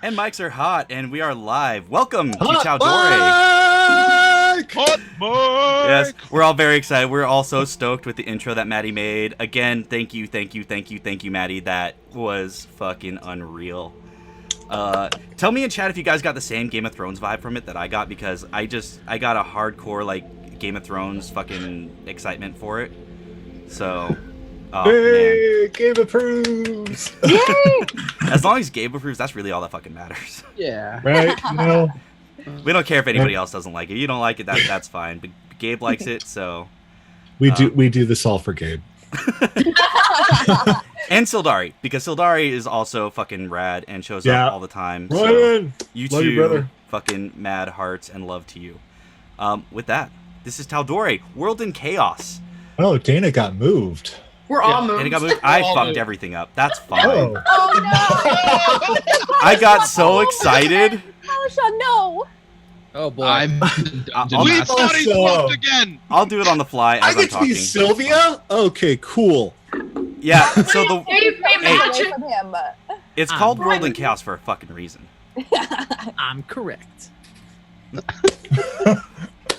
And mics are hot, and we are live. Welcome to Tal'Dorei. Hot mic! Yes, we're all very excited. We're all so stoked with the intro that Maddie made. Again, thank you, Maddie. That was fucking unreal. Tell me in chat if you guys got the same Game of Thrones vibe from it that I got, because I got a hardcore like Game of Thrones fucking excitement for it. So. Oh, hey, man. Gabe approves! Yay! As long as Gabe approves, that's really all that fucking matters. Yeah. Right? You know? We don't care if anybody else doesn't like it. You don't like it, that's fine. But Gabe likes it, so We do this all for Gabe. and Tal'Dorei, because Tal'Dorei is also fucking rad and shows Yeah. up all the time. Ryan! So you Love two, you, brother. fucking mad hearts and love to you. With that, this is Tal'Dorei, World in Chaos. Oh, Dana got moved. We're all moved. And it got moved. I all fucked moved. everything up. That's fine. Oh. Oh no! I got so excited. Marsha, no! Oh boy. We thought he Also- swapped again. I'll do it on the fly I as I'm get to talking. be Sylvia? Okay, cool. Yeah, so the Hey, Away from him. it's called World in Chaos for a fucking reason. I'm correct.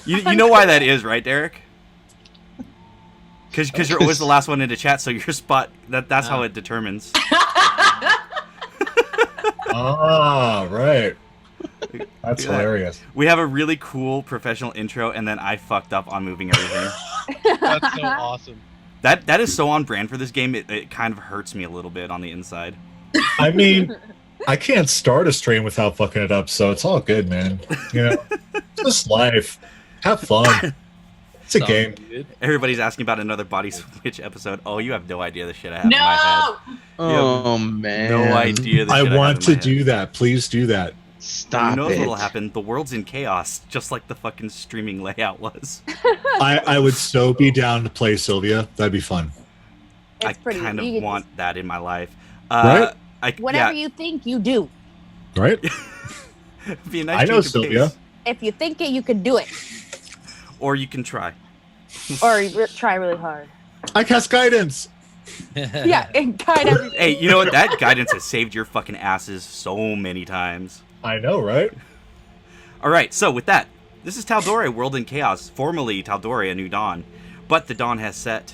You know why that is, right, Derek? Because you're always the last one into chat, so your spot that's how it determines. Ah, right. That's Yeah. hilarious. We have a really cool professional intro, and then I fucked up on moving everything. That's so awesome. That is so on brand for this game. It kind of hurts me a little bit on the inside. I mean, I can't start a stream without fucking it up, so it's all good, man. You know, it's just life. Have fun. It's a game. Everybody's asking about another Body Switch episode. Oh, you have no idea the shit I have in my head. No! Oh man. No idea the I shit I want have to in my head. do that. Please do that. Stop Who knows it. what'll happen? The world's in chaos, just like the fucking streaming layout was. I would so be down to play Sylvia. That'd be fun. It's I pretty. kind you of can want that in my life. Right? whatever you think, you do. Right? Be a nice I know change of Sylvia. pace. If you think it, you can do it. Or you can try. Or try really hard. I cast guidance. Yeah, and kind of. Hey, you know what? That guidance has saved your fucking asses so many times. I know, right? All right, so with that, this is Tal'Dorei, World in Chaos, formerly Tal'Dorei, A New Dawn. But the dawn has set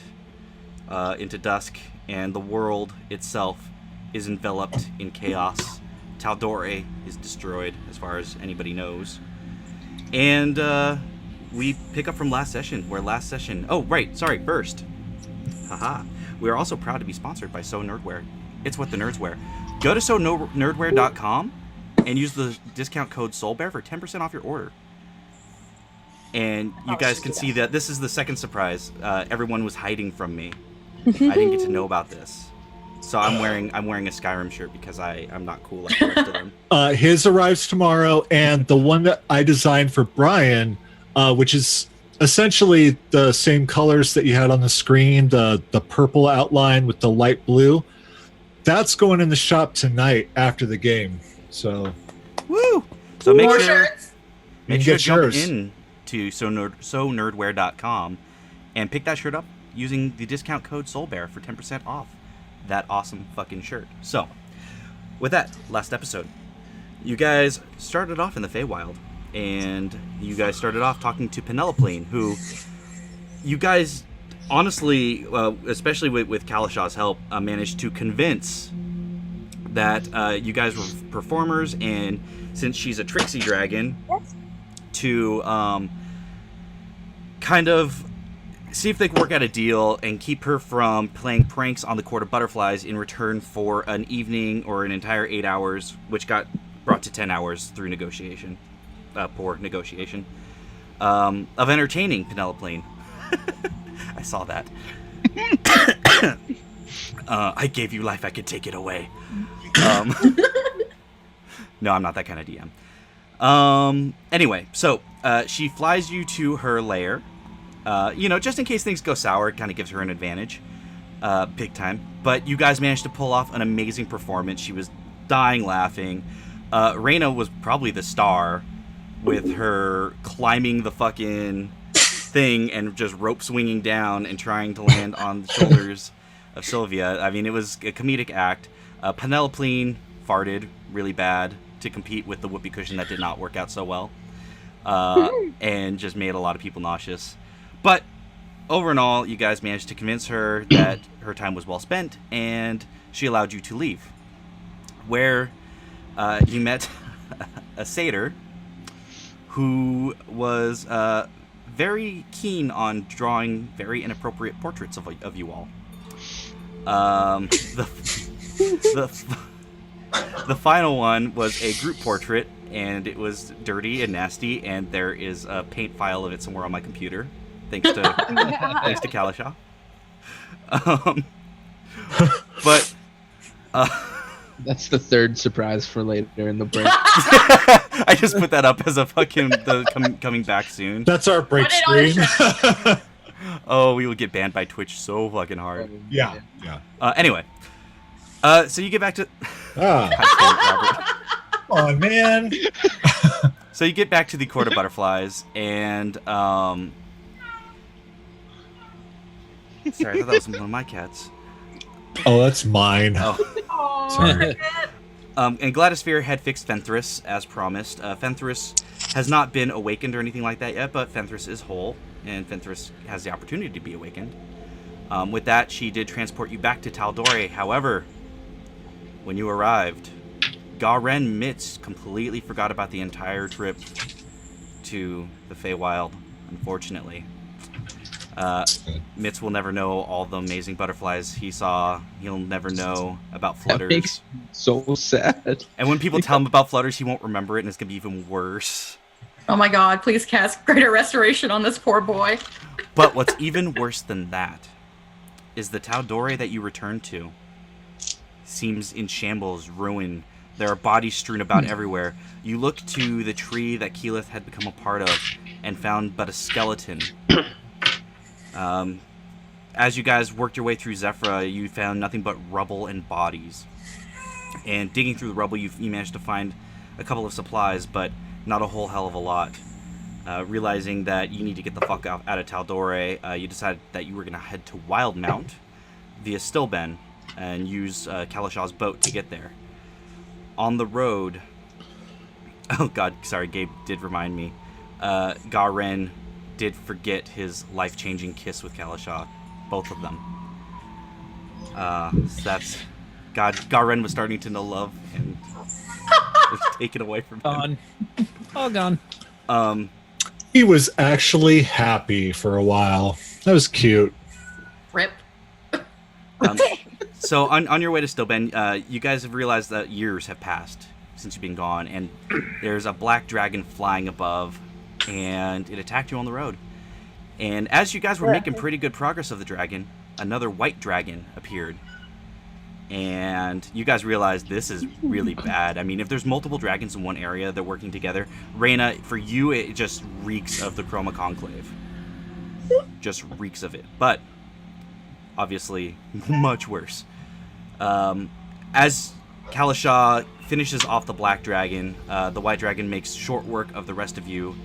into dusk, and the world itself is enveloped in chaos. Tal'Dorei is destroyed, as far as anybody knows. And we pick up from last session, Oh, right, sorry, first. Haha. We are also proud to be sponsored by So Nerdwear. It's what the nerds wear. Go to sonerdwear.com and use the discount code SOULBEAR for 10% off your order. And you guys can see that this is the second surprise. Everyone was hiding from me. I didn't get to know about this. So I'm wearing a Skyrim shirt because I'm not cool like the rest of them. His arrives tomorrow, and the one that I designed for Brian, which is essentially the same colors that you had on the screen, the purple outline with the light blue, that's going in the shop tonight after the game. So Woo! So make More sure shirts? make You sure get to jump yours. in to sonerdwear.com and pick that shirt up using the discount code SOULBEAR for 10% off that awesome fucking shirt. So, with that, last episode, you guys started off in the Feywild, and you guys started off talking to Penelope, who you guys honestly, especially with Kalashaw's help, managed to convince that you guys were performers, and since she's a tricksy dragon, to kind of see if they can work out a deal and keep her from playing pranks on the Court of Butterflies in return for an evening or an entire 8 hours, which got brought to 10 hours through negotiation, poor negotiation, of entertaining Penelope. I saw that. I gave you life, I could take it away. No, I'm not that kind of DM. Anyway, so she flies you to her lair. Just in case things go sour, it kind of gives her an advantage, big time. But you guys managed to pull off an amazing performance. She was dying laughing. Reyna was probably the star, with her climbing the fucking thing and just rope swinging down and trying to land on the shoulders of Sylvia. I mean, it was a comedic act. Penelope farted really bad to compete with the whoopee cushion that did not work out so well, and just made a lot of people nauseous. But over and all, you guys managed to convince her that her time was well spent, and she allowed you to leave, where you met a satyr who was very keen on drawing very inappropriate portraits of you all. The final one was a group portrait, and it was dirty and nasty, and there is a paint file of it somewhere on my computer, thanks to Kalashaw. But That's the third surprise for later in the break. I just put that up as a fucking coming back soon. That's our break Put it screen. Oh, we will get banned by Twitch so fucking hard. Yeah. Anyway, so you get back to. Ah, God come on, man. damn it, Robert. So you get back to the Court of Butterflies, and sorry, I thought that was one of my cats. Oh, that's mine. Oh. Oh, Sorry. And Gladisphere had fixed Fenthras as promised. Fenthras has not been awakened or anything like that yet, but Fenthras is whole, and Fenthras has the opportunity to be awakened. With that, she did transport you back to Tal'Dorei. However, when you arrived, Garen Mitz completely forgot about the entire trip to the Feywild, unfortunately. Mitz will never know all the amazing butterflies he saw. He'll never know about That flutters. makes me so sad. And when people tell him about flutters, he won't remember it, and it's going to be even worse. Oh my god, please cast greater restoration on this poor boy. But what's even worse than that is the Tal'Dorei that you returned to seems in shambles, ruined. There are bodies strewn about everywhere. You look to the tree that Keyleth had become a part of and found but a skeleton. As you guys worked your way through Zephyra, you found nothing but rubble and bodies. And digging through the rubble, you managed to find a couple of supplies, but not a whole hell of a lot. Realizing that you need to get the fuck out of Tal'Dorei, you decided that you were going to head to Wildmount via Stilben and use Kalashaw's boat to get there. On the road... Oh god, sorry, Gabe did remind me. Garen did forget his life-changing kiss with Kalashaw. Both of them. So that's... God, Garen was starting to know love, and it was taken away from him. Gone. All gone. He was actually happy for a while. That was cute. Rip. So on your way to Stilben, you guys have realized that years have passed since you've been gone, and there's a black dragon flying above, and it attacked you on the road. And as you guys were making pretty good progress of the dragon, another white dragon appeared. And you guys realized this is really bad. I mean, if there's multiple dragons in one area, they're working together. Reyna, for you, it just reeks of the Chroma Conclave. Just reeks of it. But, obviously, much worse. As Kalashaw finishes off the black dragon, the white dragon makes short work of the rest of you,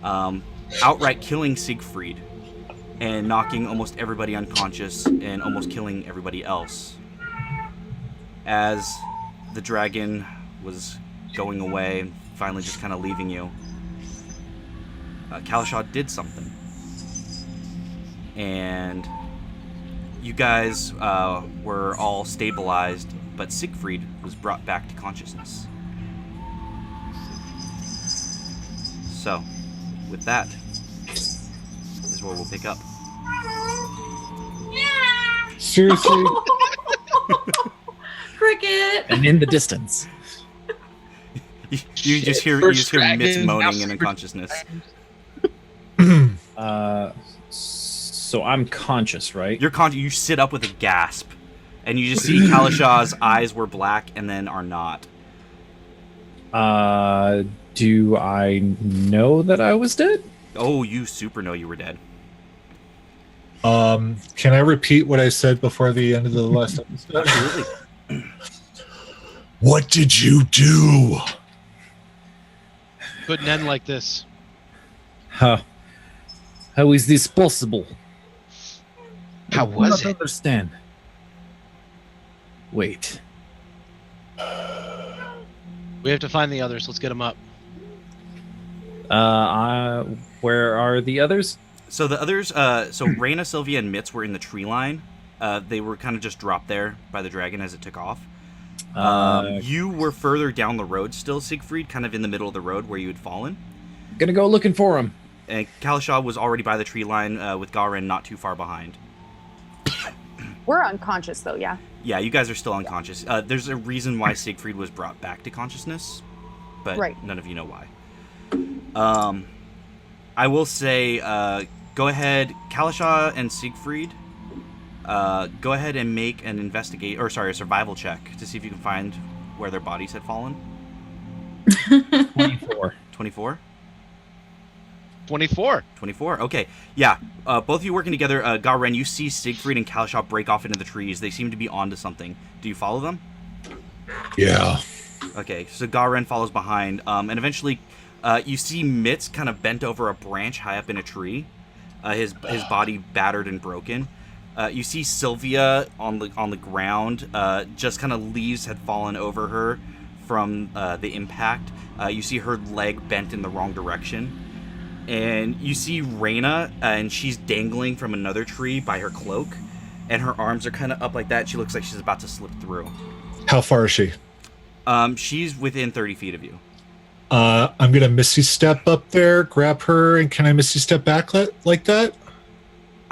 outright killing Siegfried and knocking almost everybody unconscious and almost killing everybody else. As the dragon was going away and finally just kind of leaving you, Kalashaw did something. And you guys were all stabilized, but Siegfried was brought back to consciousness. So, with that, is where we'll pick up. Seriously? Cricket. And in the distance. You just hear Mitz moaning in unconsciousness. So I'm conscious, right? You sit up with a gasp, and you just see Kalashaw's eyes were black and then are not. Do I know that I was dead? Oh, you super know you were dead. Can I repeat what I said before the end of the last episode? Absolutely. What did you do? Couldn't end like this. How is this possible? How I do was not it? understand. Wait. We have to find the others. Let's get them up. Where are the others? So the others, so Reyna, Sylvia, and Mitz were in the tree line. They were kind of just dropped there by the dragon as it took off. You were further down the road still, Siegfried, kind of in the middle of the road where you had fallen. Gonna go looking for him. And Kalashaw was already by the tree line with Garen not too far behind. We're unconscious though, yeah. Yeah, you guys are still unconscious. There's a reason why Siegfried was brought back to consciousness, but Right. none of you know why. I will say, go ahead, Kalashaw and Siegfried, go ahead and make an a survival check to see if you can find where their bodies had fallen. 24. 24? 24. 24. Okay. Yeah. Both of you working together. Garen, you see Siegfried and Kalashaw break off into the trees. They seem to be onto something. Do you follow them? Yeah. Okay. So Garen follows behind. And eventually, you see Mitz kind of bent over a branch high up in a tree. His body battered and broken. You see Sylvia on the ground. Just kind of leaves had fallen over her from the impact. You see her leg bent in the wrong direction. And you see Reyna, and she's dangling from another tree by her cloak, and her arms are kind of up like that. She looks like she's about to slip through. How far is she? She's within 30 feet of you. I'm gonna Misty Step up there, grab her, and can I Misty Step back like that?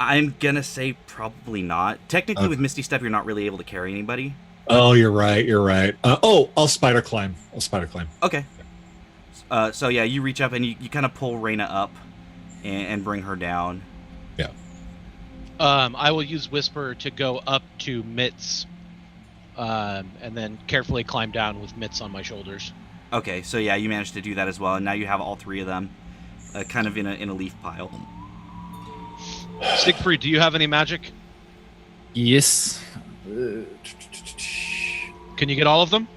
I'm gonna say probably not. Technically, Okay. with Misty Step, you're not really able to carry anybody. Oh, you're right. I'll spider climb. Okay. So yeah, you reach up and you kind of pull Reyna up and bring her down. Yeah. I will use Whisper to go up to Mitz, and then carefully climb down with Mitz on my shoulders. Okay, so yeah, you managed to do that as well, and now you have all three of them, kind of in a leaf pile. Siegfried, do you have any magic? Yes. Can you get all of them?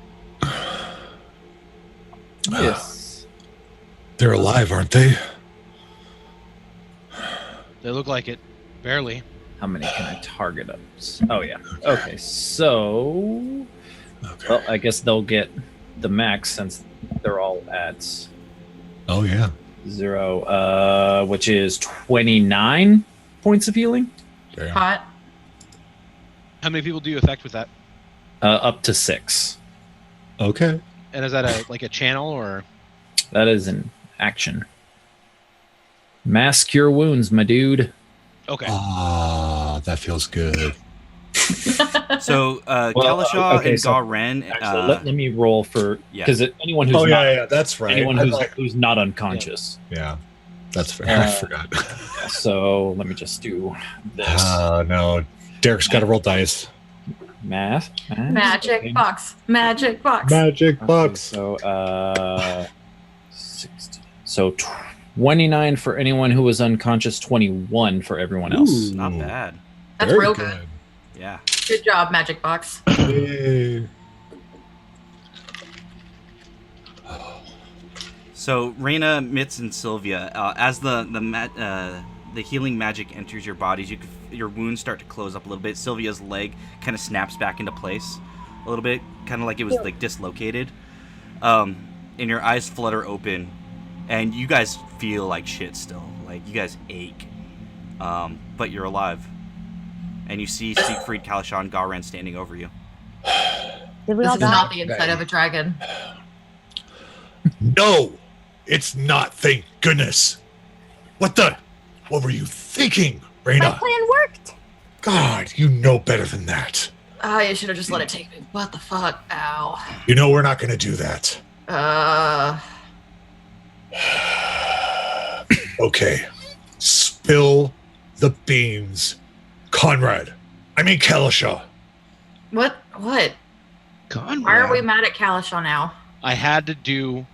Yes. They're alive, aren't they? They look like it. Barely. How many can I target up? Oh, yeah. Okay, so... Okay. Well, I guess they'll get the max since they're all at Oh yeah. 0, which is 29 points of healing. Damn. Hot. How many people do you affect with that? Up to 6. Okay. And is that a channel or? That is an action. Mass cure wounds, my dude. Okay. Ah, that feels good. So Kalashaw okay, and so- Garen. Actually, let me roll for yeah. because anyone who's Oh not yeah, that's right. anyone I who's, like- who's not unconscious. yeah, that's fair. I Uh, forgot. So let me just do this No, Derek's got to roll dice. math. Magic box. Magic box. Magic Okay, box. so 60. So 29 for anyone who was unconscious. 21 for everyone else. Not bad. That's Very real good. Yeah. Good job, Magic Box. Yay. So Reyna, Mitz, and Sylvia, as the healing magic enters your bodies, your wounds start to close up a little bit. Sylvia's leg kind of snaps back into place a little bit, kind of like it was like dislocated. And your eyes flutter open, and you guys feel like shit still. Like you guys ache, but you're alive. and you see Siegfried, Kalasha, and Gawran standing over you. Did we This all is die? not the inside of a dragon. No, it's not. Thank goodness. What were you thinking, My Reyna? plan worked. God, you know better than that. You should have just let it take me. What the fuck? Ow. You know we're not going to do that. Okay. Spill the beans. Conrad. I mean Kalasha. What? Why are we mad at Kalasha now? I had to do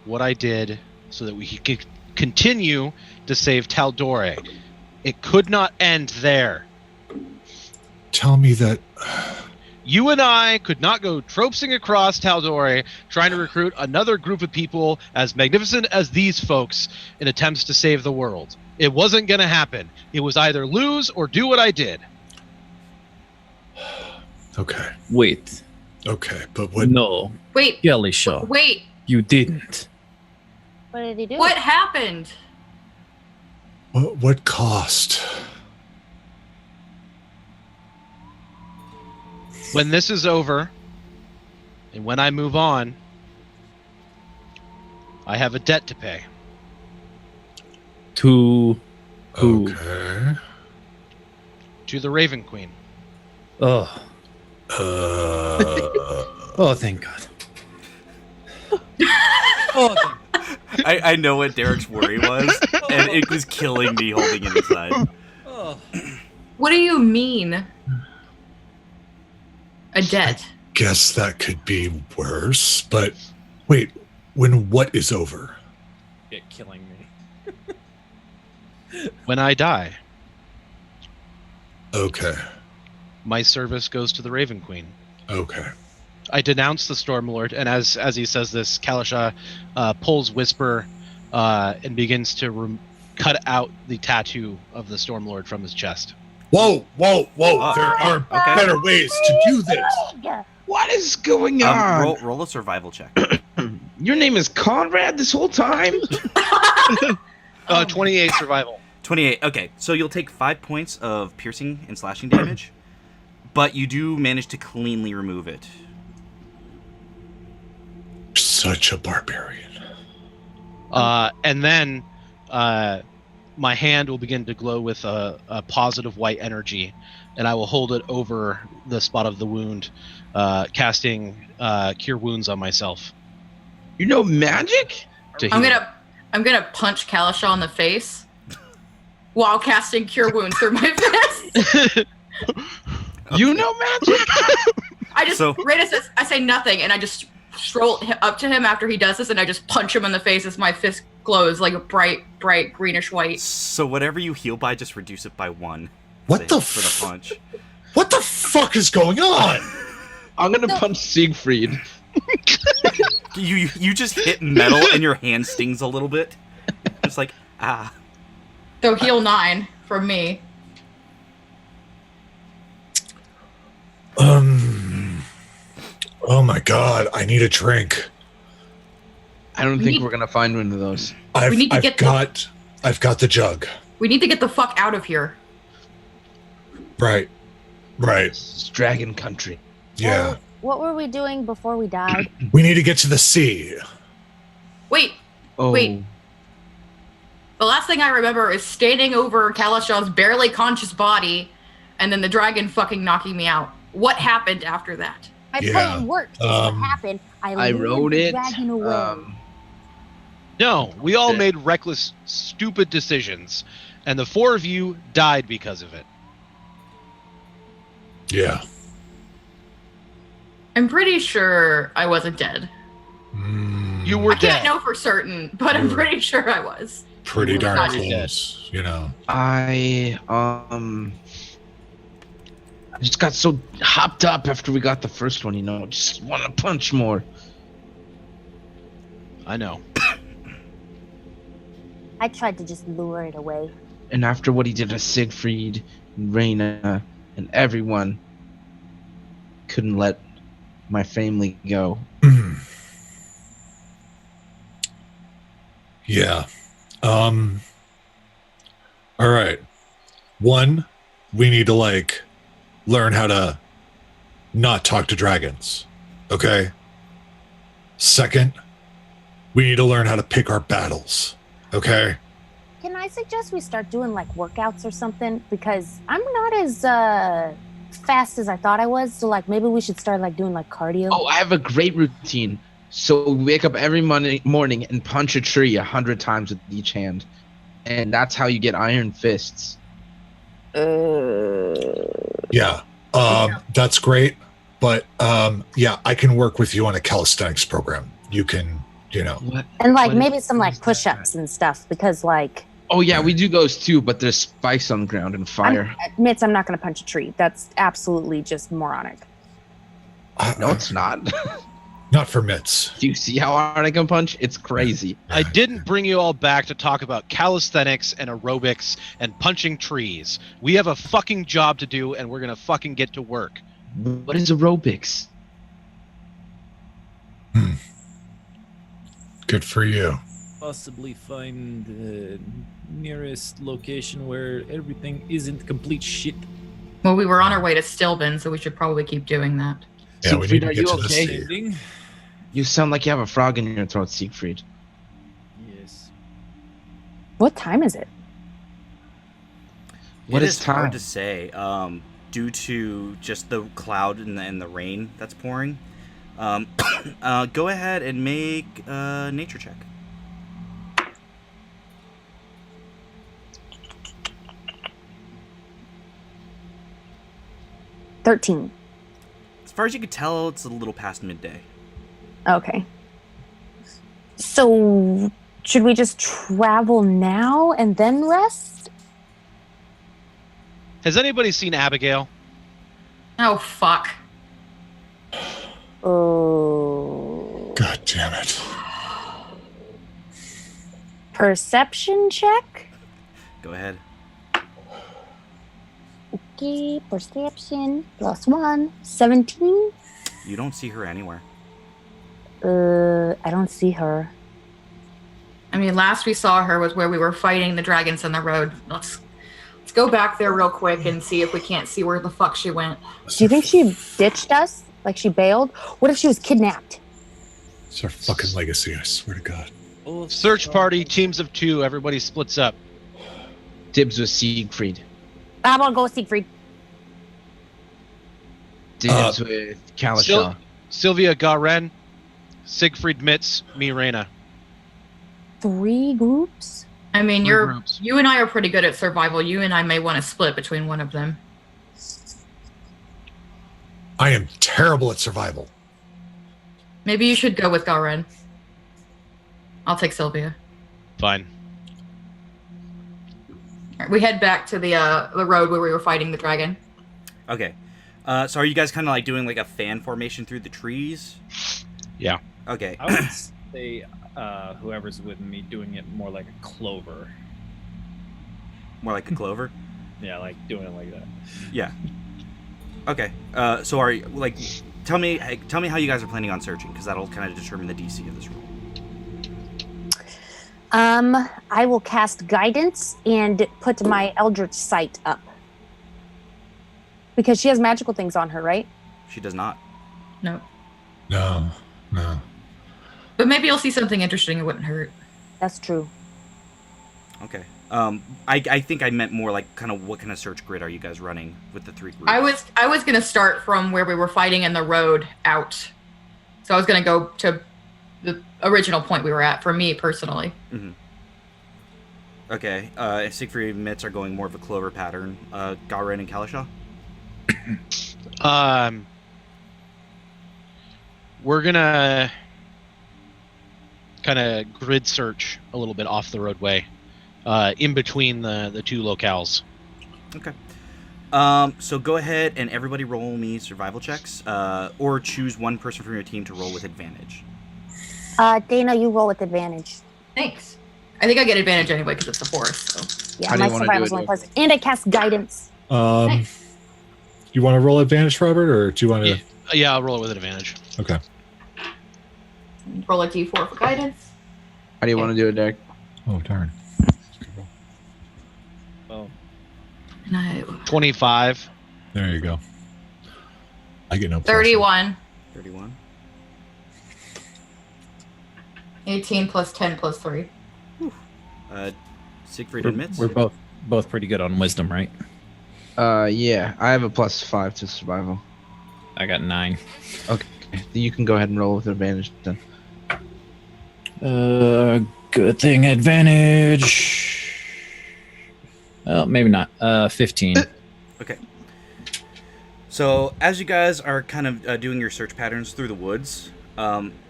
what I did so that we could continue to save Tal'Dorei. It could not end there. Tell me that... You and I could not go tropesing across Tal'Dorei trying to recruit another group of people as magnificent as these folks in attempts to save the world. It wasn't going to happen. It was either lose or do what I did. Okay. Wait. Okay, but what... No. Wait. Kalasha. Wait. You didn't. What did he do? What happened? What cost? When this is over, and when I move on, I have a debt to pay. To who? Okay. To the Raven Queen. Oh. Uh, Oh, thank God. Oh, thank I know what Derek's worry was, and it was killing me holding it inside. Oh. What do you mean? A debt. guess that could be worse, but wait, when what is over? You're killing me. When I die, Okay. my service goes to the Raven Queen. Okay. I denounce the Stormlord, and as he says this, Kalasha pulls Whisper and begins to cut out the tattoo of the Stormlord from his chest. Whoa, whoa, whoa. Oh, there are okay. better ways to do this. What is going on? Roll a survival check. Your name is Conrad this whole time? 28 survival. 28. Okay, so you'll take 5 points of piercing and slashing damage, but you do manage to cleanly remove it. Such a barbarian. And then my hand will begin to glow with a positive white energy, and I will hold it over the spot of the wound, casting Cure Wounds on myself. You know magic? To I'm heal. gonna punch Kalasha in the face while casting Cure Wounds through my fist. You know magic? I just So- Rita says I say nothing, and I just stroll up to him after he does this, and I just punch him in the face as my fist glows like a bright greenish white. So whatever you heal by, just reduce it by 1. What the for the punch? What the fuck is going on? I'm gonna punch Siegfried. You just hit metal and your hand stings a little bit. Just like, ah. So heal 9 from me. Oh my god, I need a drink. I don't We think need- we're gonna find one of those. I've need to I've got the jug. We need to get the fuck out of here. Right. Right. This is Dragon Country. Yeah. What were we doing before we died? We need to get to the sea. Wait, Oh, Wait. the last thing I remember is standing over Kalasha's barely conscious body, and then the dragon fucking knocking me out. What happened after that? My Yeah, plan worked. Is what um, happened. I I lured wrote the it. dragon away. No, we all Yeah. made reckless, stupid decisions, and the 4 of you died because of it. Yeah. I'm pretty sure I wasn't dead. You were I can't dead. know for certain, but I'm Sure. pretty sure I was. Pretty You were darn not close, you know. I just got so hopped up after we got the first one, just want to punch more. I know. I tried to just lure it away. And after what he did to Siegfried and Reyna and everyone, couldn't let my family go. Yeah. All right. One, we need to learn how to not talk to dragons. Okay? Second, we need to learn how to pick our battles. Okay? Can I suggest we start doing like workouts or something? Because I'm not as fast as I thought I was. So like maybe we should start like doing like cardio. Oh, I have a great routine. So we wake up every morning and punch a tree 100 times with each hand. And that's how you get iron fists. Yeah. That's great. But yeah, I can work with you on a calisthenics program. You can, What? And like What maybe is- some what like is that? push-ups and stuff because like Oh, yeah, we do those too, but there's spikes on the ground and fire. admits I'm not going to punch a tree. That's absolutely just moronic. No, it's not. Not for mitts. Do you see how hard I can punch? It's crazy. I didn't bring you all back to talk about calisthenics and aerobics and punching trees. We have a fucking job to do, and we're gonna fucking get to work. What is aerobics? Good for you. Possibly find the nearest location where everything isn't complete shit. Well, we were on our way to Stilben, so we should probably keep doing that. Yeah, we need Siegfried, to are get you to the okay? sea. You sound like you have a frog in your throat, Siegfried. Yes. What time is it? What It is hard time? to say due to just the cloud and the rain that's pouring. Go ahead and make a nature check. $13. As far as you can tell, it's a little past midday. Okay. So should we just travel now and then rest? Has anybody seen Abigail? Oh, fuck. Oh. God damn it. Perception check? Go ahead. Okay, perception +1. 17? You don't see her anywhere. I don't see her. I mean, last we saw her was where we were fighting the dragons on the road. Let's go back there real quick and see if we can't see where the fuck she went. Do you think she ditched us? Like she bailed? What if she was kidnapped? It's our fucking legacy, I swear to God. Search party, teams of 2. Everybody splits up. Dibs with Siegfried. I want to go with Siegfried. Dibs with Kalishaw. Sylvia Garen, Siegfried Mitz, me, Reyna. 3 groups? I mean, Three groups. you and I are pretty good at survival. You and I may want to split between one of them. I am terrible at survival. Maybe you should go with Garen. I'll take Sylvia. Fine. All right, we head back to the road where we were fighting the dragon. Okay. So are you guys kind of like doing like a fan formation through the trees? Yeah. Okay. I would say whoever's with me doing it more like a clover. More like a clover? Yeah, like doing it like that. Yeah. Okay. So are you like tell me how you guys are planning on searching because that'll kind of determine the DC of this roll. I will cast guidance and put my Eldritch Sight up. Because she has magical things on her, right? She does not. No. No. But maybe you'll see something interesting. It wouldn't hurt. That's true. Okay. I think I meant more like kind of what kind of search grid are you guys running with the 3 groups? I was gonna start from where we were fighting in the road out. So I was gonna go to the original point we were at for me personally. Mm-hmm. Okay. Siegfried and Mitz are going more of a clover pattern. Garen and Kalishaw? We're gonna kind of grid search a little bit off the roadway, in between the 2 locales. Okay. So go ahead and everybody roll me survival checks, or choose one person from your team to roll with advantage. Dana, you roll with advantage. Thanks. I think I get advantage anyway because it's the forest. So. Yeah, How do my you wanna survival's do it, only Dave? plus. And I cast guidance. You want to roll advantage, Robert, or do you want to? Yeah, I'll roll it with advantage. Okay. Roll a d4 for guidance. How do you want to do it, Derek? Oh darn. Oh, And I 25. There you go. I get no. 31. 31. 18 plus 10 plus 3. Siegfried admits. We're both pretty good on wisdom, right? Yeah, I have a +5 to survival. I got 9. Okay, you can go ahead and roll with advantage then. Good thing advantage. Well, maybe not. 15. Okay. So as you guys are kind of doing your search patterns through the woods,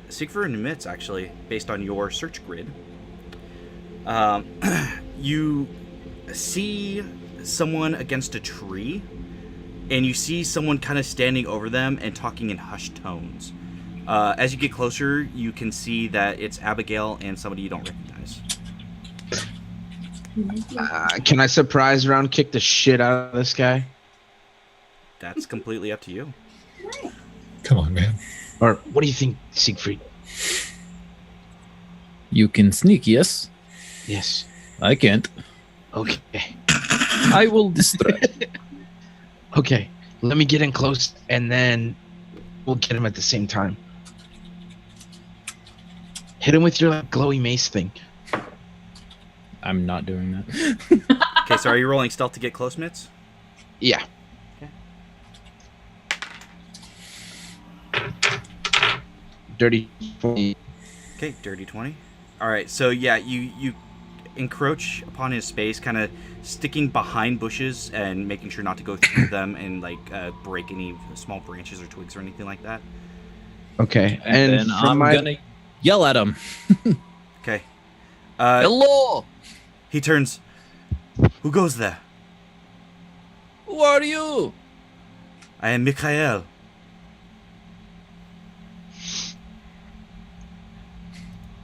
Siegfried admits, actually, based on your search grid, you see someone against a tree, and you see someone kind of standing over them and talking in hushed tones. As you get closer, you can see that it's Abigail and somebody you don't recognize. Can I surprise round kick the shit out of this guy? That's completely up to you. Come on, man. Or what do you think, Siegfried? You can sneak, yes? Yes. I can't. Okay. I will distract. Okay. Let me get in close, and then we'll get him at the same time. Hit him with your glowy mace thing. I'm not doing that. Okay, so are you rolling stealth to get close, Mitz? Yeah. Dirty 20. Okay, dirty 20. All right, so yeah, you encroach upon his space, kind of sticking behind bushes and making sure not to go through them and like break any small branches or twigs or anything like that. Okay, And then I'm gonna yell at him. Okay. Hello! He turns. Who goes there? Who are you? I am Mikhail.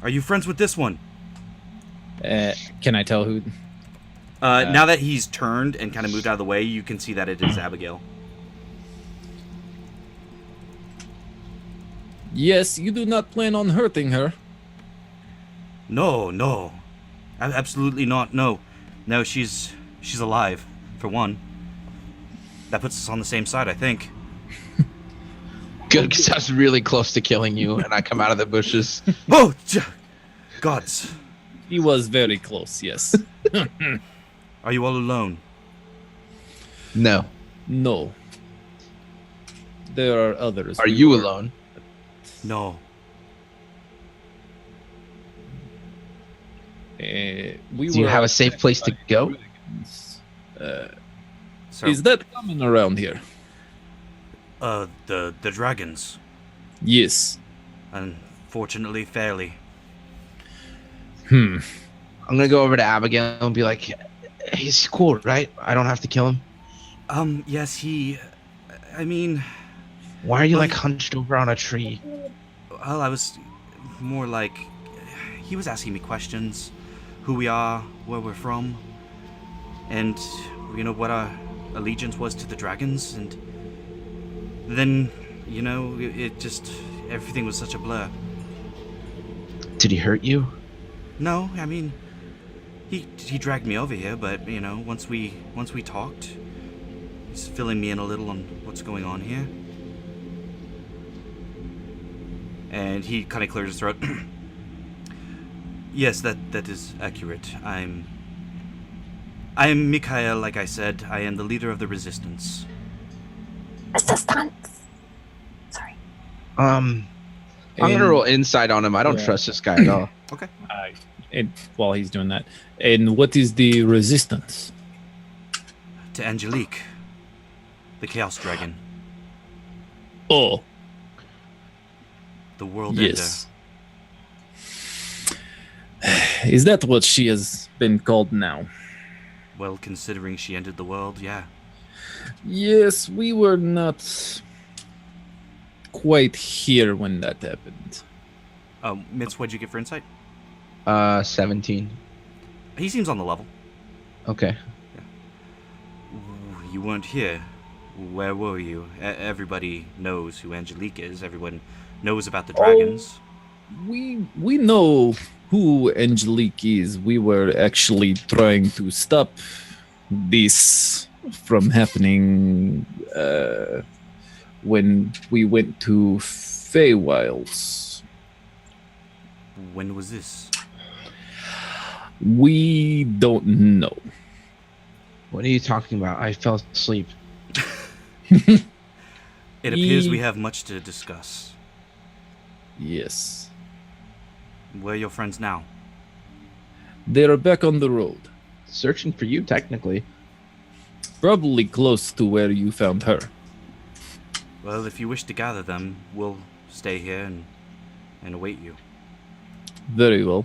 Are you friends with this one? Can I tell who? Now that he's turned and kind of moved out of the way, you can see that it is Abigail. Yes, you do not plan on hurting her. No. Absolutely not. No, she's alive, for one. That puts us on the same side, I think. Good, because I was really close to killing you, and I come out of the bushes. Oh, gods. He was very close, yes. Are you all alone? No. No. There are others. Are you alone? No. Do Do you have a safe place to go? So, Is that common around here? the dragons. Yes. Unfortunately, fairly. I'm gonna go over to Abigail and be like, he's cool, right? I don't have to kill him? Yes, I mean... Why are you, like, hunched over on a tree? Well, I was more like... He was asking me questions. Who we are, where we're from, and, you know, what our allegiance was to the dragons, and then, you know, it just... Everything was such a blur. Did he hurt you? No, I mean... He dragged me over here, but, you know, once we talked, he's filling me in a little on what's going on here. And he kind of clears his throat. Yes, that is accurate. I am Mikhail, like I said. I am the leader of the resistance. Resistance. Sorry. I'm gonna roll insight on him. I don't trust this guy at all. Okay. While he's doing that. And what is the resistance? To Angelique, the Chaos Dragon, Oh, the World yes. Is that what she has been called now? Ender. Well, considering she ended the world, yeah. Yes, we were not quite here when that happened. Mitz, what'd you get for insight? 17. He seems on the level. Okay. You weren't here. Where were you? Everybody knows who Angelique is. Everyone knows about the dragons. We know who Angelique is. We were actually trying to stop this from happening when we went to Feywilds. When was this? We don't know. What are you talking about? I fell asleep. It appears we have much to discuss. Yes. Where are your friends now? They're back on the road. Searching for you, technically. Probably close to where you found her. Well, if you wish to gather them, we'll stay here and await you. Very well.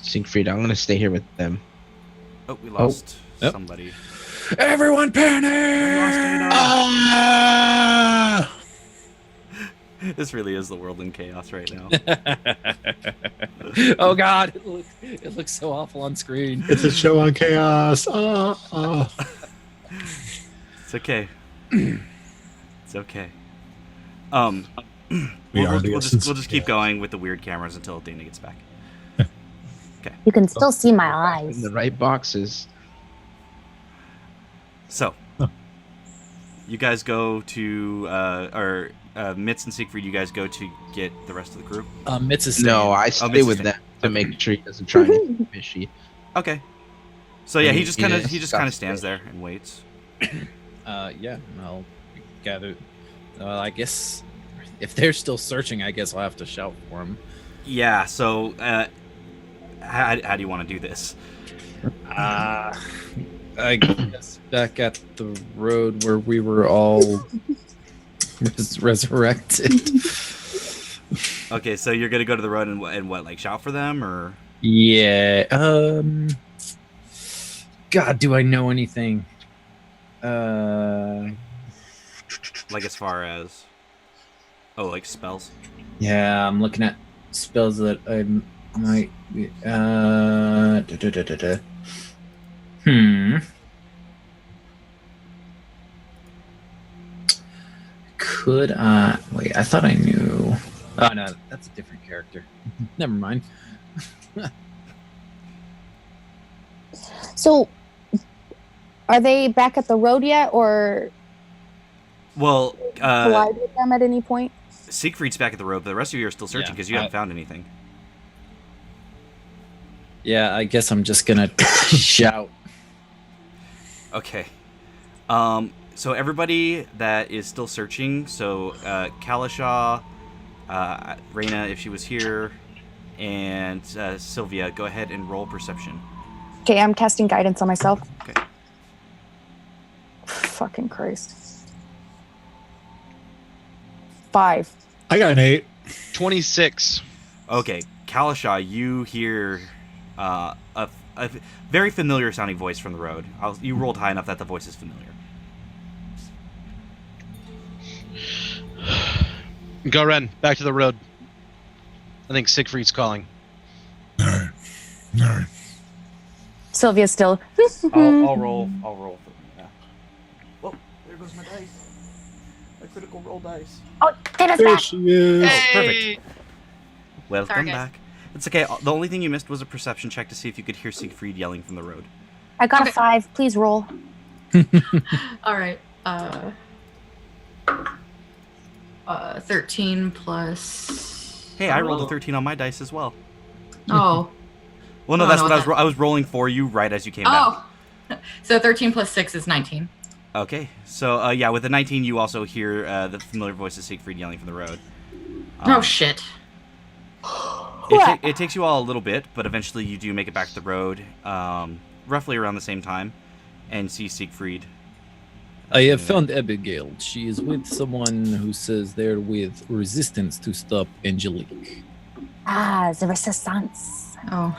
Siegfried, I'm gonna stay here with them. Oh, we lost Yep. somebody. Everyone panic! Ah! This really is the world in chaos right now. Oh God, it looks so awful on screen. It's a show on chaos. It's okay. It's okay. We'll just keep going with the weird cameras until Dana gets back. You can still see my In eyes. the right boxes. So, you guys go to, Mitz and Siegfried, you guys go to get the rest of the crew? Mitz is No, I Mitz stay is with staying. them to make sure he doesn't try and get fishy. Okay. So yeah, I he mean, just he kind is of stands there and waits. Yeah, I'll gather. I guess if they're still searching, I guess I'll have to shout for them. Yeah. So, how do you want to do this? I guess back at the road where we were all resurrected. Okay, so you're gonna go to the road and what, like shout for them or? Yeah. God, do I know anything? Like as far as? Oh, like spells. Yeah, I'm looking at spells that I might. Could I wait? I thought I knew. Oh no, that's a different character. Never mind. So, are they back at the road yet, or Well, collide with them at any point? Siegfried's back at the road, but the rest of you are still searching Yeah, because you haven't found anything. Yeah, I guess I'm just gonna shout. Okay. So everybody that is still searching, so Kalashaw, Reyna, if she was here, and Sylvia, go ahead and roll perception. Okay, I'm casting guidance on myself. Okay. Fucking Christ. 5. I got an 8. 26. Okay, Kalashaw, you hear a very familiar sounding voice from the road. You rolled high enough that the voice is familiar. Go, Ren. Back to the road. I think Siegfried's calling. All right. Sylvia's still. I'll roll. Yeah. Whoa, there goes my dice. My critical roll dice. Oh, Dana's There back. she is. Oh, perfect. Welcome Sorry, guys. back. It's okay. The only thing you missed was a perception check to see if you could hear Siegfried yelling from the road. I got Okay. a 5. Please roll. All right. 13 plus. Hey, I rolled a 13 on my dice as well. Oh. Well, no, Oh, that's no, what that- I was rolling for you right as you came back. Oh. So 13 plus 6 is 19. Okay, so yeah, with the 19, you also hear the familiar voice of Siegfried yelling from the road. Oh shit. It takes you all a little bit, but eventually you do make it back to the road, roughly around the same time, and see Siegfried. I have found Abigail. She is with someone who says they're with resistance to stop Angelique. Ah, the resistance. Oh.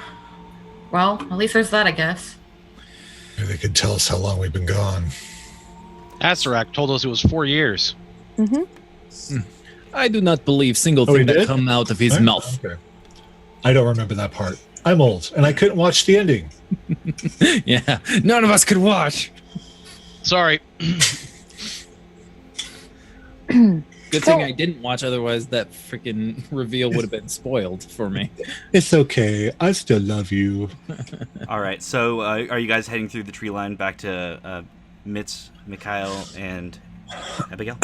Well, at least there's that, I guess. Maybe they could tell us how long we've been gone. Asarak told us it was 4 years. Mm-hmm. I do not believe single Oh, he thing that did? come out of his Right? mouth. Okay. I don't remember that part. I'm old, and I couldn't watch the ending. Yeah, none of us could watch. Sorry. Good thing I didn't watch, otherwise that freaking reveal would have been spoiled for me. It's okay. I still love you. All right, so are you guys heading through the tree line back to Mitz, Mikhail, and Abigail?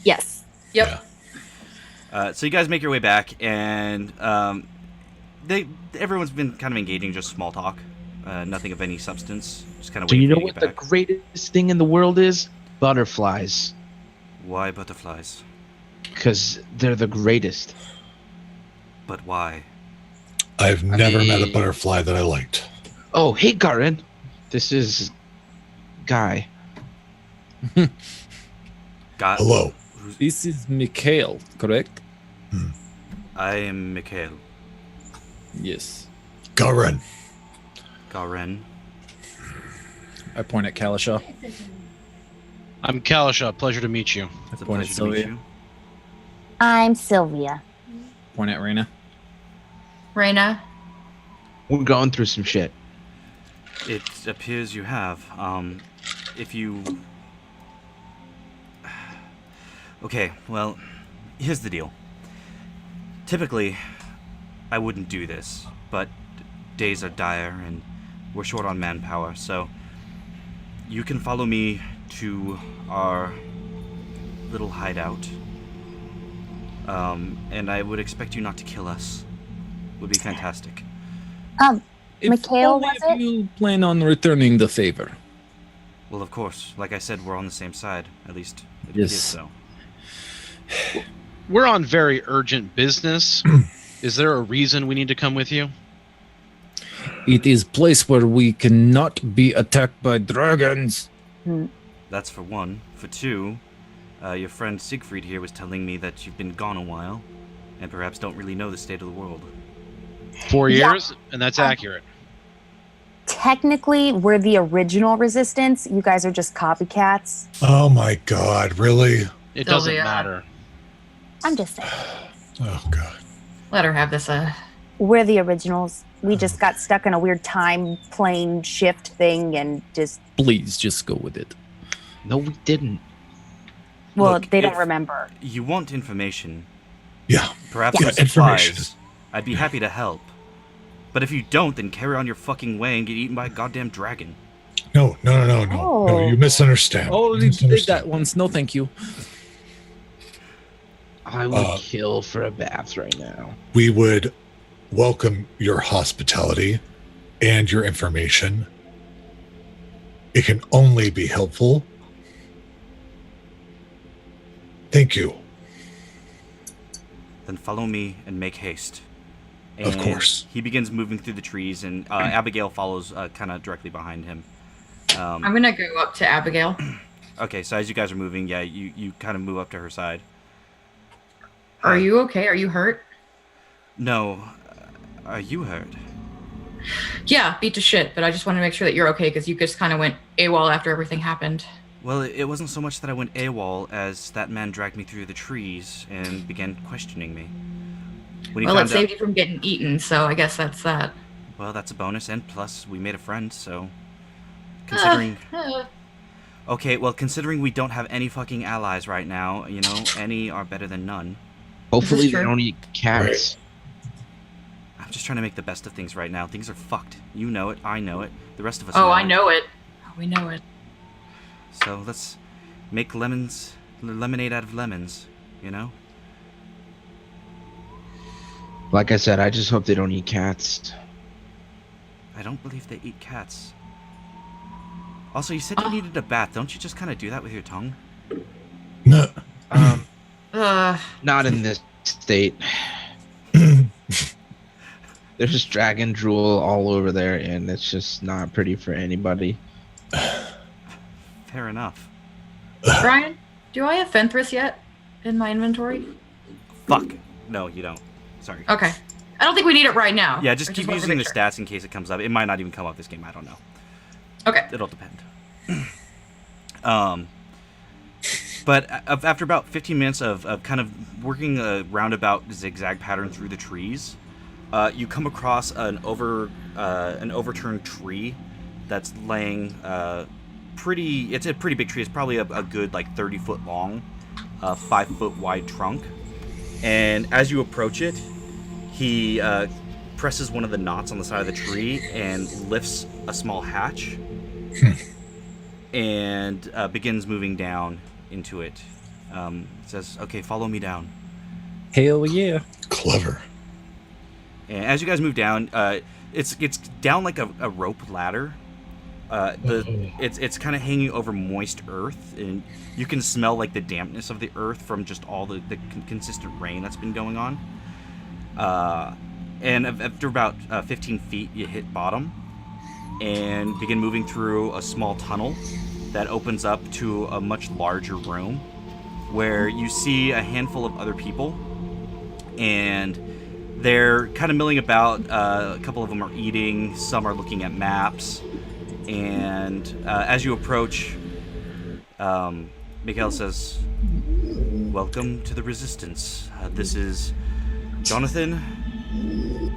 Yes. Yep. So you guys make your way back, and everyone's been kind of engaging just small talk, nothing of any substance. Just kind of. Do you know waiting what for the you to get back. greatest thing in the world is? Butterflies. Why butterflies? Because they're the greatest. But why? I've never met a mean- butterfly that I liked. Oh, hey, Garin. This is Guy. Got. Hello. This is Mikhail, correct? I am Mikhail. Yes. Garen. Garen. I point at Kalasha. I'm Kalasha. Pleasure to meet you. It's a Point at pleasure to meet Sylvia. you. I'm Sylvia. Point at Reina. Raina. We're going through some shit. It appears you have. If you. Okay, well, here's the deal. Typically, I wouldn't do this, but days are dire and we're short on manpower, so you can follow me to our little hideout. And I would expect you not to kill us. Would be fantastic. If Mikhail, only was if it? you plan on returning the favor. Well, of course, like I said, we're on the same side. At least it Yes. is so. We're on very urgent business. Is there a reason we need to come with you? It is place where we cannot be attacked by dragons. That's for one. For two, your friend Siegfried here was telling me that you've been gone a while, and perhaps don't really know the state of the world. 4 Yeah. years, and that's accurate. Technically, we're the original resistance. You guys are just copycats. Oh my God, really? It doesn't Sylvia. matter. I'm just saying. Oh God. Let her have this. We're the originals. We just got stuck in a weird time plane shift thing and just, Please, just go with it. No, we didn't. well, Look, they don't if remember. You want information, Yeah. perhaps Yeah, some supplies. information. I'd be happy to help. But if you don't, then carry on your fucking way and get eaten by a goddamn dragon. No. No, Oh. you misunderstand. Oh, You we did misunderstand. that once. No, thank you. I would kill for a bath right now. We would welcome your hospitality and your information. It can only be helpful. Thank you. Then follow me and make haste. Of And course. He begins moving through the trees, and Abigail follows kind of directly behind him. I'm gonna go up to Abigail. Okay, so as you guys are moving, yeah, you kind of move up to her side. Are you okay? Are you hurt? No. Are you hurt? Yeah, beat to shit. But I just want to make sure that you're okay because you just kind of went AWOL after everything happened. Well, it wasn't so much that I went AWOL as that man dragged me through the trees and began questioning me. When he Well, it found saved you from getting eaten, so I guess that's that. Well, that's a bonus, and plus, we made a friend, so... Considering... Okay, well, considering we don't have any fucking allies right now, you know, any are better than none. Hopefully they true? don't eat cats. I'm just trying to make the best of things right now. Things are fucked. You know it, I know it, the rest of us Oh, know I it. know it. Oh, we know it. So let's make lemonade out of lemons, you know? Like I said, I just hope they don't eat cats. I don't believe they eat cats. Also, you said you needed a bath. Don't you just kind of do that with your tongue? No. Not in this state. There's dragon drool all over there, and it's just not pretty for anybody. Fair enough. Brian, do I have Fenthris yet in my inventory? Fuck. No, you don't. Sorry. Okay. I don't think we need it right now. Yeah, just I keep wanted to using the make sure. stats in case it comes up. It might not even come up this game. I don't know. Okay. It'll depend. But after about 15 minutes of kind of working a roundabout zigzag pattern through the trees, you come across an overturned tree that's laying pretty. It's a pretty big tree. It's probably a good like 30-foot long, 5-foot wide trunk. And as you approach it, he presses one of the knots on the side of the tree and lifts a small hatch and begins moving down into it. Says, "Okay, follow me down." Hell yeah. Clever. And as you guys move down, it's down like a rope ladder. It's kind of hanging over moist earth, and you can smell like the dampness of the earth from just all the consistent rain that's been going on. And after about 15 feet, you hit bottom and begin moving through a small tunnel that opens up to a much larger room where you see a handful of other people, and they're kind of milling about. A couple of them are eating, some are looking at maps, and as you approach, Mikael says, "Welcome to the Resistance. This is Jonathan.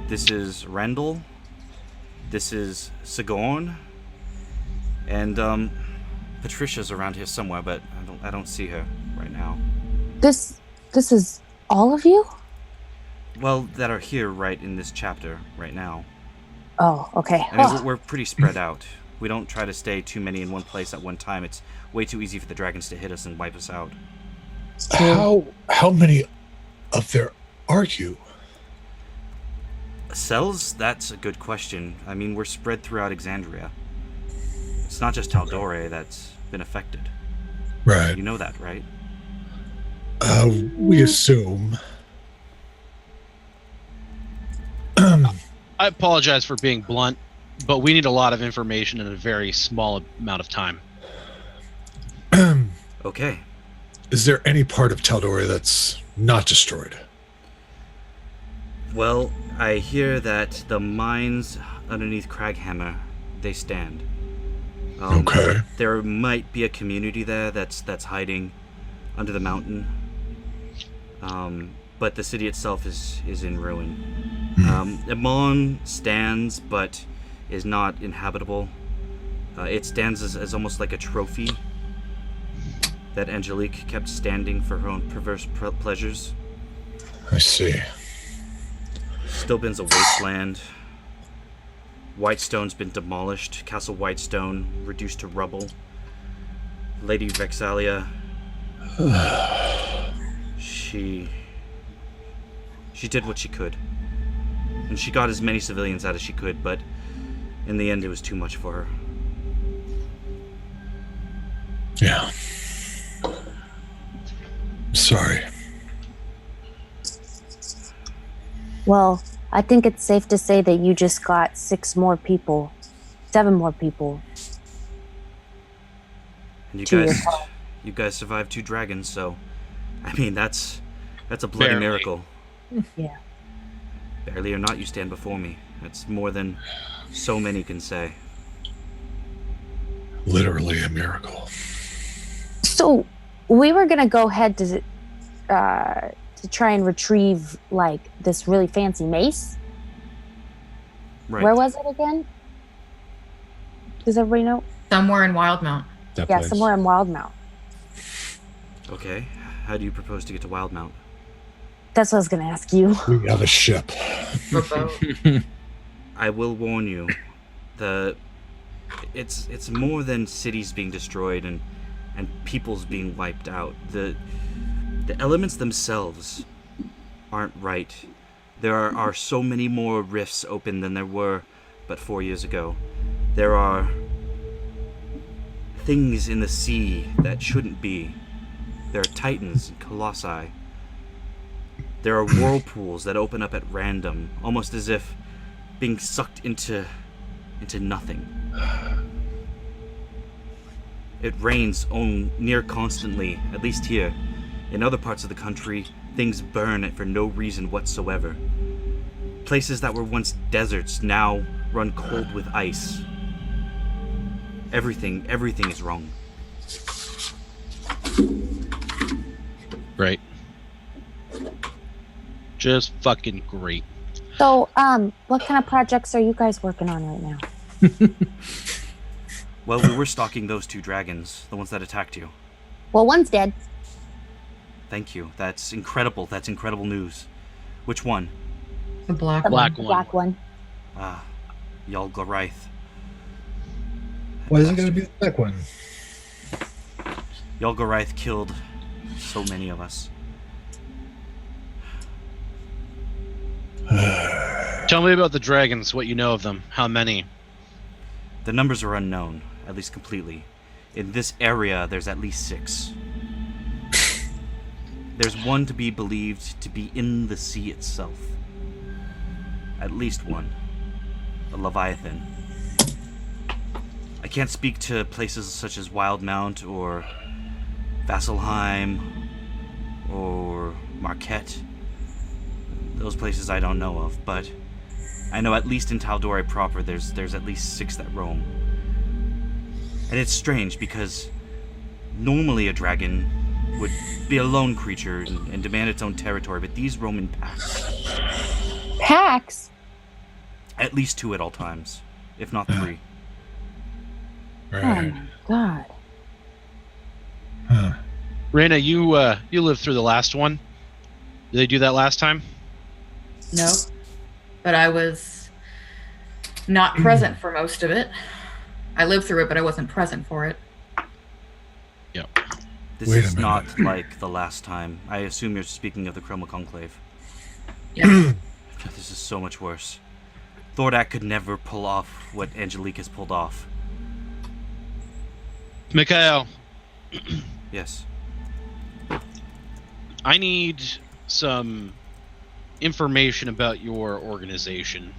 This is Randall. This is Sigourn. And Patricia's around here somewhere, but I don't see her right now." This is all of you? Well, that are here right in this chapter right now. Oh, okay. I mean, we're pretty spread out. We don't try to stay too many in one place at one time. It's way too easy for the dragons to hit us and wipe us out. How many of there are you? Cells? That's a good question. I mean, we're spread throughout Exandria. It's not just Tal'Dorei that's been affected. Right. You know that, right? We assume. I apologize for being blunt, but we need a lot of information in a very small amount of time. Okay. Is there any part of Tal'Dorei that's not destroyed? Well, I hear that the mines underneath Craghammer, they stand. Okay. There might be a community there that's hiding under the mountain. But the city itself is in ruin. Amon stands, but is not inhabitable. It stands as almost like a trophy that Angelique kept standing for her own perverse pleasures. I see. Stillbin's a wasteland. Whitestone's been demolished. Castle Whitestone reduced to rubble. Lady Vexalia, she did what she could. And she got as many civilians out as she could, but in the end it was too much for her. Yeah. Sorry. Well, I think it's safe to say that you just got 7 more people. And To your call. you guys survived 2 dragons, so I mean that's a bloody Barely. miracle. Yeah. Barely or not, you stand before me. That's more than so many can say. Literally a miracle. So we were gonna go ahead to try and retrieve like this really fancy mace. Right. Where was it again? Does everybody know? Somewhere in Wildmount. That Yeah, place. somewhere in Wildmount. Okay. How do you propose to get to Wildmount? That's what I was gonna ask you. We have a ship. I will warn you, it's more than cities being destroyed and peoples being wiped out. The elements themselves aren't right. There are so many more rifts open than there were but 4 years ago. There are things in the sea that shouldn't be. There are titans and colossi. There are whirlpools that open up at random, almost as if being sucked into nothing. It rains near constantly, at least here. In other parts of the country, things burn for no reason whatsoever. Places that were once deserts now run cold with ice. Everything is wrong. Great. Just fucking great. So, what kind of projects are you guys working on right now? Well, we were stalking those 2 dragons, the ones that attacked you. Well, one's dead. Thank you. That's incredible. That's incredible news. Which one? The black The Black one. black one. Ah, Yalgaraith. Why is it going to be the black one? Yalgaraith killed so many of us. Tell me about the dragons, what you know of them. How many? The numbers are unknown, at least completely. In this area, there's at least 6. There's one to be believed to be in the sea itself. At least one. A Leviathan. I can't speak to places such as Wildmount or Vasselheim or Marquette. Those places I don't know of, but I know at least in Tal'Dorei proper there's at least 6 that roam. And it's strange because normally a dragon would be a lone creature and demand its own territory, but these roam in packs. Packs? At least 2 at all times, if not 3. Oh my god. Huh. Reyna, you lived through the last one. Did they do that last time? No. But I was not present for most of it. I lived through it, but I wasn't present for it. Yep. This Wait a is minute. not like the last time. I assume you're speaking of the Chroma Conclave. Yeah. This is so much worse. Thordak could never pull off what Angelique has pulled off. Mikhail, Yes. I need some information about your organization.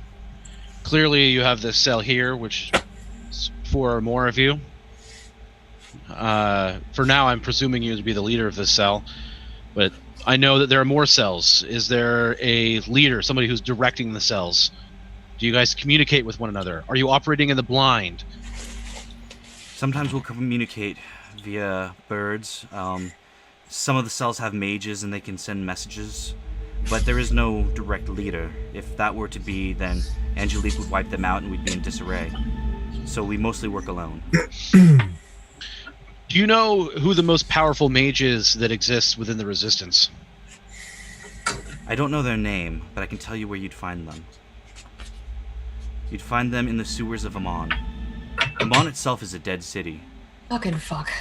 Clearly, you have this cell here, which is 4 or more of you. For now, I'm presuming you to be the leader of this cell, but I know that there are more cells. Is there a leader, somebody who's directing the cells? Do you guys communicate with one another? Are you operating in the blind? Sometimes we'll communicate via birds. Some of the cells have mages and they can send messages, but there is no direct leader. If that were to be, then Angelique would wipe them out and we'd be in disarray. So we mostly work alone. Do you know who the most powerful mage is that exists within the Resistance? I don't know their name, but I can tell you where you'd find them. You'd find them in the sewers of Amon. Amon itself is a dead city. Fucking fuck.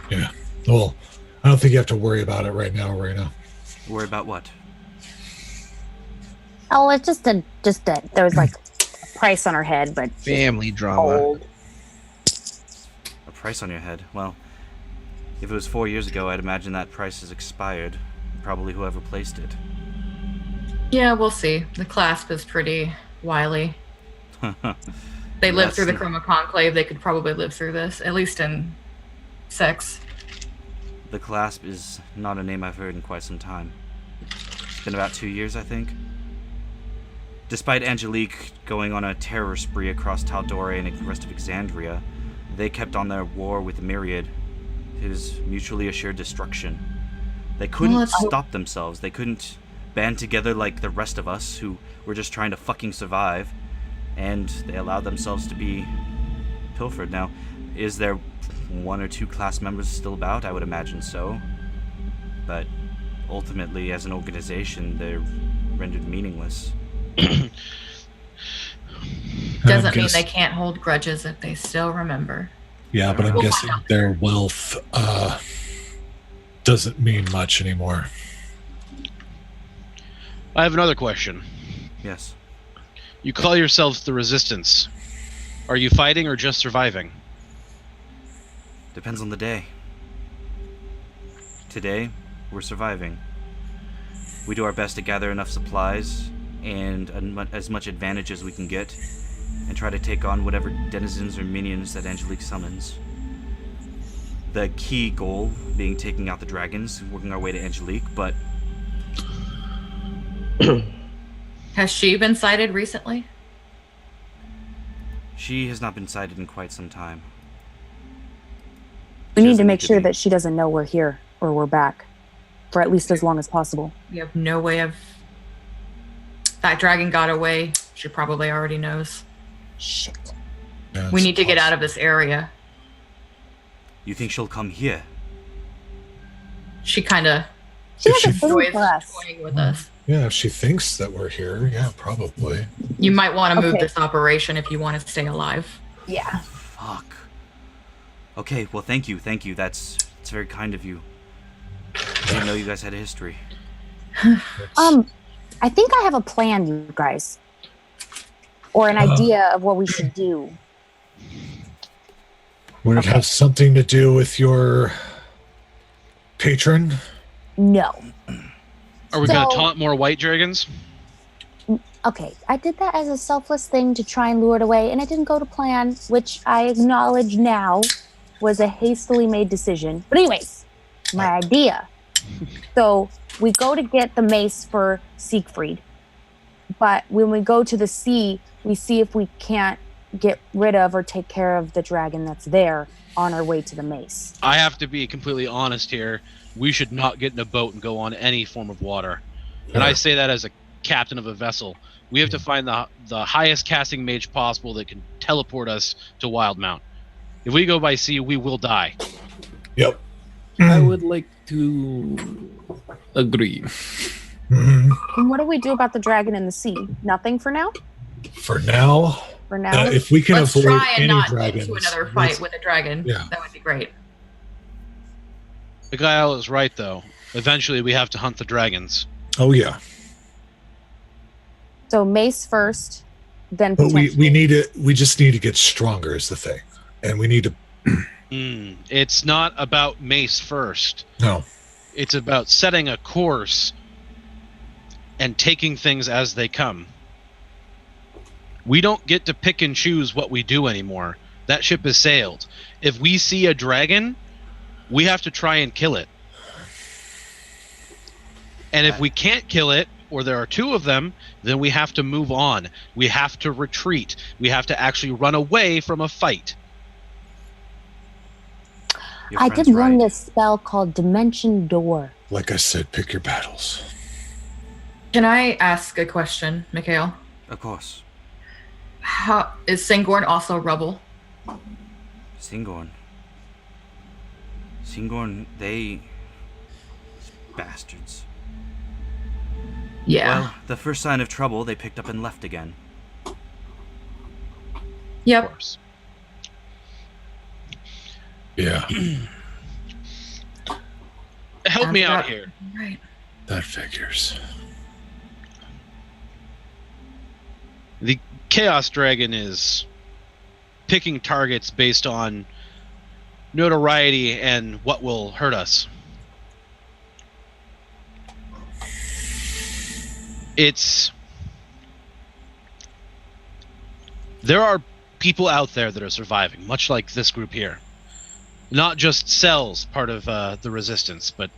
Yeah. Well, I don't think you have to worry about it right now, Reyna. Worry about what? Oh, it's just that there was like a price on her head, but Family drama. old. A price on your head? Well, if it was 4 years ago, I'd imagine that price has expired. Probably whoever placed it. Yeah, we'll see. The clasp is pretty wily. They lived through the Chroma Conclave. They could probably live through this, at least in sex. The Clasp is not a name I've heard in quite some time. It's been about 2 years, I think. Despite Angelique going on a terror spree across Tal'Dorei and the rest of Exandria, they kept on their war with the Myriad, his mutually assured destruction. They couldn't stop themselves. They couldn't band together like the rest of us, who were just trying to fucking survive, and they allowed themselves to be pilfered. Now, is there 1 or 2 class members still about? I would imagine so. But ultimately, as an organization, they're rendered meaningless. Doesn't mean they can't hold grudges if they still remember. Yeah, but I'm We'll guessing find out. their wealth doesn't mean much anymore. I have another question. Yes. You call yourselves the Resistance. Are you fighting or just surviving? Depends on the day. Today, we're surviving. We do our best to gather enough supplies and as much advantage as we can get, and try to take on whatever denizens or minions that Angelique summons. The key goal being taking out the dragons, working our way to Angelique, but Has she been sighted recently? she has not been sighted in quite some time. We She need to doesn't make sure be. that she doesn't know we're here or we're back for at least as long as possible. We have no way of... That dragon got away. She probably already knows. Shit. Yeah, We it's need to get possible. out of this area. You think she'll come here? She kind of She If has a she- thing enjoys for us. toying with us. Yeah, if she thinks that we're here, yeah, probably. You might want to move Okay. this operation if you want to stay alive. Yeah. Fuck. Okay, well, thank you. That's very kind of you. I didn't know you guys had a history. I think I have a plan, you guys, or an idea of what we should do. Would it have something to do with your patron? No. Are we going to taunt more white dragons? Okay, I did that as a selfless thing to try and lure it away, and it didn't go to plan, which I acknowledge now was a hastily made decision. But anyways, my idea. So we go to get the mace for Siegfried, but when we go to the sea, we see if we can't get rid of or take care of the dragon that's there on our way to the mace. I have to be completely honest here. We should not get in a boat and go on any form of water. And I say that as a captain of a vessel. We have to find the highest casting mage possible that can teleport us to Wildmount. If we go by sea, we will die. Yep. I would like to agree. Mhm. And what do we do about the dragon in the sea? Nothing for now? For now, For now? if we can Let's avoid try and any not dragons, get into another fight with a dragon. Yeah. That would be great. Miguel is right, though. Eventually, we have to hunt the dragons. Oh yeah, So mace first, then but we potentially- need it. We just need to get stronger is the thing, and we need to. It's not about mace first. No. It's about setting a course and taking things as they come. We don't get to pick and choose what we do anymore. That ship has sailed. If we see a dragon, we have to try and kill it. And if we can't kill it, or there are two of them, then we have to move on. We have to retreat. We have to actually run away from a fight. Your I friend's did learn right. this spell called Dimension Door. Like I said, pick your battles. Can I ask a question, Mikhail? Of course. How is Sangorn also rubble? Singorn, they... bastards. Yeah. Well, the first sign of trouble, they picked up and left again. Of Yep. course. Yeah, Help me out Sounds here. Right. that figures. The Chaos Dragon is picking targets based on notoriety and what will hurt us. There are people out there that are surviving, much like this group here. Not just cells, part of the resistance, but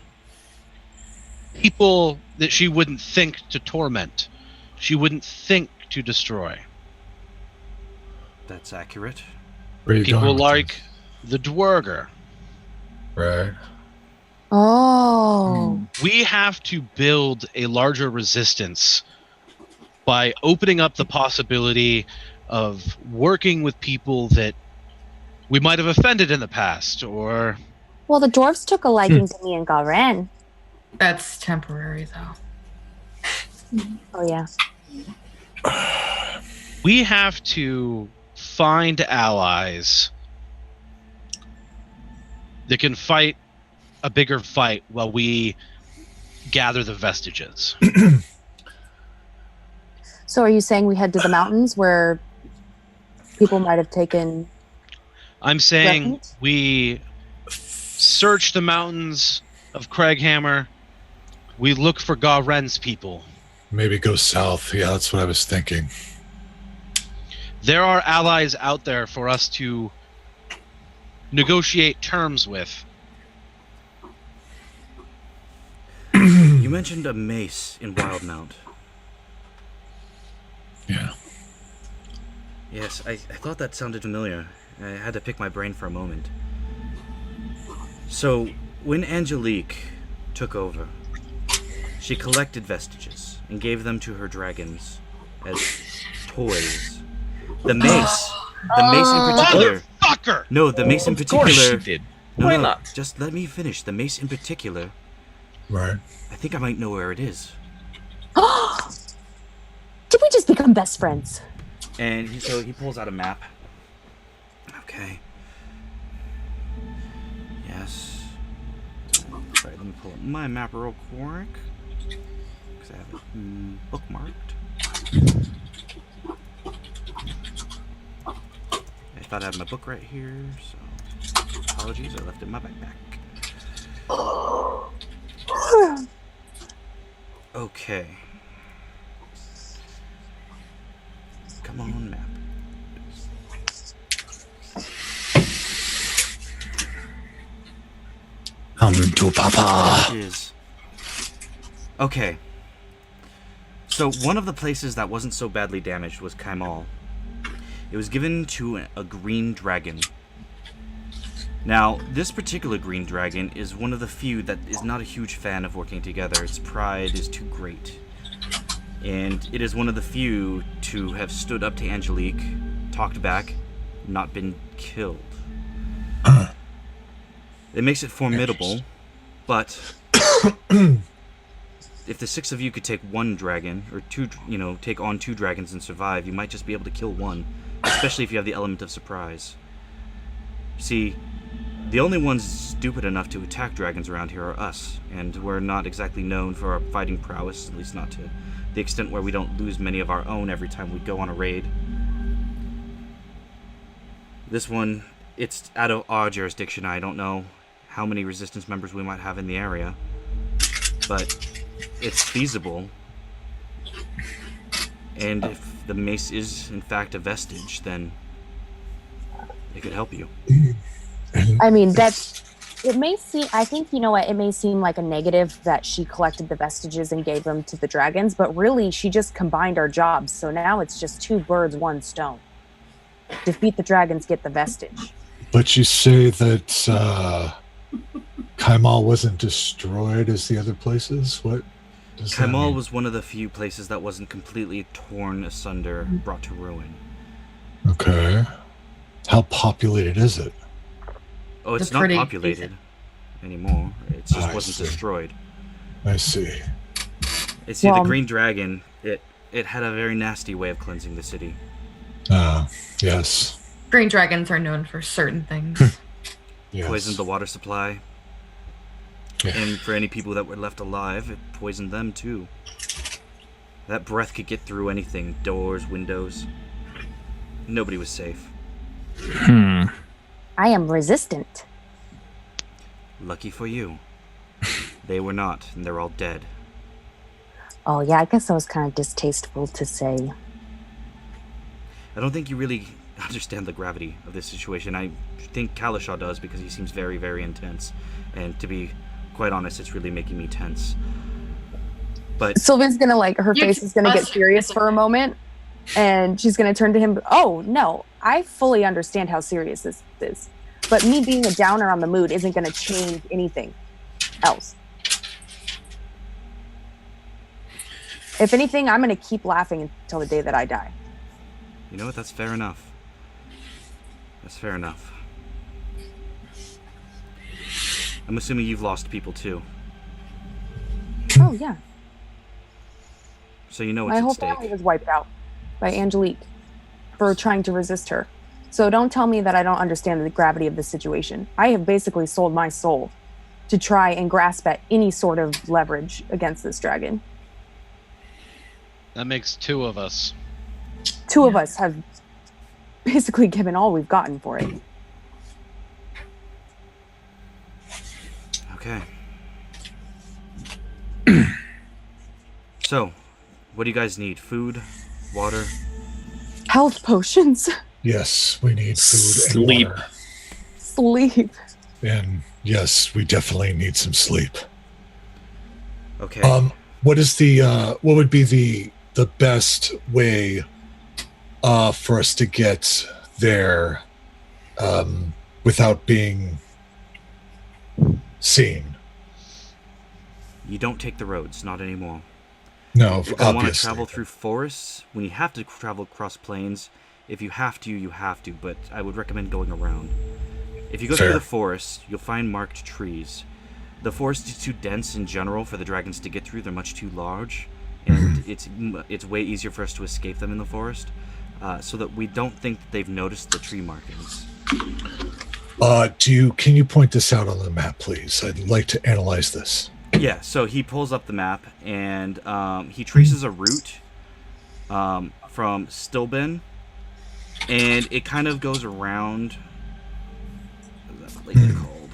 people that she wouldn't think to torment. She wouldn't think to destroy. That's accurate. Where are you People going with like the Dwerger. this? Right. Oh. We have to build a larger resistance by opening up the possibility of working with people that we might have offended in the past, or Well, the dwarves took a liking to me and Garen. That's temporary, though. Oh, yeah. we have to find allies that can fight a bigger fight while we gather the vestiges. So are you saying we head to the mountains where people might have taken... I'm saying Refuge? we search the mountains of Craighammer. We look for Garen's people. Maybe go south. Yeah, that's what I was thinking. There are allies out there for us to negotiate terms with. You mentioned a mace in Wildmount. Yeah. Yes, I thought that sounded familiar. I had to pick my brain for a moment. So, when Angelique took over, she collected vestiges and gave them to her dragons as toys. The mace in particular. Motherfucker! No, the mace in Of course she particular. did. No, Why no, not? just let me finish. The mace in particular, Right. I think I might know where it is. Did we just become best friends? And he pulls out a map. Okay. Yes. Sorry, let me pull up my map real quick. Because I have it bookmarked. I thought I had my book right here, so apologies, I left it in my backpack. Okay. Come on, map. Come to Papa. It is. Okay. So one of the places that wasn't so badly damaged was Kaimal. It was given to a green dragon. Now, this particular green dragon is one of the few that is not a huge fan of working together. Its pride is too great. And it is one of the few to have stood up to Angelique, talked back, not been killed. It makes it formidable, but if the 6 of you could take one dragon, or two, take on 2 dragons and survive, you might just be able to kill one, especially if you have the element of surprise. See, the only ones stupid enough to attack dragons around here are us, and we're not exactly known for our fighting prowess, at least not to the extent where we don't lose many of our own every time we go on a raid. This one, it's out of our jurisdiction. I don't know how many resistance members we might have in the area, but it's feasible. And if the mace is in fact a vestige, then it could help you. I mean, it may seem, I think, you know what, it may seem like a negative that she collected the vestiges and gave them to the dragons, but really she just combined our jobs, so now it's just 2 birds, 1 stone. Defeat the dragons, get the vestige. But you say that Kaimal wasn't destroyed as the other places? What does that Kaimal mean? was one of the few places that wasn't completely torn asunder, brought to ruin. Okay. How populated is it? Oh, it's It's not pretty populated decent. anymore. It just I wasn't see. destroyed. I see. See, Well, the Green Dragon, it had a very nasty way of cleansing the city. Yes. Green dragons are known for certain things. Yes. Poisoned the water supply. Yeah. And for any people that were left alive, it poisoned them too. That breath could get through anything. Doors, windows. Nobody was safe. I am resistant. Lucky for you. They were not, and they're all dead. Oh, yeah, I guess that was kind of distasteful to say. I don't think you really understand the gravity of this situation. I think Kalishaw does, because he seems very, very intense. And to be quite honest, it's really making me tense. But Sylvia's gonna, her You face is gonna get trust- serious for a moment, and she's gonna turn to him. Oh, no, I fully understand how serious this is. But me being a downer on the mood isn't gonna change anything else. If anything, I'm gonna keep laughing until the day that I die. you know what? That's fair enough. That's fair enough. I'm assuming you've lost people too. Oh, yeah. So you know My what's whole at stake. family was wiped out by Angelique for trying to resist her. So don't tell me that I don't understand the gravity of this situation. I have basically sold my soul to try and grasp at any sort of leverage against this dragon. That makes 2 of us. 2 of us have basically given all we've gotten for it. Okay. So, what do you guys need? Food? Water? Health potions, Yes, we need food Sleep. and water. sleep. And yes, we definitely need some sleep. Okay. What is the what would be the best way for us to get there without being seen? You don't take the roads, not anymore. No, You're gonna want to obviously. travel through forests. When you have to travel across plains, if you have to, you have to, but I would recommend going around. If you go Fair. through the forest, you'll find marked trees. The forest is too dense in general for the dragons to get through. They're much too large, and it's way easier for us to escape them in the forest, so that we don't think that they've noticed the tree markings. Can you point this out on the map, please? I'd like to analyze this. Yeah, so he pulls up the map and he traces a route from Stilben, and it kind of goes around. What is that place called?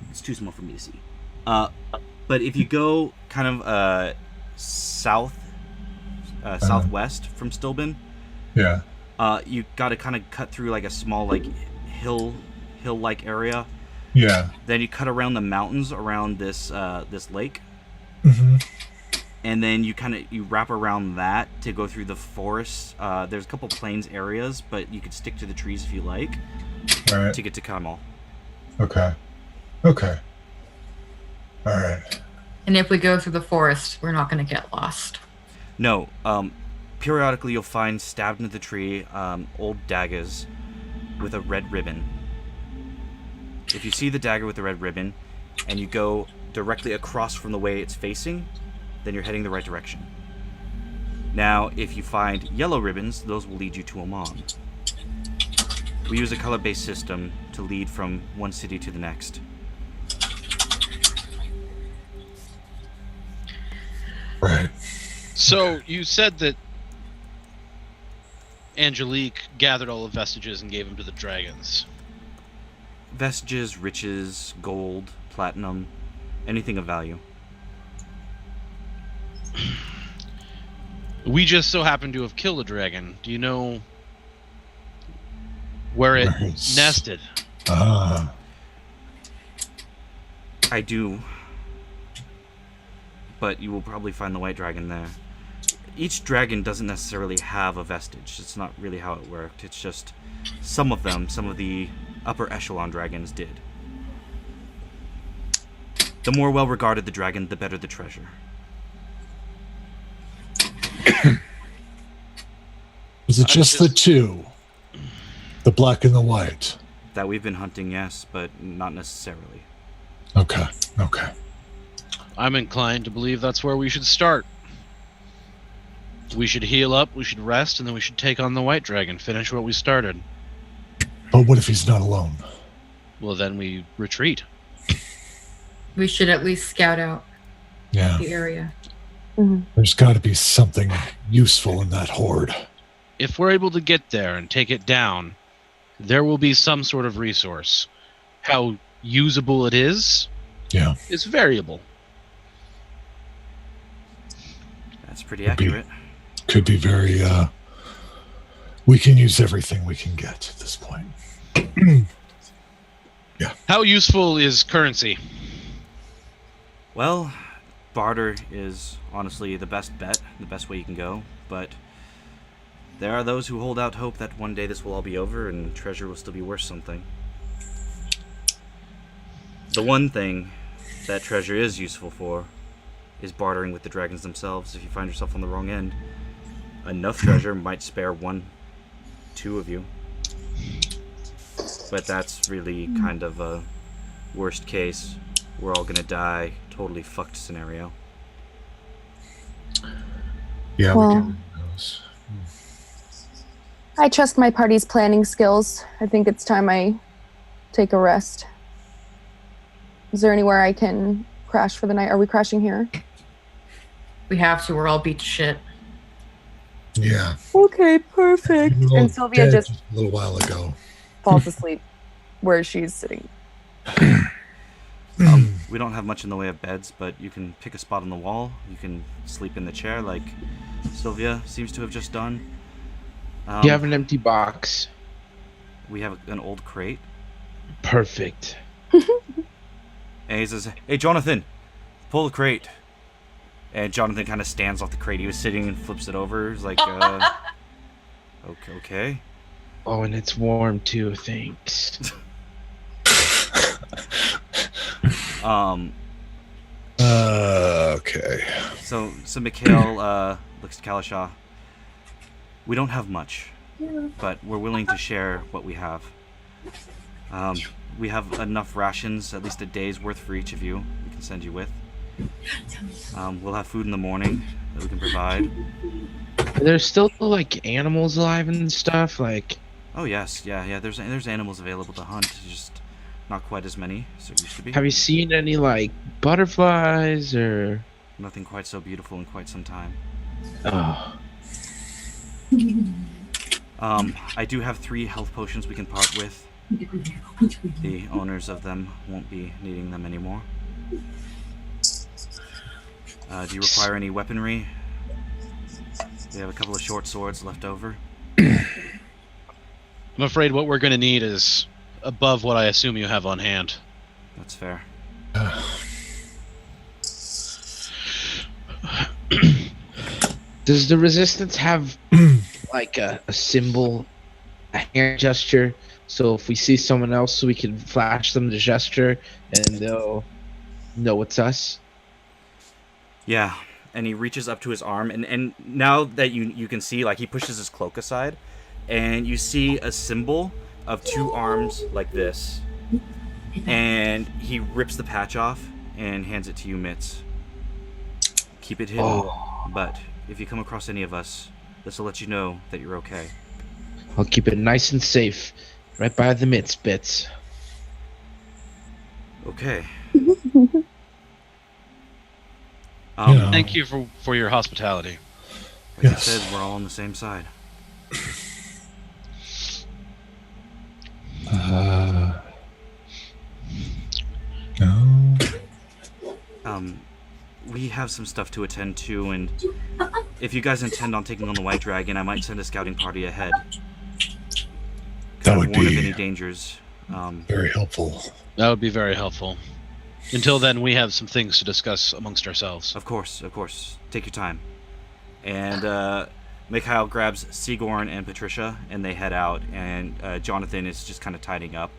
It's too small for me to see. But if you go kind of southwest from Stilben, Yeah. you got to kind of cut through like a small like hill-like area. Yeah. Then you cut around the mountains around this lake, Mm-hmm. and then you wrap around that to go through the forest. There's a couple plains areas, but you could stick to the trees if you like All right. to get to Kamal. Okay. Okay. All right. And if we go through the forest, we're not going to get lost. No, periodically you'll find stabbed into the tree old daggers with a red ribbon. If you see the dagger with the red ribbon and you go directly across from the way it's facing, then you're heading the right direction. Now, if you find yellow ribbons, those will lead you to Oman. We use a color-based system to lead from one city to the next. Right. So you said that Angelique gathered all the vestiges and gave them to the dragons. Vestiges, riches, gold, platinum, anything of value. We just so happen to have killed a dragon. Do you know where it Nice. nested? Ah. I do, but you will probably find the white dragon there. Each dragon doesn't necessarily have a vestige. It's not really how it worked. It's just some of the upper echelon dragons did. The more well-regarded the dragon, the better the treasure. Is it just the two? The black and the white? That we've been hunting, yes, but not necessarily. Okay. Okay. I'm inclined to believe that's where we should start. We should heal up, we should rest, and then we should take on the white dragon, finish what we started. But what if he's not alone? Well, then we retreat. We should at least scout out Yeah. the area. There's got to be something useful in that horde. If we're able to get there and take it down, there will be some sort of resource. How usable it is Yeah. variable. That's pretty Could be. accurate. Could be very, we can use everything we can get at this point. How useful is currency? Well, barter is honestly the best bet, the best way you can go, but there are those who hold out hope that one day this will all be over and treasure will still be worth something. The one thing that treasure is useful for is bartering with the dragons themselves. If you find yourself on the wrong end, enough treasure might spare 1, 2 of you. But that's really kind of a worst case. We're all gonna die, totally fucked scenario. Yeah, Well- we can. I trust my party's planning skills. I think it's time I take a rest. Is there anywhere I can crash for the night? Are we crashing here? We have to. We're all beat to shit. Yeah. Okay, perfect. You were all And Sylvia dead just a little while ago. falls asleep where she's sitting. We don't have much in the way of beds, but you can pick a spot on the wall. You can sleep in the chair like Sylvia seems to have just done. You have an empty box. We have an old crate. Perfect. And he says, "Hey, Jonathan, pull the crate." And Jonathan kind of stands off the crate he was sitting and flips it over. He's like, okay. Oh, and it's warm too. Thanks. Okay. So Mikhail looks to Kalasha. We don't have much, but we're willing to share what we have. We have enough rations, at least a day's worth for each of you. We can send you with. We'll have food in the morning that we can provide. There's still like animals alive and stuff. Like, Oh yes, yeah. There's animals available to hunt, just not quite as many as there used to be. Have you seen any like butterflies or? Nothing quite so beautiful in quite some time. Oh, I do have 3 health potions we can part with. The owners of them won't be needing them anymore. Do you require any weaponry? We have a couple of short swords left over. I'm afraid what we're going to need is above what I assume you have on hand. That's fair. does the resistance have like a symbol, a hand gesture? So if we see someone else, we can flash them the gesture, and they'll know it's us. Yeah, and he reaches up to his arm, and now that you can see, like, he pushes his cloak aside, and you see a symbol of 2 arms like this, and he rips the patch off and hands it to you, Mitz. Keep it hidden, but if you come across any of us, this will let you know that you're okay. I'll keep it nice and safe, right by the mitts bits. Okay. Thank you for your hospitality. Like I said, we're all on the same side. No. We have some stuff to attend to, and if you guys intend on taking on the White Dragon, I might send a scouting party ahead. That would warn of be any dangers. very helpful. That would be very helpful. Until then, we have some things to discuss amongst ourselves. Of course. Take your time. And Mikhail grabs Sigorn and Patricia, and they head out. And Jonathan is just kind of tidying up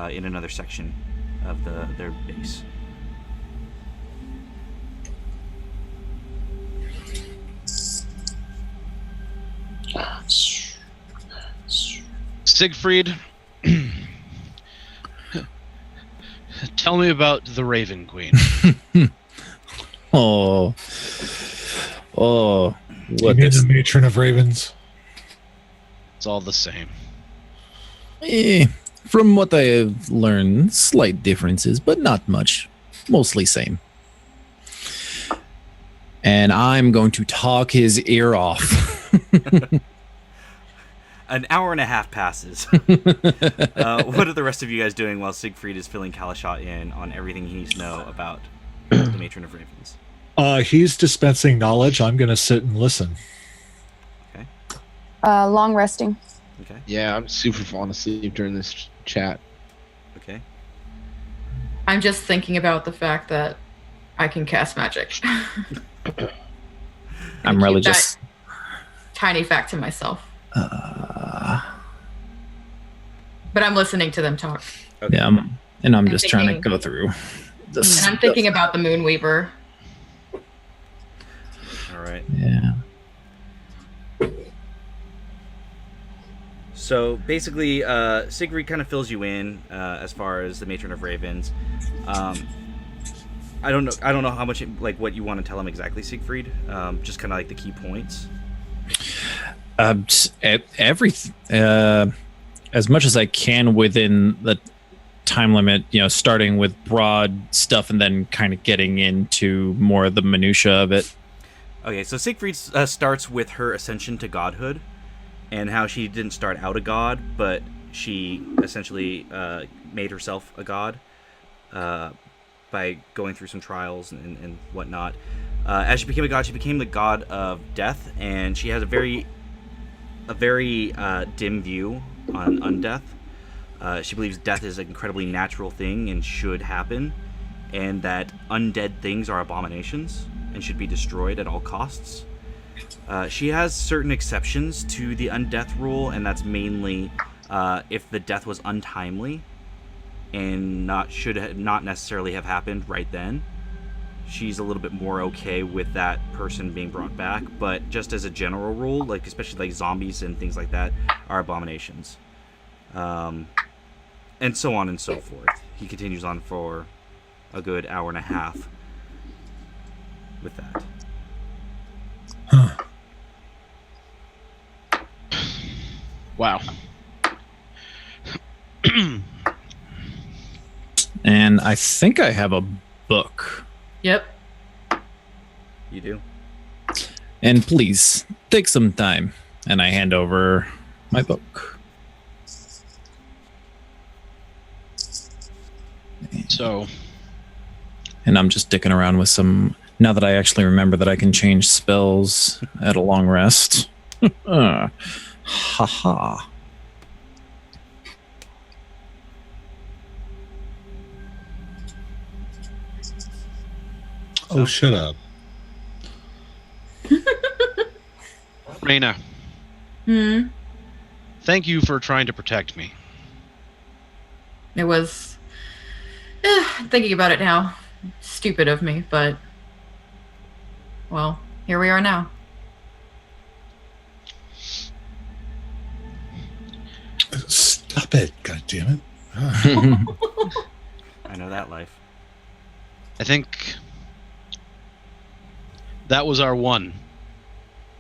in another section of their base. Siegfried, tell me about the Raven Queen. Oh, You what mean this? the matron of ravens? It's all the same. From what I have learned, slight differences, but not much. Mostly same. And I'm going to talk his ear off. An hour and a half passes. What are the rest of you guys doing while Siegfried is filling Kalashot in on everything he needs to know about the Matron of Ravens? He's dispensing knowledge. I'm going to sit and listen. Okay. Long resting. Okay. Yeah, I'm super falling asleep during this chat. Okay. I'm just thinking about the fact that I can cast magic. I'm really Keep that just. tiny fact to myself. But I'm listening to them talk. Okay. Yeah, and I'm just trying to thinking- go through this. And I'm thinking about the Moonweaver. All right. Yeah. So basically, Siegfried kind of fills you in as far as the Matron of Ravens. I don't know how much what you want to tell him exactly, Siegfried. Just kind of like the key points. Everything, as much as I can within the time limit. Starting with broad stuff and then kind of getting into more of the minutia of it. Okay, so Siegfried starts with her ascension to godhood, and how she didn't start out a god, but she essentially made herself a god by going through some trials and whatnot. As she became a god, she became the god of death, and she has a very dim view on undeath. She believes death is an incredibly natural thing and should happen, and that undead things are abominations and should be destroyed at all costs. She has certain exceptions to the undeath rule, and that's mainly if the death was untimely and should not necessarily have happened right then. She's a little bit more okay with that person being brought back, but just as a general rule, especially zombies and things like that are abominations. And so on and so forth. He continues on for a good hour and a half with that. Wow. And I think I have a book. Yep. You do. And please take some time. And I hand over my book. So, And I'm just dicking around with some. Now that I actually remember that I can change spells at a long rest. Haha. Oh, shut up. Raina, thank you for trying to protect me. It was, thinking about it now, stupid of me, but, well, here we are now. Stop it, goddammit. I know that life. I think that was our one.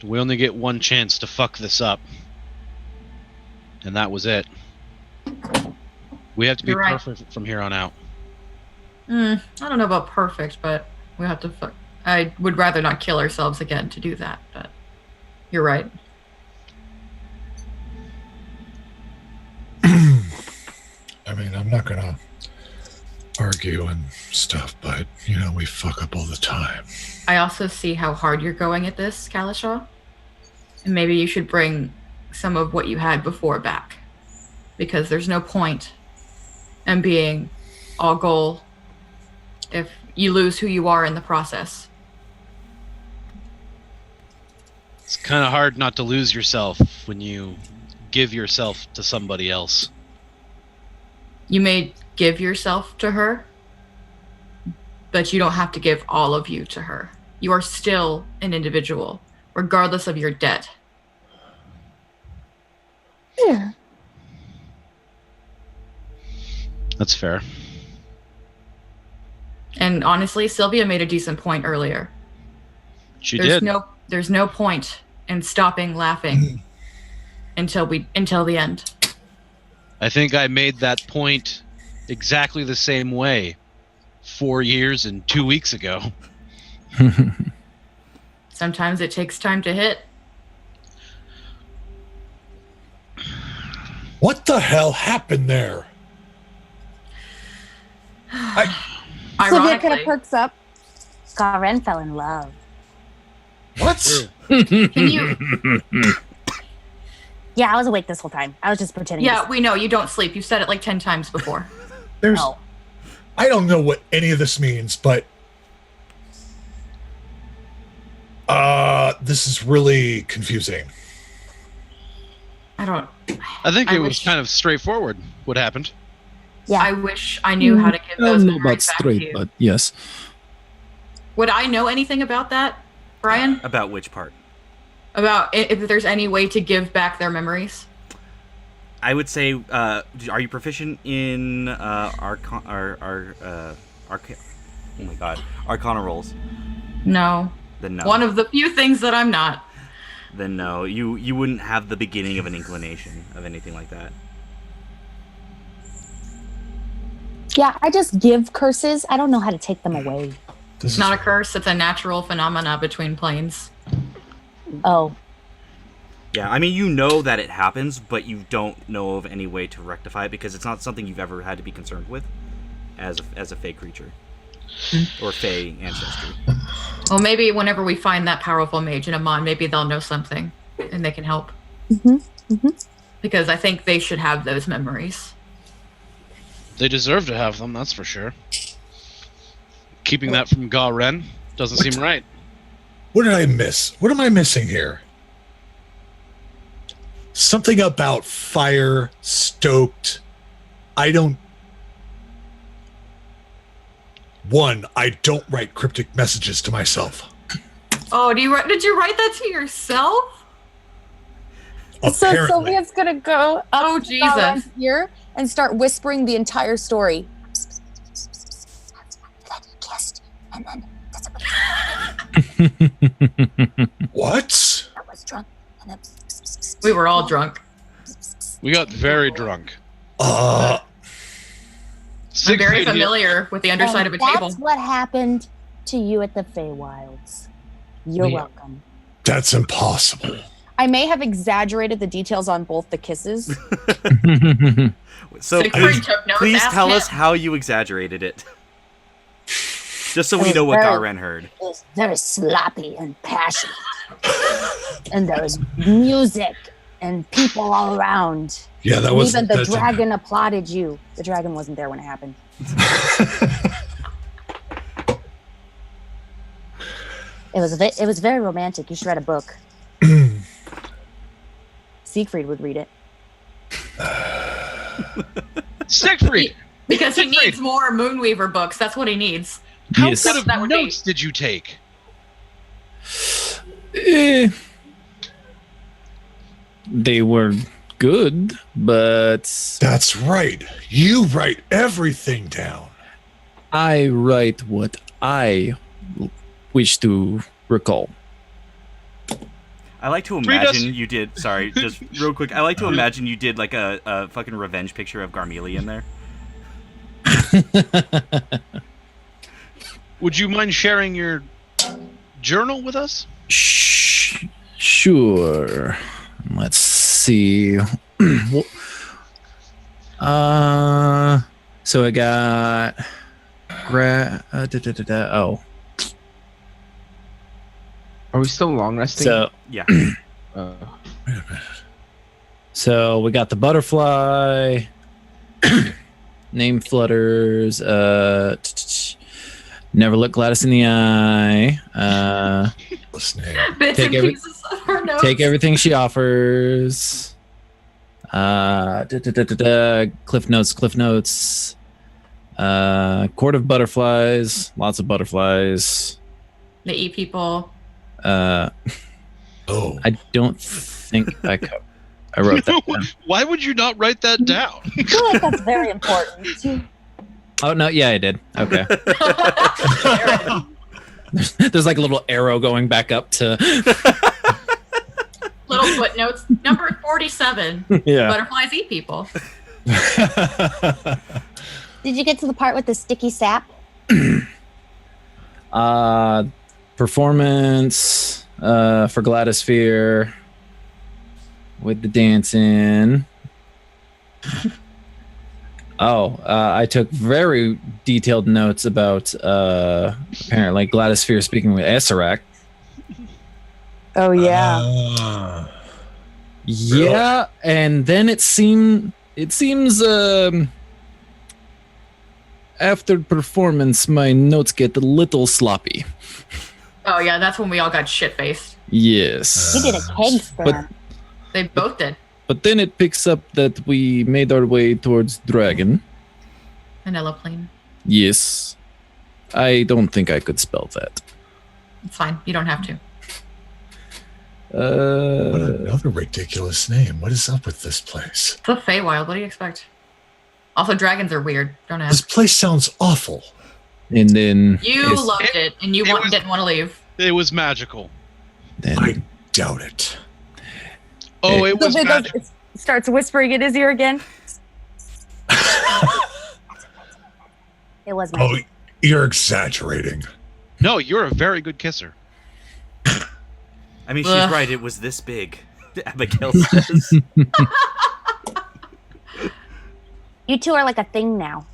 We only get one chance to fuck this up. And that was it. We have to be You're right. perfect from here on out. I don't know about perfect, but we have to fuck. I would rather not kill ourselves again to do that, but you're right. I mean, I'm not gonna argue and stuff, but, you know, we fuck up all the time. I also see how hard you're going at this, Kalishaw. And maybe you should bring some of what you had before back. Because there's no point in being all goal if you lose who you are in the process. It's kind of hard not to lose yourself when you give yourself to somebody else. You may give yourself to her, but you don't have to give all of you to her. You are still an individual, regardless of your debt. Yeah. That's fair. And honestly, Sylvia made a decent point earlier. She There's did. there's no point in stopping laughing until the end. I think I made that point exactly the same way 4 years and 2 weeks ago. Sometimes it takes time to hit. What the hell happened there? Sylvia kind of Ironically, perks up. Garen fell in love. What? can you? Yeah, I was awake this whole time. I was just pretending. Yeah, we know you don't sleep. You've said it like 10 times before. There's. Oh. I don't know what any of this means, but this is really confusing. I don't. I think I it was wish- kind of straightforward what happened. Yeah. I wish I knew how to give I those don't know about memories back to straight, you. but yes. Would I know anything about that, Brian? About which part? About if there's any way to give back their memories? I would say, are you proficient in oh my god, Arcana rolls? No. Then no. One of the few things that I'm not. Then no. You wouldn't have the beginning of an inclination of anything like that. Yeah, I just give curses. I don't know how to take them away. This It's not a curse. It's a natural phenomena between planes. Oh, Yeah, I mean, you know that it happens, but you don't know of any way to rectify it because it's not something you've ever had to be concerned with as a Fey creature or Fey ancestry. Well, maybe whenever we find that powerful mage in Amon, maybe they'll know something and they can help. Because I think they should have those memories. They deserve to have them, that's for sure. Keeping that from Garen doesn't seem right. What did I miss? What am I missing here? Something about fire, stoked. I don't write cryptic messages to myself. Oh, did you write that to yourself? so Apparently. Sylvia's gonna go up Oh, to Garen's Jesus. ear and start whispering the entire story. And then What? I was drunk. And then We were all drunk. We got very drunk. I'm very Siegfried, familiar with the underside of a That's table. what happened to you at the Feywilds. You're Yeah. welcome. That's impossible. I may have exaggerated the details on both the kisses. So Siegfried took notes. please ask tell him. us how you exaggerated it. Just so we was know what very- Garen heard. It was very sloppy and passionate. And there was music and people all around. Yeah, that And was even the that didn't- dragon applauded you. The dragon wasn't there when it happened. It was very romantic. You should write a book. Siegfried would read it. Siegfried, Because he Siegfried. needs more Moonweaver books. That's what he needs. how Yes. good of That would be- notes did you take? They were good, but That's right. You write everything down. I write what I wish to recall. I like to Read us- imagine you did. Sorry, just real quick. I like to imagine you did like a fucking revenge picture of Garmelie in there. Would you mind sharing your journal with us? Sure. Let's see. So I got oh, Are we still long resting? so Yeah. so we got the butterfly. Name flutters. Never look Gladys in the eye. Listening. Bits Take and every- pieces of her notes. Take everything she offers. Cliff notes. Court of butterflies. Lots of butterflies. They eat people. Oh, I don't think I wrote that down. Why would you not write that down? I feel like that's very important. Oh no, yeah, I did. Okay. There's like a little arrow going back up to Little footnotes. Number 47. yeah. Butterflies eat people. Did you get to the part with the sticky sap? Performance for Gladosphere with the dancing. I took very detailed notes about apparently Gladosphere speaking with Esserak. Oh yeah. Yeah, and then it seems after performance my notes get a little sloppy. Oh, yeah, that's when we all got shit faced. Yes. You did a keg stand. They both did. But then it picks up that we made our way towards Dragon. Vanilla plain. Yes. I don't think I could spell that. It's fine. You don't have to. what another ridiculous name. What is up with this place? It's a Feywild. What do you expect? Also, dragons are weird. Don't This ask. place sounds awful. And then You it's- loved it, and you it was- didn't want to leave. It was magical. then I doubt it. Oh, it was So magical. it starts whispering in his ear again. It was my Oh, you're exaggerating. No, you're a very good kisser. I mean, she's Ugh. right. It was this big. Abigail says. You two are like a thing now.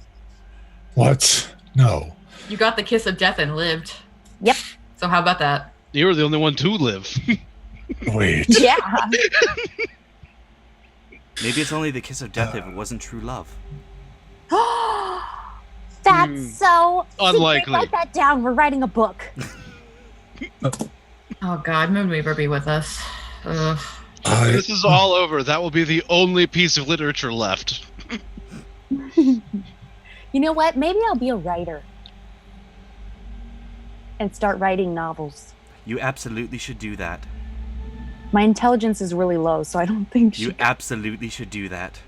What? No. You got the kiss of death and lived. Yep. So how about that? You're the only one to live. Wait. Yeah. Maybe it's only the kiss of death if it wasn't true love. That's so Unlikely. Write that down. We're writing a book. Oh God, Moonweaver be with us. Ugh. This is all over. That will be the only piece of literature left. You know what? Maybe I'll be a writer and start writing novels. You absolutely should do that. My intelligence is really low, so I don't think You absolutely should do that.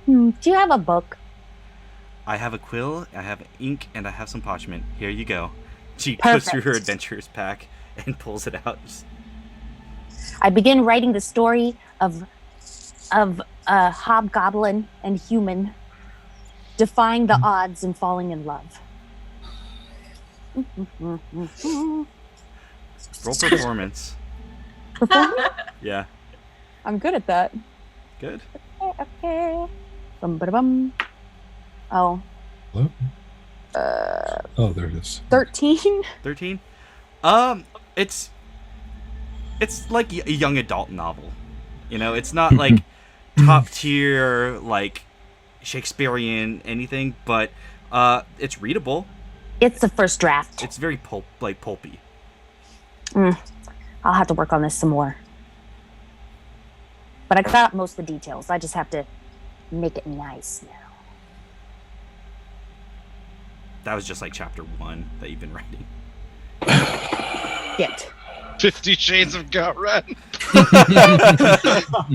Do you have a book? I have a quill, I have ink, and I have some parchment. Here you go. She goes through her Perfect. adventurers pack and pulls it out. I begin writing the story of a hobgoblin and human defying the odds and falling in love. Roll performance. Yeah. I'm good at that. Good. Okay. Bum. Oh. What? Oh, there it is. 13. 13. It's like a young adult novel. You know, it's not like top tier like Shakespearean anything, but it's readable. It's the first draft. It's very pulpy. I'll have to work on this some more. But I got most of the details. I just have to make it nice now. That was just like chapter 1 that you've been writing. Shit. 50 Shades of Got-Ren.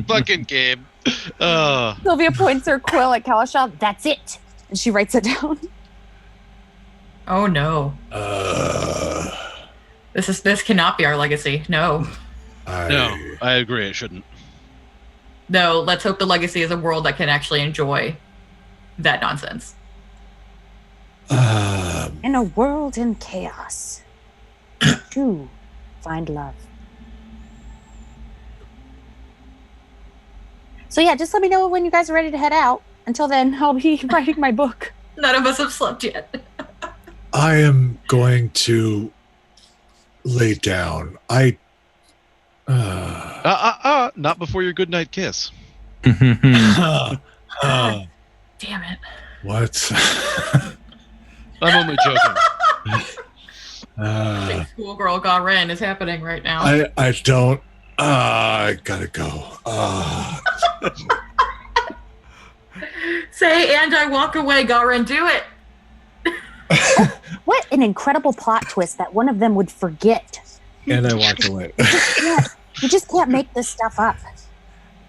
Fucking Gabe. Oh. Sylvia points her quill at Kalasha. That's it. And she writes it down. Oh no. This cannot be our legacy. No. No, I agree. It shouldn't. No, let's hope the legacy is a world that can actually enjoy that nonsense. In a world in chaos, to find love. So yeah, just let me know when you guys are ready to head out. Until then, I'll be writing my book. None of us have slept yet. I am going to lay down. Not before your goodnight kiss. Damn it. What? I'm only joking. Big schoolgirl Got-Ren is happening right now. I don't. I gotta go. Say, and I walk away, Got-Ren, do it. What an incredible plot twist that one of them would forget. And I walked away. You just can't make this stuff up.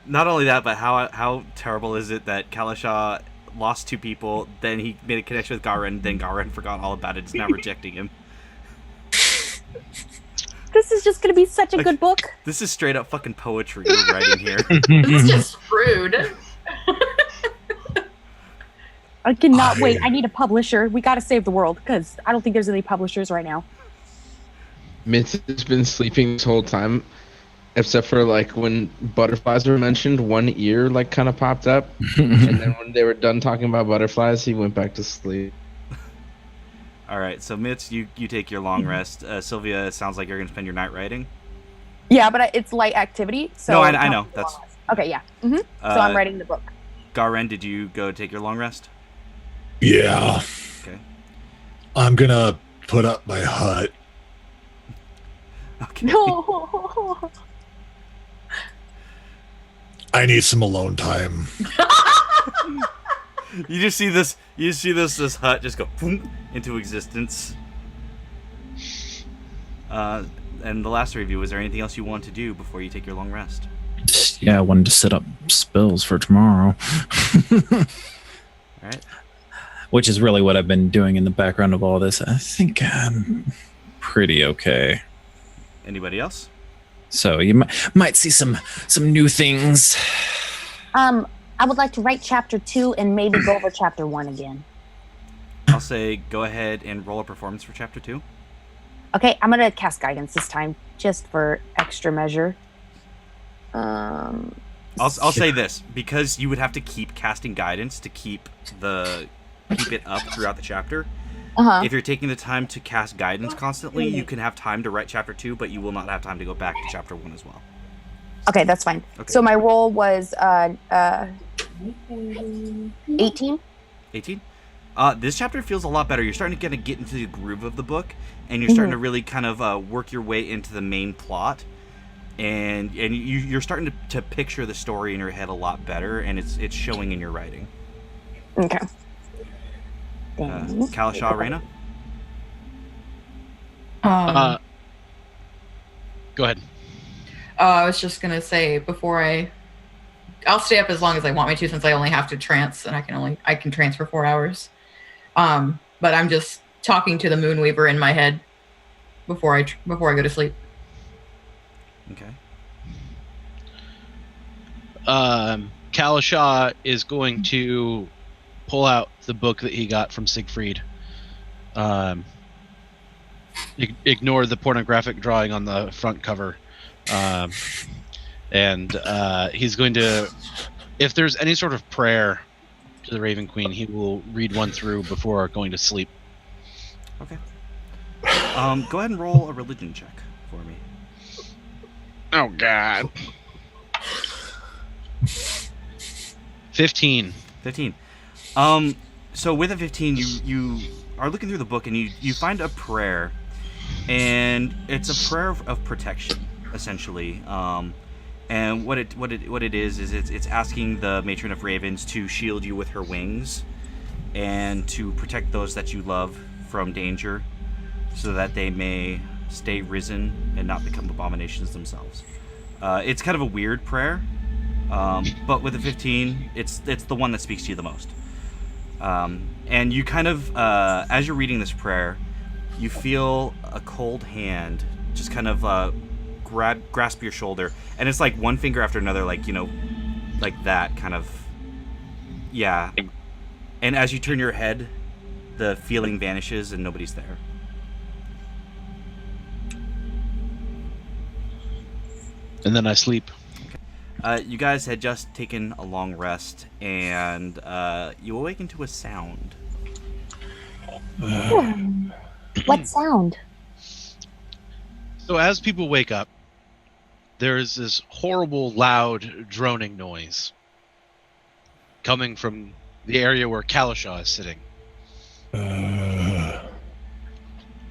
Not only that, but how terrible is it that Kalasha lost 2 people, then he made a connection with Got-Ren, then Got-Ren forgot all about it, is now rejecting him. This is just going to be such a good book. This is straight up fucking poetry we're writing here. It's just rude. I cannot wait. I need a publisher. We got to save the world because I don't think there's any publishers right now. Mitz has been sleeping this whole time, except for like when butterflies were mentioned, one ear like kind of popped up, and then when they were done talking about butterflies, he went back to sleep. All right, so Mitz, you take your long rest. Sylvia, it sounds like you're gonna spend your night writing. Yeah, but it's light activity. So no, I know. That's okay. Yeah. Mm-hmm. So I'm writing the book. Got-Ren, did you go take your long rest? Yeah. Okay. I'm gonna put up my hut. Okay. No. I need some alone time. You just see this. You see this hut just go boom, into existence. And the last review, was there anything else you want to do before you take your long rest? Yeah, I wanted to set up spells for tomorrow. All right. Which is really what I've been doing in the background of all this. I think I'm pretty okay. Anybody else? So you might see some new things. I would like to write chapter 2 and maybe go over chapter 1 again. I'll say go ahead and roll a performance for chapter 2. Okay, I'm gonna cast guidance this time, just for extra measure. I'll say this, because you would have to keep casting guidance to keep it up throughout the chapter. If you're taking the time to cast guidance constantly, you can have time to write chapter 2, but you will not have time to go back to chapter 1 as well. Okay, that's fine. Okay. So my roll was 18. 18? This chapter feels a lot better. You're starting to get into the groove of the book, and you're starting to really kind of work your way into the main plot, and you're starting to picture the story in your head a lot better, and it's showing in your writing. Okay. Kalasha, Reyna? Go ahead. I was just gonna say I'll stay up as long as I want me to, since I only have to trance, and I can trance for 4 hours. But I'm just talking to the Moonweaver in my head before I go to sleep. Okay. Kalasha is going to pull out the book that he got from Siegfried. Ignore the pornographic drawing on the front cover. And he's going to, if there's any sort of prayer to the Raven Queen, he will read one through before going to sleep. Okay. Go ahead and roll a religion check for me. Oh God. 15. 15. So with a 15, you are looking through the book and you find a prayer, and it's a prayer of protection, essentially. And what it is it's asking the Matron of Ravens to shield you with her wings, and to protect those that you love from danger, so that they may stay risen and not become abominations themselves. It's kind of a weird prayer, but with a 15, it's the one that speaks to you the most. And you kind of, as you're reading this prayer, you feel a cold hand just kind of grasp your shoulder, and it's like one finger after another, like, you know, like that kind of, yeah. And as you turn your head, the feeling vanishes and nobody's there. And then I sleep. You guys had just taken a long rest, and you awaken to a sound. What sound? So as people wake up, there is this horrible, loud, droning noise coming from the area where Kalasha is sitting.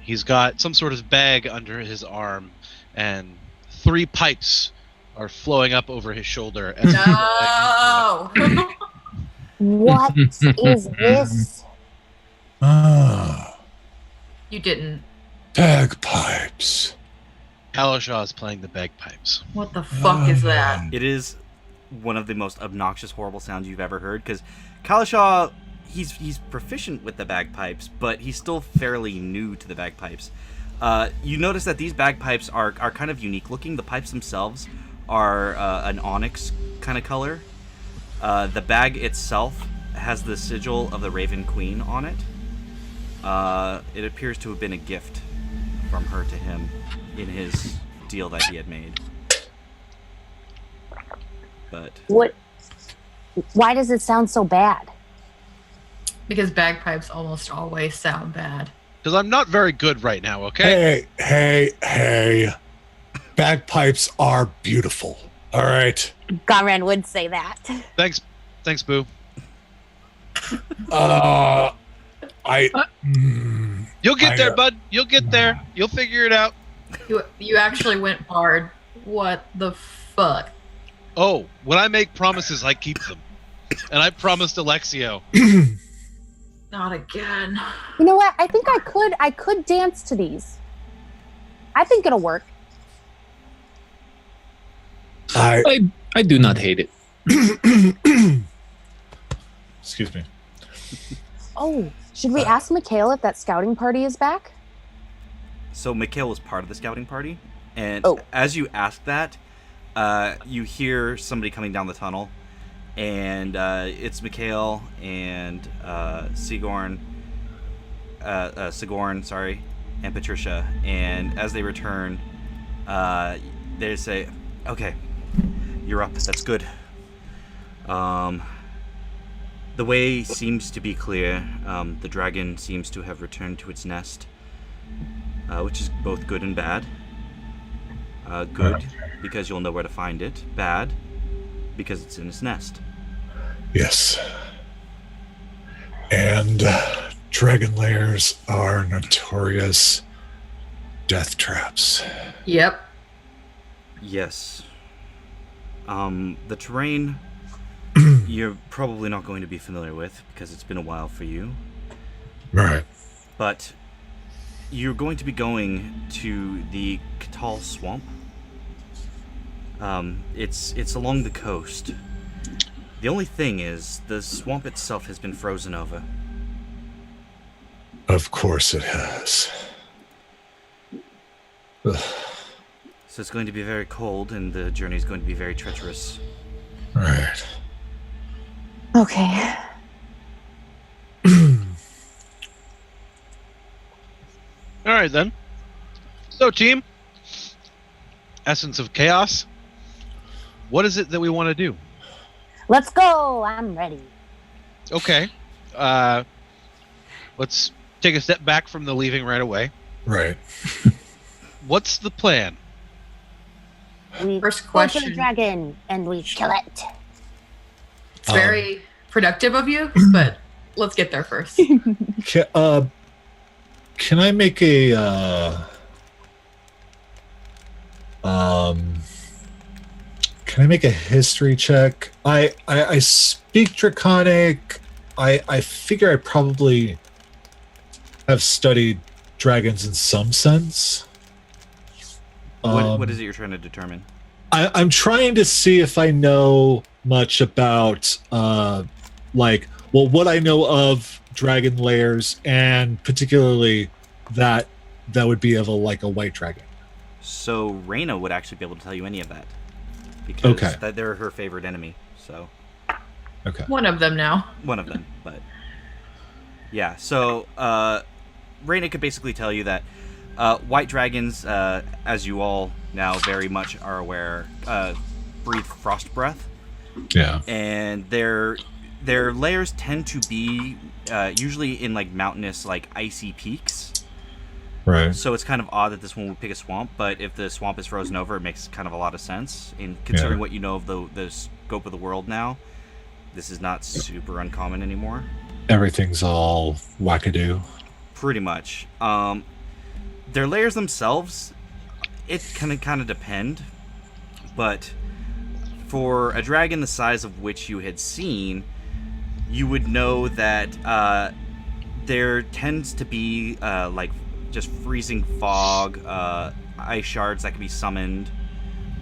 He's got some sort of bag under his arm, and 3 pipes are flowing up over his shoulder. As No. What is this? You didn't. Bagpipes. Kalasha is playing the bagpipes. What the fuck is that? It is one of the most obnoxious, horrible sounds you've ever heard, because Kalasha, he's proficient with the bagpipes, but he's still fairly new to the bagpipes. You notice that these bagpipes are kind of unique looking. The pipes themselves are an onyx kind of color. The bag itself has the sigil of the Raven Queen on it. It appears to have been a gift from her to him in his deal that he had made. But What? Why does it sound so bad? Because bagpipes almost always sound bad. Because I'm not very good right now, okay? Hey. Bagpipes are beautiful. All right. Garan would say that. Thanks, Boo. You'll get there, bud. You'll get there. You'll figure it out. You actually went hard. What the fuck? Oh, when I make promises, I keep them. And I promised Alexio. Not again. You know what? I think I could dance to these. I think it'll work. I do not hate it. Excuse me. Oh, should we ask Mikhail if that scouting party is back? so Mikhail was part of the scouting party, and Oh. as you ask that, you hear somebody coming down the tunnel, and it's Mikhail and Sigourney, sorry, and Patricia. And as they return, they say, "Okay, you're up. That's good. The way seems to be clear. The dragon seems to have returned to its nest, which is both good and bad. Good, because you'll know where to find it. Bad, because it's in its nest." Yes. And dragon lairs are notorious death traps. Yep. Yes. The terrain you're probably not going to be familiar with because it's been a while for you. Right. But you're going to be going to the Katal Swamp. It's along the coast. The only thing is, the swamp itself has been frozen over. Of course it has. Ugh. So it's going to be very cold, and the journey is going to be very treacherous. Right. Okay. All right then. So, team, Essence of Chaos. What is it that we want to do? Let's go. I'm ready. Okay. Let's take a step back from the leaving right away. Right. What's the plan? We First go to the question. dragon and we kill it. It's very productive of you, but let's get there first. Can I make a can I make a history check? I speak Draconic. I figure I probably have studied dragons in some sense. What is it you're trying to determine? I'm trying to see if I know much about what I know of dragon layers, and particularly that would be of a white dragon. So Reyna would actually be able to tell you any of that because Okay. they're her favorite enemy. So Okay. One of them now. one of them, but yeah. So Reyna could basically tell you that white dragons, as you all now very much are aware, breathe frost breath. Yeah. And their layers tend to be usually in mountainous, icy peaks. Right. So it's kind of odd that this one would pick a swamp, but if the swamp is frozen over, it makes kind of a lot of sense. In considering what you know of the scope of the world now, this is not super uncommon anymore. Everything's all wackadoo. Pretty much. Their layers themselves, it can kind of depend, but for a dragon the size of which you had seen, you would know that there tends to be just freezing fog, ice shards that can be summoned,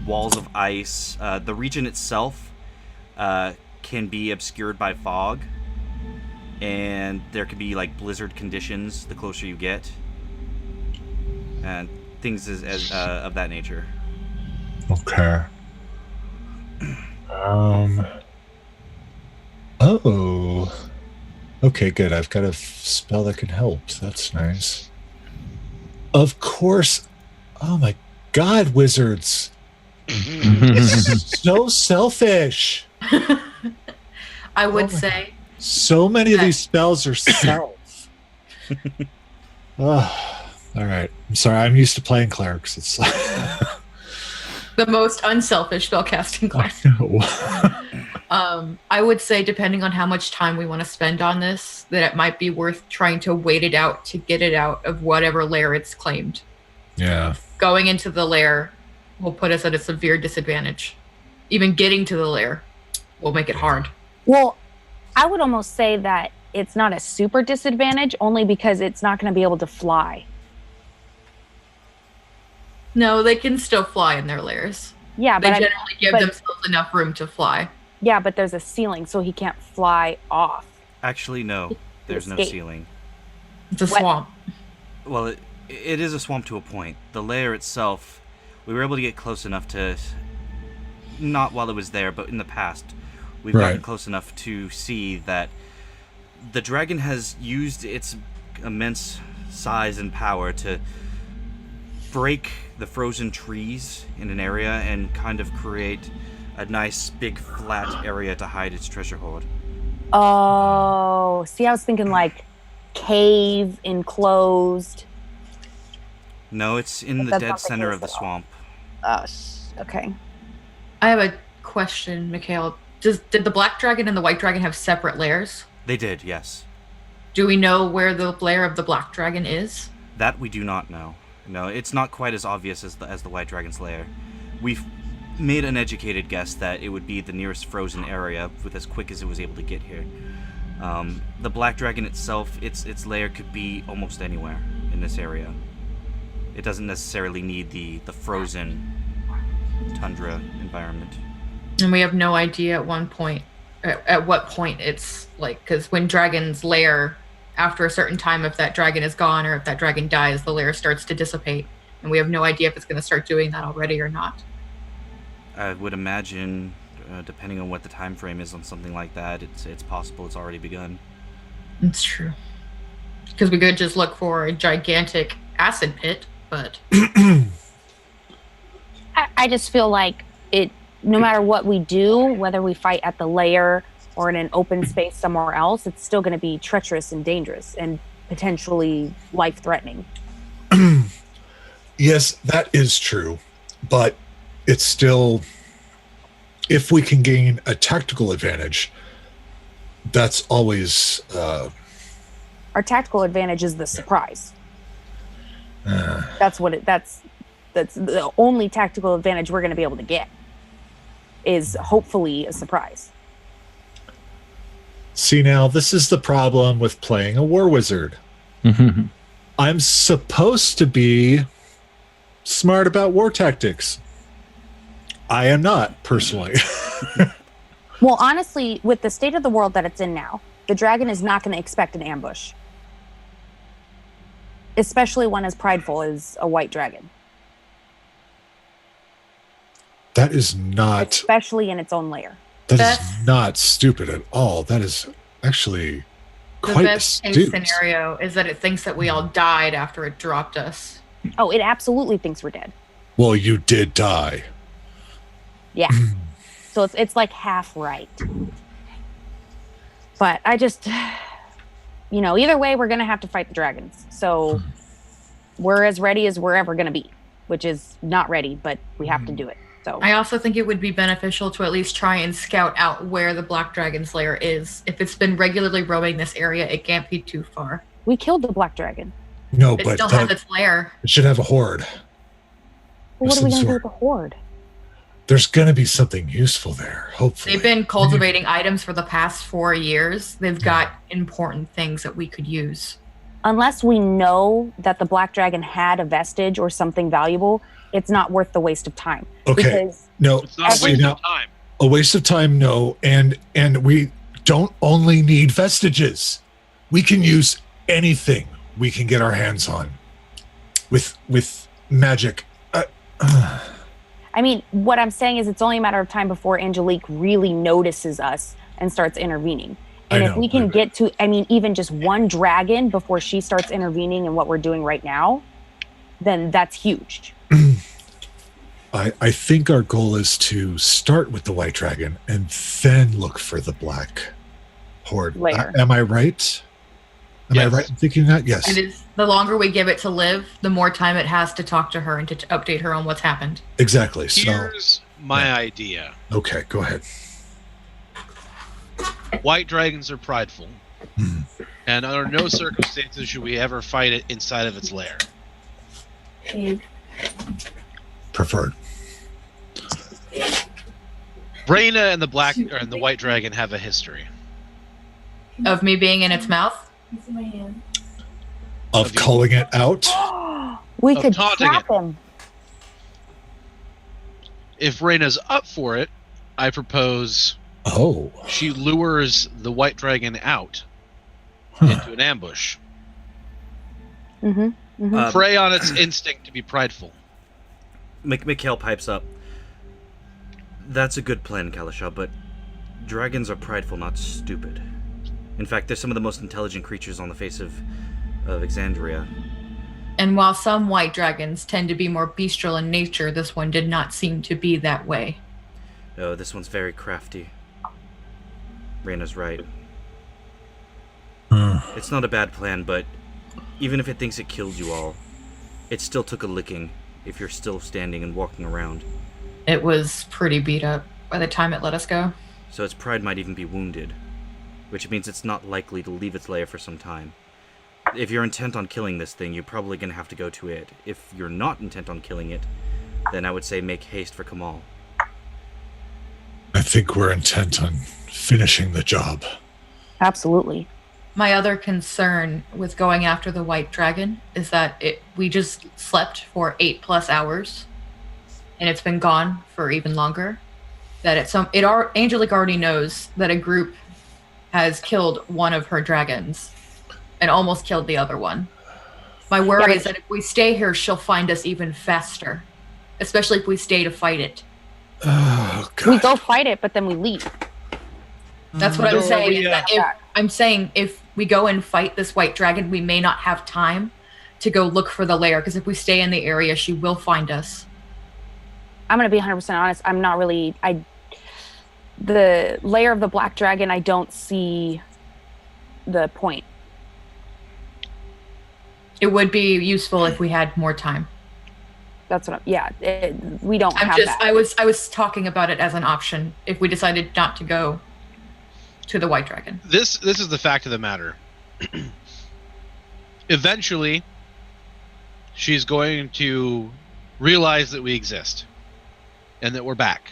walls of ice. The region itself can be obscured by fog, and there could be blizzard conditions the closer you get, and things as of that nature. Okay. Oh. Okay, good. I've got a spell that can help. That's nice. Of course. Oh my god, wizards. It's so selfish. I would say So many of these spells are self. Oh, all right. I'm sorry. I'm used to playing clerics. It's the most unselfish spellcasting class. no. I would say, depending on how much time we want to spend on this, that it might be worth trying to wait it out to get it out of whatever lair it's claimed. Yeah. Going into the lair will put us at a severe disadvantage. Even getting to the lair will make it hard. Well, I would almost say that it's not a super disadvantage only because it's not going to be able to fly. No, they can still fly in their lairs. Yeah, They but generally give themselves enough room to fly. yeah, but there's a ceiling, so he can't fly off. Actually, no. There's no Escape. ceiling. It's a What? swamp. Well, it is a swamp to a point. The lair itself, we were able to get close enough to, not while it was there, but in the past, we've gotten Right. close enough to see that the dragon has used its immense size and power to break the frozen trees in an area and kind of create a nice big flat area to hide its treasure hoard. Oh, see, I was thinking cave enclosed. No, it's in the That's dead not the center case of the at all. swamp. Okay. I have a question, Mikhail. Did the black dragon and the white dragon have separate lairs? They did, yes. Do we know where the lair of the black dragon is? That we do not know. No, it's not quite as obvious as the white dragon's lair. We've made an educated guess that it would be the nearest frozen area with as quick as it was able to get here. The black dragon itself, its lair could be almost anywhere in this area. It doesn't necessarily need the frozen tundra environment. And we have no idea at what point it's because when dragons lair, after a certain time, if that dragon is gone or if that dragon dies, the lair starts to dissipate. And we have no idea if it's going to start doing that already or not. I would imagine depending on what the time frame is on something like that, it's possible it's already begun. It's true. Because we could just look for a gigantic acid pit, but I just feel like it. No matter what we do, whether we fight at the lair or in an open space somewhere else, it's still going to be treacherous and dangerous and potentially life-threatening. Yes, that is true, but it's still, if we can gain a tactical advantage, that's always Our tactical advantage is the surprise. That's the only tactical advantage we're going to be able to get, is hopefully a surprise. See, now this is the problem with playing a war wizard. I'm supposed to be smart about war tactics. I am not, personally. Well, honestly, with the state of the world that it's in now, the dragon is not going to expect an ambush. Especially one as prideful as a white dragon. That is not... Especially in its own lair. That is not stupid at all. That is actually the quite best case scenario is that it thinks that we all died after it dropped us. Oh, it absolutely thinks we're dead. Well, you did die. Yeah. So it's like half right. But I just, either way, we're going to have to fight the dragons. So we're as ready as we're ever going to be, which is not ready, but we have to do it. So I also think it would be beneficial to at least try and scout out where the Black Dragon's lair is. If it's been regularly roaming this area, it can't be too far. We killed the Black Dragon. No, it but still has its lair. It should have a horde. Well, what are we going to do with the horde? There's going to be something useful there, hopefully. They've been cultivating items for the past 4 years. They've got important things that we could use. Unless we know that the Black Dragon had a vestige or something valuable, it's not worth the waste of time. Okay. Because no, it's not a waste of time. A waste of time, no. And we don't only need vestiges. We can use anything we can get our hands on with magic. I mean, what I'm saying is it's only a matter of time before Angelique really notices us and starts intervening. And if we can get to, even just one dragon before she starts intervening in what we're doing right now, then that's huge. I think our goal is to start with the white dragon and then look for the black horde. Am I right? Am I right in thinking that? Yes. It is. The longer we give it to live, the more time it has to talk to her and to update her on what's happened. Exactly. Here's my idea. Okay, go ahead. White dragons are prideful. And under no circumstances should we ever fight it inside of its lair. Preferred. Reyna and the white dragon have a history. Of me being in its mouth? Of calling it out? We could trap him. If Reyna's up for it, I propose she lures the white dragon out into an ambush. Prey on its instinct to be prideful. Mikhail pipes up. That's a good plan, Kalisha, but dragons are prideful, not stupid. In fact, they're some of the most intelligent creatures on the face of Exandria. And while some white dragons tend to be more bestial in nature, this one did not seem to be that way. Oh, this one's very crafty. Reyna's right. It's not a bad plan, but even if it thinks it killed you all, it still took a licking if you're still standing and walking around. It was pretty beat up by the time it let us go. So its pride might even be wounded, which means it's not likely to leave its lair for some time. If you're intent on killing this thing, you're probably going to have to go to it. If you're not intent on killing it, then I would say make haste for Kamal. I think we're intent on finishing the job. Absolutely. My other concern with going after the white dragon is that we just slept for 8+ hours, and it's been gone for even longer. That Angelique already knows that a group has killed one of her dragons and almost killed the other one. My worry is that if we stay here, she'll find us even faster, especially if we stay to fight it. Oh, God. We go fight it, but then we leave. That's what I'm No, saying. we, Is that I'm saying if we go and fight this white dragon, we may not have time to go look for the lair, because if we stay in the area, she will find us. I'm going to be 100% honest. I'm not really... The lair of the black dragon, I don't see the point. It would be useful if we had more time. That's what we don't have that. I was talking about it as an option if we decided not to go to the white dragon. This is the fact of the matter. Eventually, she's going to realize that we exist and that we're back.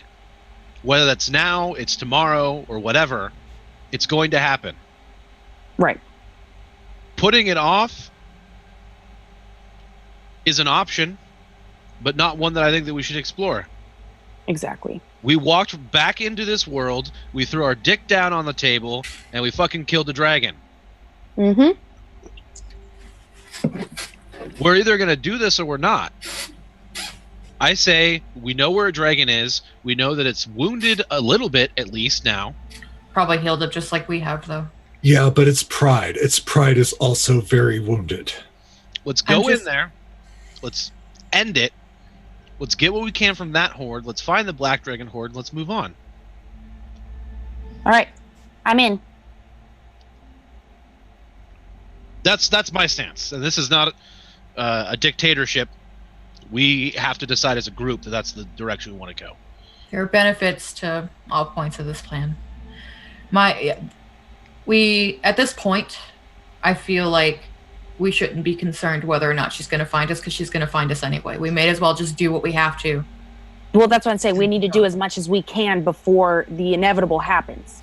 Whether that's now, it's tomorrow, or whatever, it's going to happen. Right. Putting it off is an option, but not one that I think that we should explore. Exactly. We walked back into this world, we threw our dick down on the table, and we fucking killed a dragon. Mm-hmm. We're either going to do this or we're not. I say we know where a dragon is. We know that it's wounded a little bit, at least now. Probably healed up just like we have, though. Yeah, but its pride. Its pride is also very wounded. Let's go in there. Let's end it. Let's get what we can from that horde. Let's find the black dragon horde. Let's move on. All right. I'm in. That's my stance. And this is not a dictatorship. We have to decide as a group that that's the direction we want to go. There are benefits to all points of this plan. At this point, I feel like we shouldn't be concerned whether or not she's going to find us, because she's going to find us anyway. We may as well just do what we have to. Well, that's what I'm saying. We need to do as much as we can before the inevitable happens.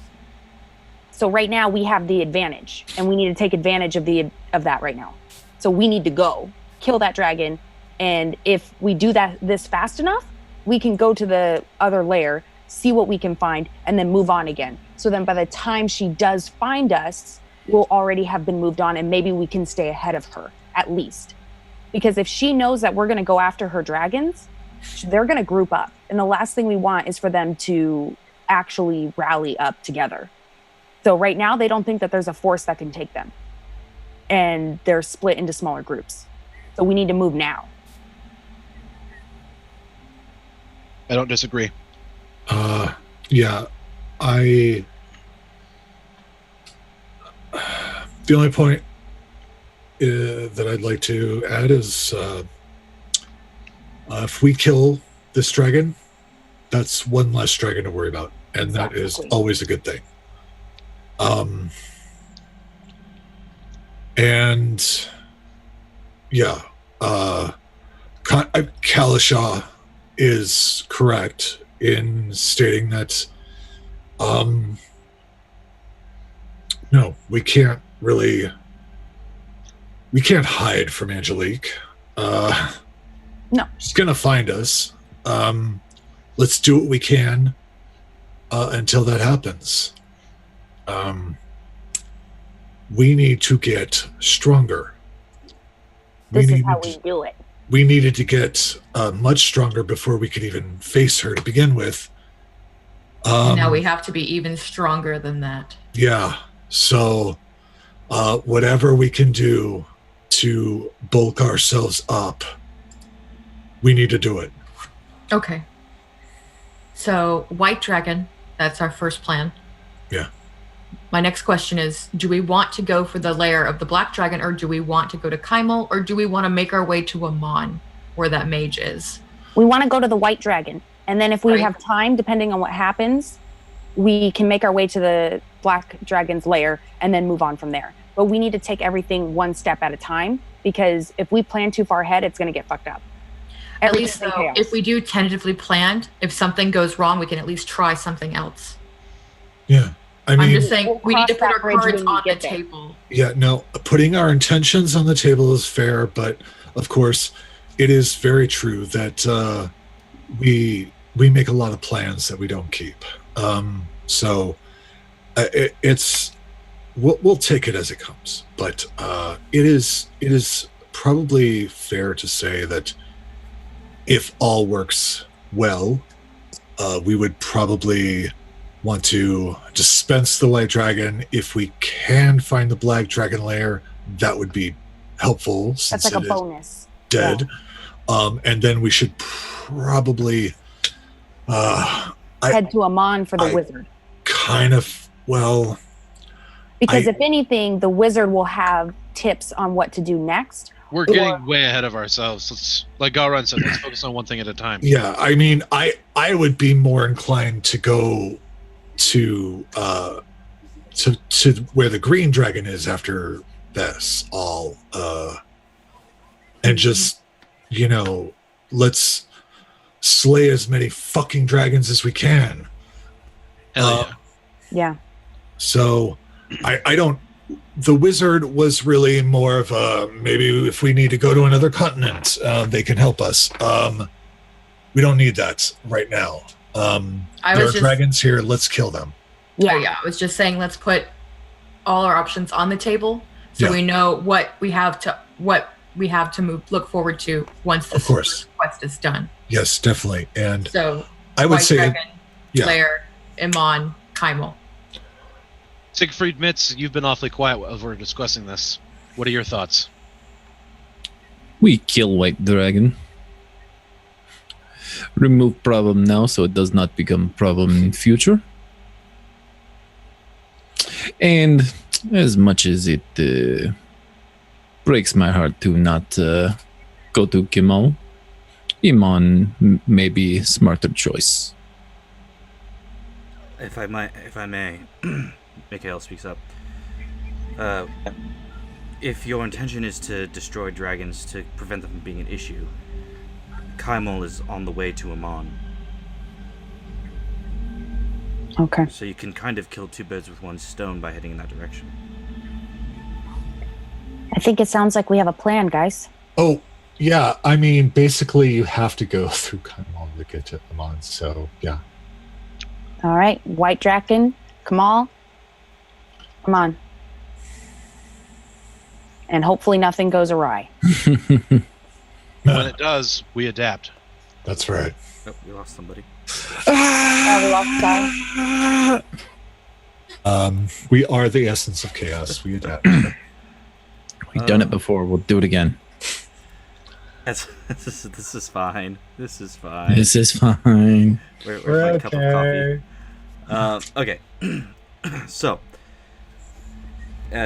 So right now we have the advantage, and we need to take advantage of that right now. So we need to go kill that dragon, and if we do this fast enough, we can go to the other lair, see what we can find, and then move on again. So then by the time she does find us, we'll already have been moved on, and maybe we can stay ahead of her, at least. Because if she knows that we're going to go after her dragons, they're going to group up. And the last thing we want is for them to actually rally up together. So right now, they don't think that there's a force that can take them. And they're split into smaller groups. So we need to move now. I don't disagree. Yeah, the only point that I'd like to add is if we kill this dragon, that's one less dragon to worry about, and that is always a good thing. And yeah, Kalishaw is correct in stating that no, we can't hide from Angelique. No. She's gonna find us. Let's do what we can until that happens. We need to get stronger. This is how we do it. We needed to get much stronger before we could even face her to begin with. And now we have to be even stronger than that. Yeah. So whatever we can do to bulk ourselves up, we need to do it. Okay. So, White Dragon, that's our first plan. Yeah. My next question is, do we want to go for the lair of the Black Dragon, or do we want to go to Kaimal, or do we want to make our way to Amon, where that mage is? We want to go to the White Dragon. And then if we have time, depending on what happens, we can make our way to the Black Dragon's lair and then move on from there. But we need to take everything one step at a time, because if we plan too far ahead, it's going to get fucked up. At least, though, if we do tentatively planned, if something goes wrong, we can at least try something else. Yeah. I mean, I'm just saying we need to put our cards on the table. Yeah, no, putting our intentions on the table is fair, but of course, it is very true that we make a lot of plans that we don't keep. So it's we'll take it as it comes, but it is probably fair to say that if all works well, we would probably want to dispense the white dragon. If we can find the black dragon lair, that would be helpful since That's like it a is bonus. dead. And then we should probably Head to Amon for the wizard. kind of, well, Because if anything, the wizard will have tips on what to do next. We're getting way ahead of ourselves. Let's, like Galran said, let's focus on one thing at a time. yeah, I mean, I would be more inclined to go to where the green dragon is after this all, and just, you know, let's slay as many fucking dragons as we can. Hell yeah. Yeah. So I don't, the wizard was really more of a, maybe if we need to go to another continent, they can help us. We don't need that right now. There are dragons here. Let's kill them. Yeah. I was just saying, let's put all our options on the table so we know what we have to look forward to once this quest is done. Yes, definitely. And so I would say, Dragon, Lair, Iman, Kaimel. Siegfried Mitz, you've been awfully quiet while we're discussing this. What are your thoughts? We kill white dragon. Remove problem now so it does not become problem in future. And as much as it breaks my heart to not go to Kimal, Iman may be a smarter choice. If I may, Mikhail speaks up. If your intention is to destroy dragons to prevent them from being an issue, Kaimel is on the way to Amon. Okay. So you can kind of kill two birds with one stone by heading in that direction. I think it sounds like we have a plan, guys. oh, yeah, I mean, basically you have to go through Kaimon to get to Amon, so yeah. All right. White dragon, Kamal, come on. And hopefully nothing goes awry. When it does, we adapt. That's right. Oh, we lost somebody. We lost Guy. We are the essence of chaos. We adapt. We've done it before. We'll do it again. This is fine. This is fine. This is fine. We're fine. Cup of coffee. Okay. So,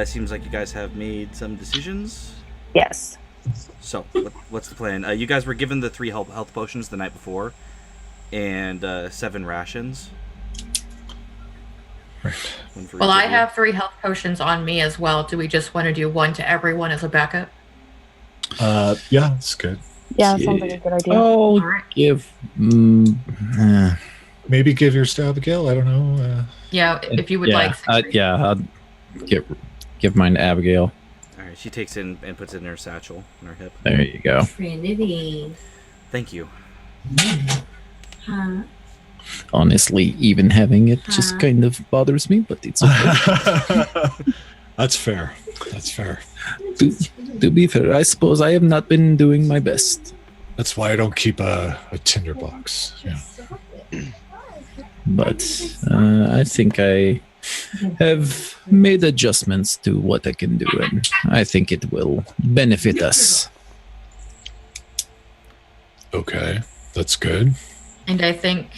seems like you guys have made some decisions. Yes. So, what's the plan? You guys were given the 3 health potions the night before, and 7 rations. Right. Well, I have 3 health potions on me as well. Do we just want to do 1 to everyone as a backup? Yeah, that's good. Yeah, that sounds like a good idea. Oh, All right. give. Maybe give yours to Abigail. I don't know. Yeah, if you would like. I'll give mine to Abigail. All right, she takes it and puts it in her satchel, in her hip. There you go. Trinity. Thank you. Huh? Honestly, even having it just kind of bothers me, but it's okay. That's fair. That's fair. To be fair, I suppose I have not been doing my best. That's why I don't keep a tinderbox. Yeah. But I think I have made adjustments to what I can do, and I think it will benefit us. Okay, that's good. And I think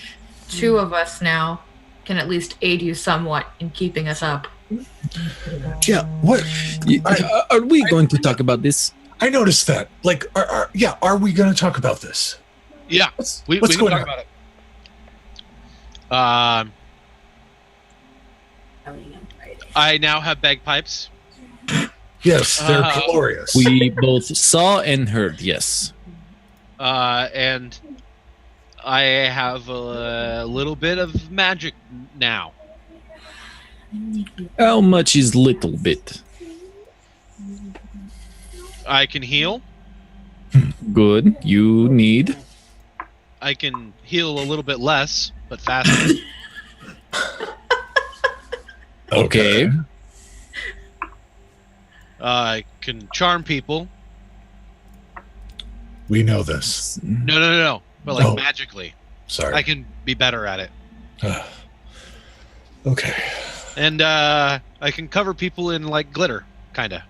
2 of us now can at least aid you somewhat in keeping us up. Yeah. What? Are we going to talk about this? I noticed that. Like, are we going to talk about this? Yeah, we what's can going talk on? about it. I now have bagpipes. Yes, they're glorious. We both saw and heard, yes. And I have a little bit of magic now. How much is little bit? I can heal. Good. You need? I can heal a little bit less, but faster. Okay. I can charm people. We know this. No. But like magically. Sorry. I can be better at it. Okay. And I can cover people in like glitter, kind of.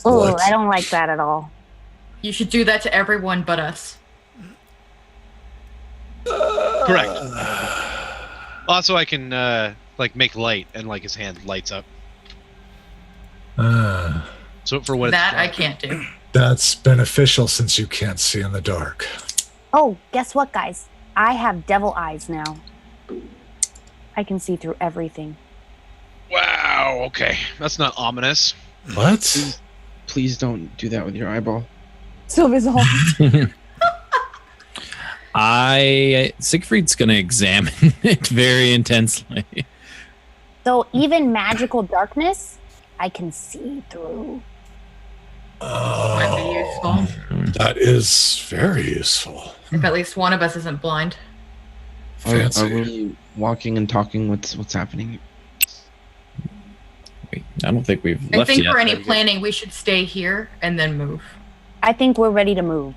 Oh, What? I don't like that at all. You should do that to everyone but us. Correct. Also, I can like make light, and like his hand lights up. So for what That it's I worth. can't do. That's beneficial since you can't see in the dark. Oh, guess what, guys? I have devil eyes now. I can see through everything. Wow. Okay, that's not ominous. What? Please don't do that with your eyeball. So bizarre. Siegfried's gonna examine it very intensely. So even magical darkness, I can see through. Might be useful. That is very useful. If at least one of us isn't blind. Are Fancy. we walking and talking? What's happening? Wait, I don't think we've I left think yet. for any planning, we should stay here and then move. I think we're ready to move.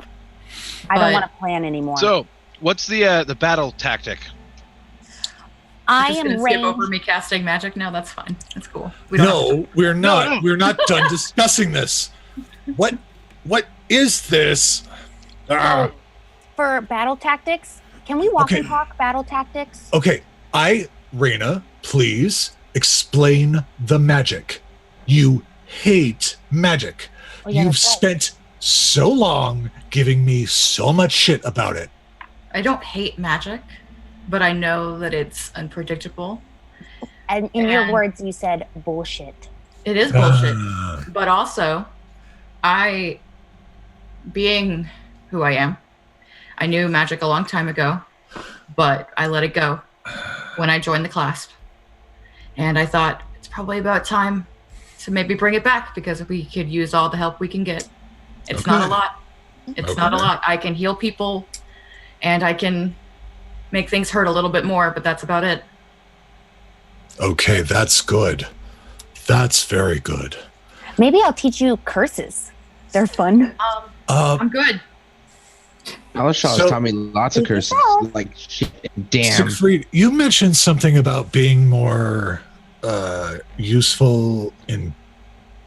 I don't But- want to plan anymore. So, what's the battle tactic? I Just am gonna skip over ranged. me casting magic. No, that's fine. That's cool. We don't have to- No, we're not. no. We're not done discussing this. What is this? Ah. So, for battle tactics, can we walk and Okay. talk battle tactics? Okay, Raina, please explain the magic. You hate magic. Oh, yeah, You've that's right. spent so long giving me so much shit about it. I don't hate magic, but I know that it's unpredictable. And in your And- words, you said bullshit. It is bullshit. Ah. But also, being who I am, I knew magic a long time ago, but I let it go when I joined the clasp. And I thought it's probably about time to maybe bring it back because we could use all the help we can get. It's not a Okay. lot. It's not a Okay. lot. I can heal people and I can make things hurt a little bit more, but that's about it. Okay, that's good. That's very good. Maybe I'll teach you curses. They're fun. I'm good. Alashaw's So- taught me lots of Take curses. yourself. Like shit, damn. Siegfried, you mentioned something about being more useful in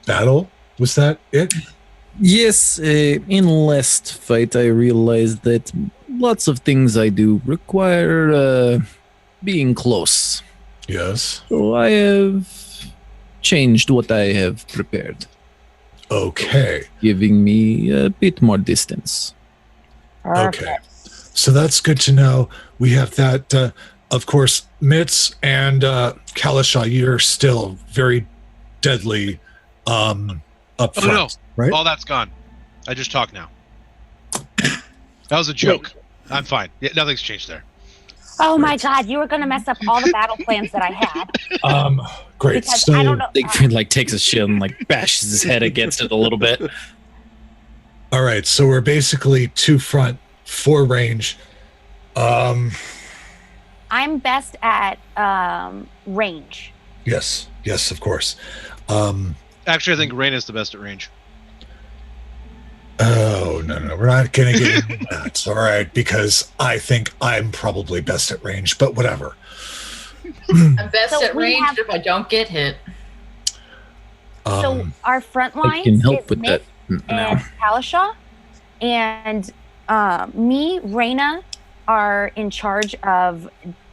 battle. Was that it? Yes, in last fight, I realized that lots of things I do require being close. Yes. So I have changed what I have prepared, Okay. giving me a bit more distance. Okay. So that's good to know. We have that. Of course, Mitz and Kalasha, you're still very deadly up Oh, front, no. right? All that's gone. I just talk now. That was a joke. I'm fine. Yeah, nothing's changed there. Oh my god, you were gonna mess up all the battle plans that I had. Great. Because So I don't know. Siegfried takes a shield and bashes his head against it a little bit. all right. So we're basically 2 front, 4 range. I'm best at range. Yes. Yes, of course. Actually, I think Raina's the best at range. Oh, no. We're not going to get into that. All right. Because I think I'm probably best at range, but whatever. I'm best So at we range have- if I don't get hit. So our front I line can help is with that Myth now. and Kalasha, and me, Raina, are in charge of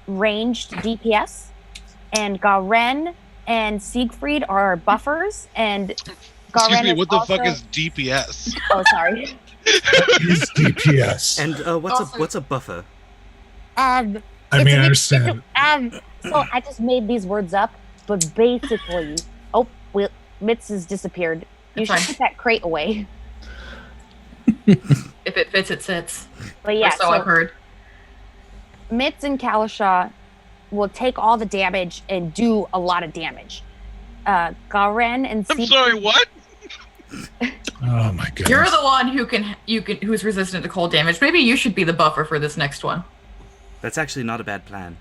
ranged DPS, and Garen and Siegfried are buffers, and Excuse Garen me, is what the fuck also- is DPS? Oh, sorry. He's DPS. And Also- what's a buffer? I It's mean, a I bit- understand. So I just made these words up, but basically, Mitz has disappeared. You It's should fine. put that crate away. If it fits, it sits. But yeah, so I've heard. Mitz and Kalasha will take all the damage and do a lot of damage. Garen and I'm Siegfried, sorry, what? Oh my goodness. You're the one who's resistant to cold damage. Maybe you should be the buffer for this next one. That's actually not a bad plan.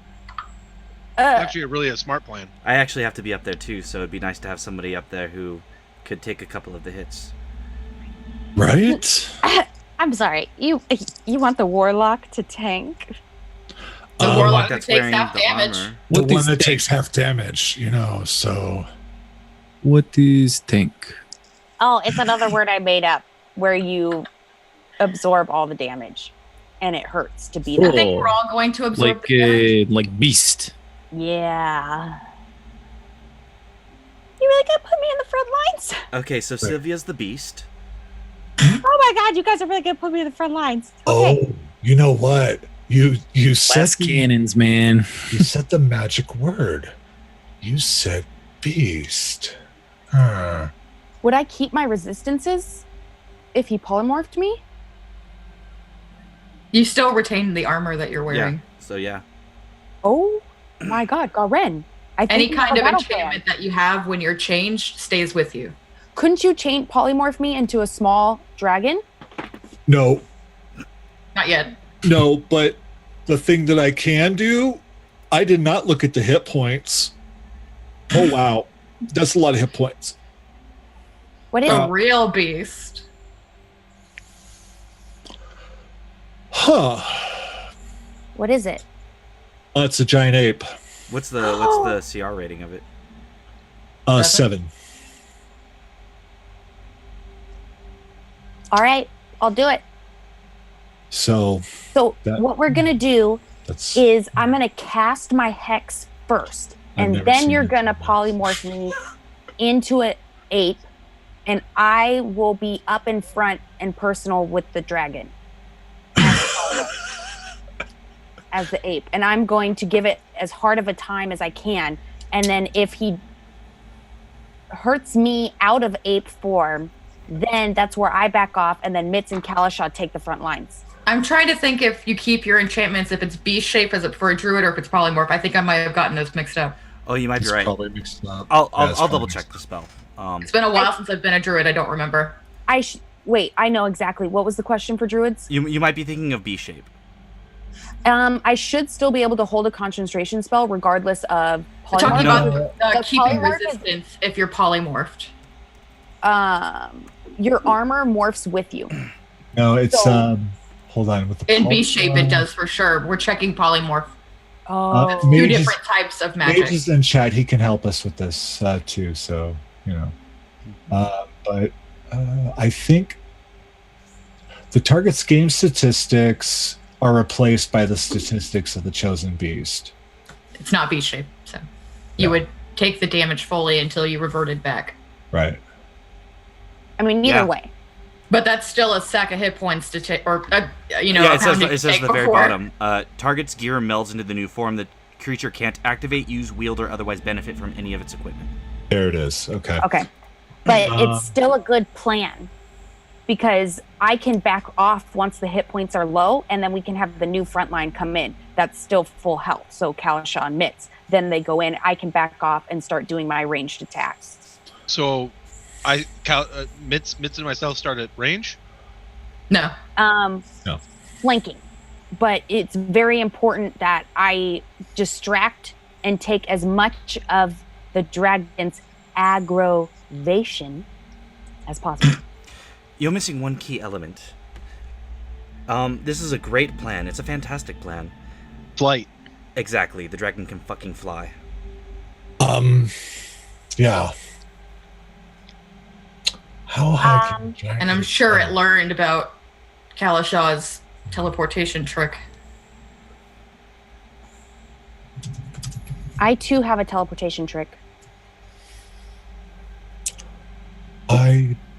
Actually, really a smart plan. I actually have to be up there too, so it'd be nice to have somebody up there who could take a couple of the hits. Right? I'm sorry. You want the warlock to tank? The Um, warlock who that's takes wearing half the damage. armor. the What do one you that think? takes half damage, so What do you think? Oh, it's another word I made up where you absorb all the damage, and it hurts to be I that. think we're all going to absorb Like the damage. like beast. Yeah. You really gonna put me in the front lines? Okay, so Sylvia's the beast. Oh my god, you guys are really gonna put me in the front lines. Okay. Oh, you know what? You said Less cannons, man. you said the magic word. You said beast. Huh. Would I keep my resistances if he polymorphed me? You still retain the armor that you're wearing. Yeah. So yeah. Oh my god, Garen. I think Any we have kind a of battle enchantment plan. that you have when you're changed stays with you. Couldn't you polymorph me into a small dragon? No, Not yet. no, but the thing that I can do, I did not look at the hit points. Oh wow, that's a lot of hit points. What is A real beast. Huh? what is it? It's a giant ape. What's the CR rating of it? 7. All right, I'll do it. So So That- what we're gonna do that's is I'm gonna cast my hex first, I've and never then seen you're you do gonna that. polymorph me into an ape, and I will be up in front and personal with the dragon as the ape, and I'm going to give it as hard of a time as I can. And then if he hurts me out of ape form, then that's where I back off, and then Mitz and Kalashah take the front lines. I'm trying to think if you keep your enchantments, if it's beast shape as it for a druid or if it's polymorph. I think I might have gotten those mixed up. Oh, you might be it's right. probably mixed up. I'll Yeah, it's probably double mixed check up. the spell. It's been a while since I've been a druid. I don't remember. Wait, I know exactly. What was the question for druids? You might be thinking of B shape. I should still be able to hold a concentration spell regardless of We're talking polymorph. about The keeping polymorph is- resistance if you're polymorphed. Your armor morphs with you. No, it's So- hold on with the In B shape, it does for sure. We're checking polymorph. Oh, Two Mages- different types of magic. Mage is in chat. He can help us with this too. So but I think the target's game statistics are replaced by the statistics of the chosen beast. It's not B shape, so Yeah. you would take the damage fully until you reverted back. Right. I mean, either Yeah. way. But that's still a stack of hit points to take, or Yeah, a it says pounding it to says take at the very before. bottom. Target's gear melds into the new form. The creature can't activate, use, wield, or otherwise benefit from any of its equipment. There it is. Okay. Okay. But Uh, it's still a good plan because I can back off once the hit points are low, and then we can have the new front line come in. That's still full health. So Kalashah and Mitz. Then they go in. I can back off and start doing my ranged attacks. So, Mitz and myself start at range. No, No. Flanking. But it's very important that I distract and take as much of the dragon's aggravation as possible. You're missing one key element. This is a great plan. It's a fantastic plan. Flight. Exactly. The dragon can fucking fly. Yeah. How high can the dragon and I'm sure fly? it learned about Kalashaw's teleportation trick. I too have a teleportation trick.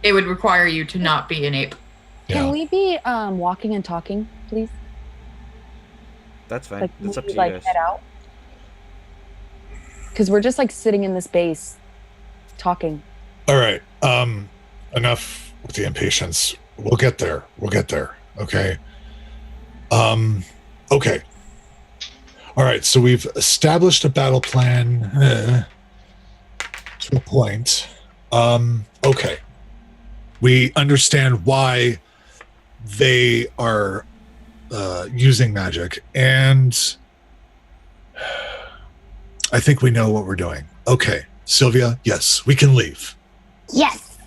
It would require you to not be an ape. Yeah. Can we be walking and talking, please? That's fine. Like, That's up to maybe, you like guys. head out. Because we're just like sitting in this base, talking. All right. Enough with the impatience. We'll get there. Okay. Okay. All right. So we've established a battle plan to a point. Okay. We understand why they are using magic, and I think we know what we're doing. Okay, Sylvia, yes, we can leave. Yes.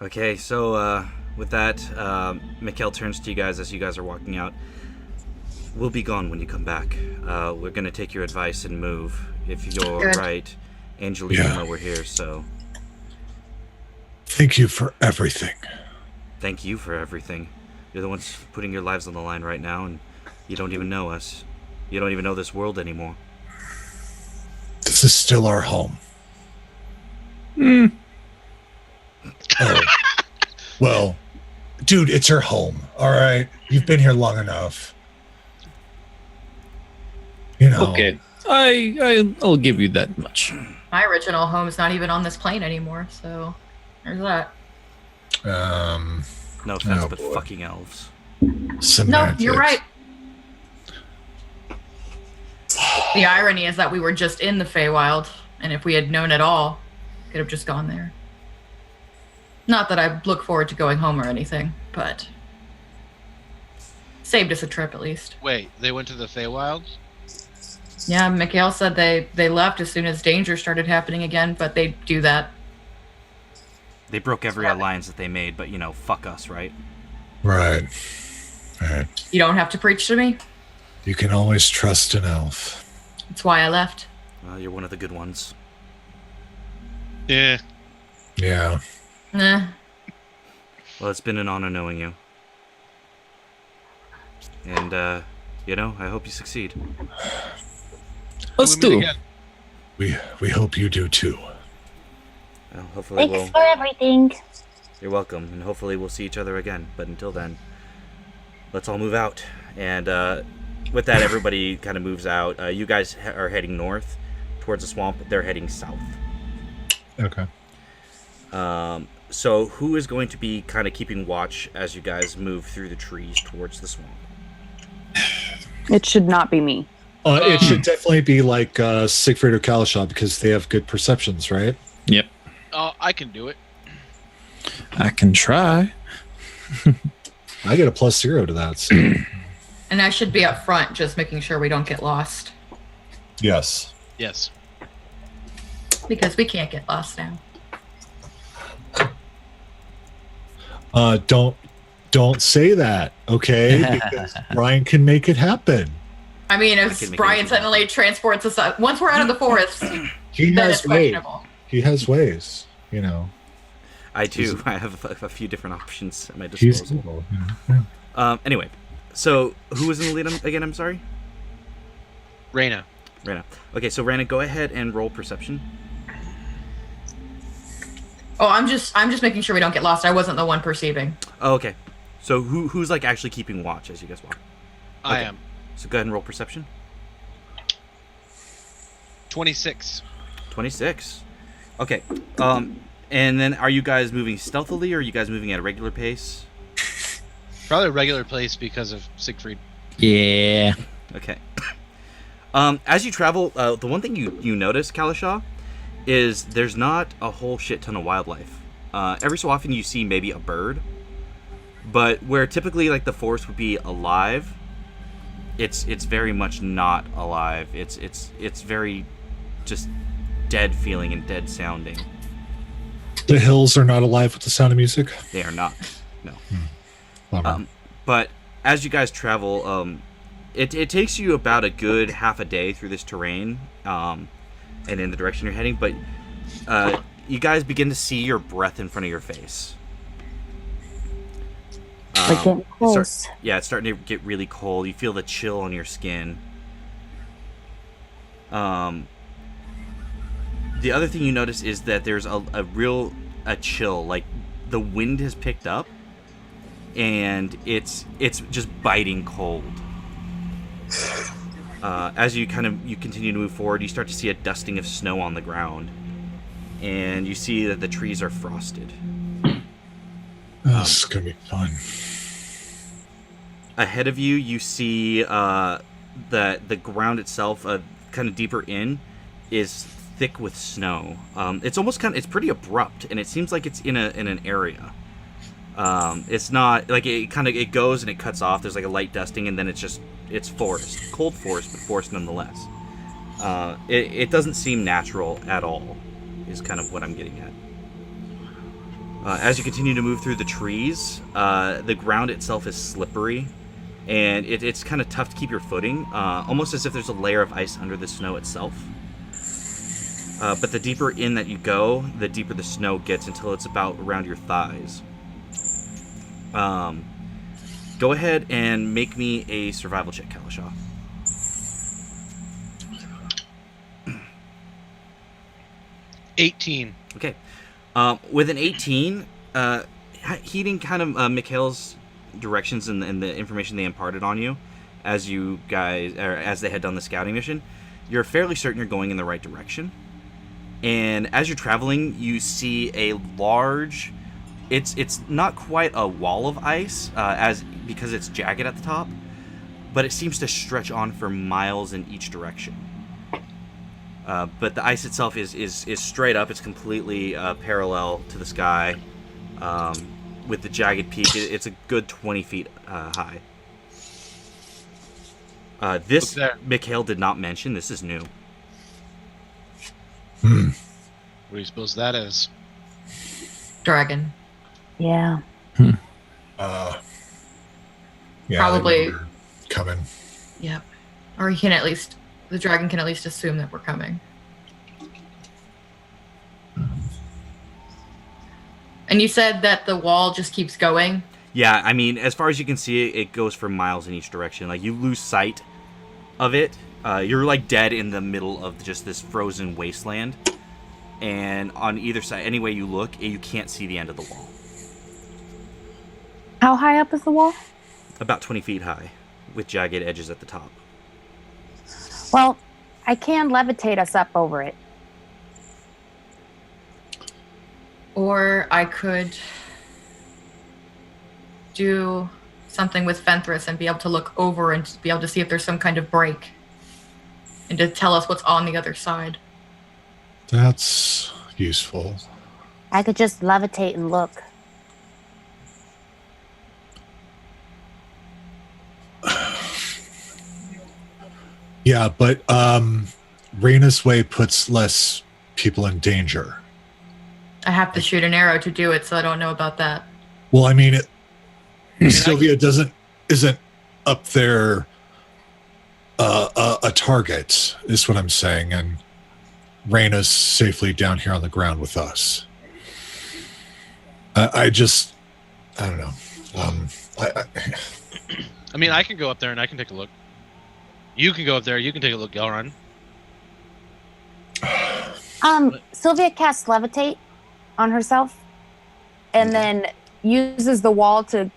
Okay, so with that, Mikhail turns to you guys as you guys are walking out. We'll be gone when you come back. We're going to take your advice and move. If you're Good. right, Angelina will know we're here, so... Thank you for everything. Thank you for everything. You're the ones putting your lives on the line right now, and you don't even know us. You don't even know this world anymore. This is still our home. Hmm. Oh. Well, dude, it's your home, all right? You've been here long enough. You know. Okay, I'll give you that much. My original home's not even on this plane anymore, so there's that. No offense, Oh, but boy. fucking elves. No, Semantics. you're right. The irony is that we were just in the Feywild, and if we had known at all, could have just gone there. Not that I look forward to going home or anything, but saved us a trip at least. Wait, they went to the Feywild? Yeah, Mikhail said they left as soon as danger started happening again, but they do that. They broke every alliance that they made, but, fuck us, right? Right. Right. You don't have to preach to me. You can always trust an elf. That's why I left. Well, you're one of the good ones. Yeah. Yeah. Nah. Well, it's been an honor knowing you. And, I hope you succeed. Let's Till we meet do. again. We hope you do too. Well, hopefully Thanks for everything. You're welcome, and hopefully we'll see each other again. But until then, let's all move out. And with that, everybody kind of moves out. You guys are heading north towards the swamp. They're heading south. Okay. So who is going to be kind of keeping watch as you guys move through the trees towards the swamp? It should not be me. It should definitely be like Siegfried or Kalashaw because they have good perceptions, right? Yep, I can do it. I can try. I get a +0 to that. So. And I should be up front, just making sure we don't get lost. Yes. Yes. Because we can't get lost now. Don't say that, okay? Because Brian can make it happen. I mean, can if make Brian anything suddenly transports us out, once we're out of the forest, He then has it's ways. questionable. He has ways, I do. I have a few different options at my He's disposal. evil. Yeah. Anyway, so who was in the lead again? I'm sorry? Reyna. Rana. Okay, so Rana, go ahead and roll perception. Oh, I'm just making sure we don't get lost. I wasn't the one perceiving. Oh, okay. So who's like actually keeping watch as you guys walk? I Okay. am. So go ahead and roll perception. 26. 26. Okay. And then are you guys moving stealthily or are you guys moving at a regular pace? Probably a regular place because of Siegfried. Yeah. Okay. As you travel, the one thing you notice, Kalashaw, is there's not a whole shit ton of wildlife. Every so often you see maybe a bird, but where typically like the forest would be alive, it's very much not alive. It's very just dead feeling and dead sounding. The hills are not alive with the sound of music. They are not. No. Bummer. But as you guys travel, it takes you about a good half a day through this terrain, and in the direction you're heading. But you guys begin to see your breath in front of your face. We're getting close. It's starting to get really cold. You feel the chill on your skin. The other thing you notice is that there's a real chill. Like the wind has picked up, and it's just biting cold. As you continue to move forward, you start to see a dusting of snow on the ground, and you see that the trees are frosted. This is gonna be fun. Ahead of you, you see the ground itself, kind of deeper in, is thick with snow. It's almost it's pretty abrupt, and it seems like it's in an area. It's not like it goes and it cuts off. There's like a light dusting, and then it's forest, cold forest, but forest nonetheless. It doesn't seem natural at all, is kind of what I'm getting at. As you continue to move through the trees, the ground itself is slippery, and it's kind of tough to keep your footing, almost as if there's a layer of ice under the snow itself. But the deeper in that you go, the deeper the snow gets until it's about around your thighs. Go ahead and make me a survival check, Kalashaw. $18. Okay. With an 18, heeding kind of Mikhail's directions and the information they imparted on you as you guys, or as they had done the scouting mission, you're fairly certain you're going in the right direction. And as you're traveling, you see a large, it's not quite a wall of ice, because it's jagged at the top, but it seems to stretch on for miles in each direction. But the ice itself is straight up. It's completely parallel to the sky, with the jagged peak. It's a good 20 feet high. This Mikhail did not mention. This is new. What do you suppose that is? Dragon. Yeah. Yeah, Probably. they were coming. Yep. Or he can at least, the dragon can at least assume that we're coming. And you said that the wall just keeps going? Yeah, I mean, as far as you can see, it goes for miles in each direction. Like, you lose sight of it. You're, like, dead in the middle of just this frozen wasteland. And on either side, any way you look, you can't see the end of the wall. How high up is the wall? About 20 feet high, with jagged edges at the top. Well, I can levitate us up over it. Or I could do something with Fenthras and be able to look over and be able to see if there's some kind of break. And to tell us what's on the other side. That's useful. I could just levitate and look. Yeah, but Raina's way puts less people in danger. I have to shoot an arrow to do it, so I don't know about that. Well, I mean, Sylvia isn't up there a target, is what I'm saying, and Raina's safely down here on the ground with us. I don't know. I mean, I can go up there and I can take a look. You can go up there. You can take a look, Gelrun. Sylvia casts levitate on herself and then uses the wall to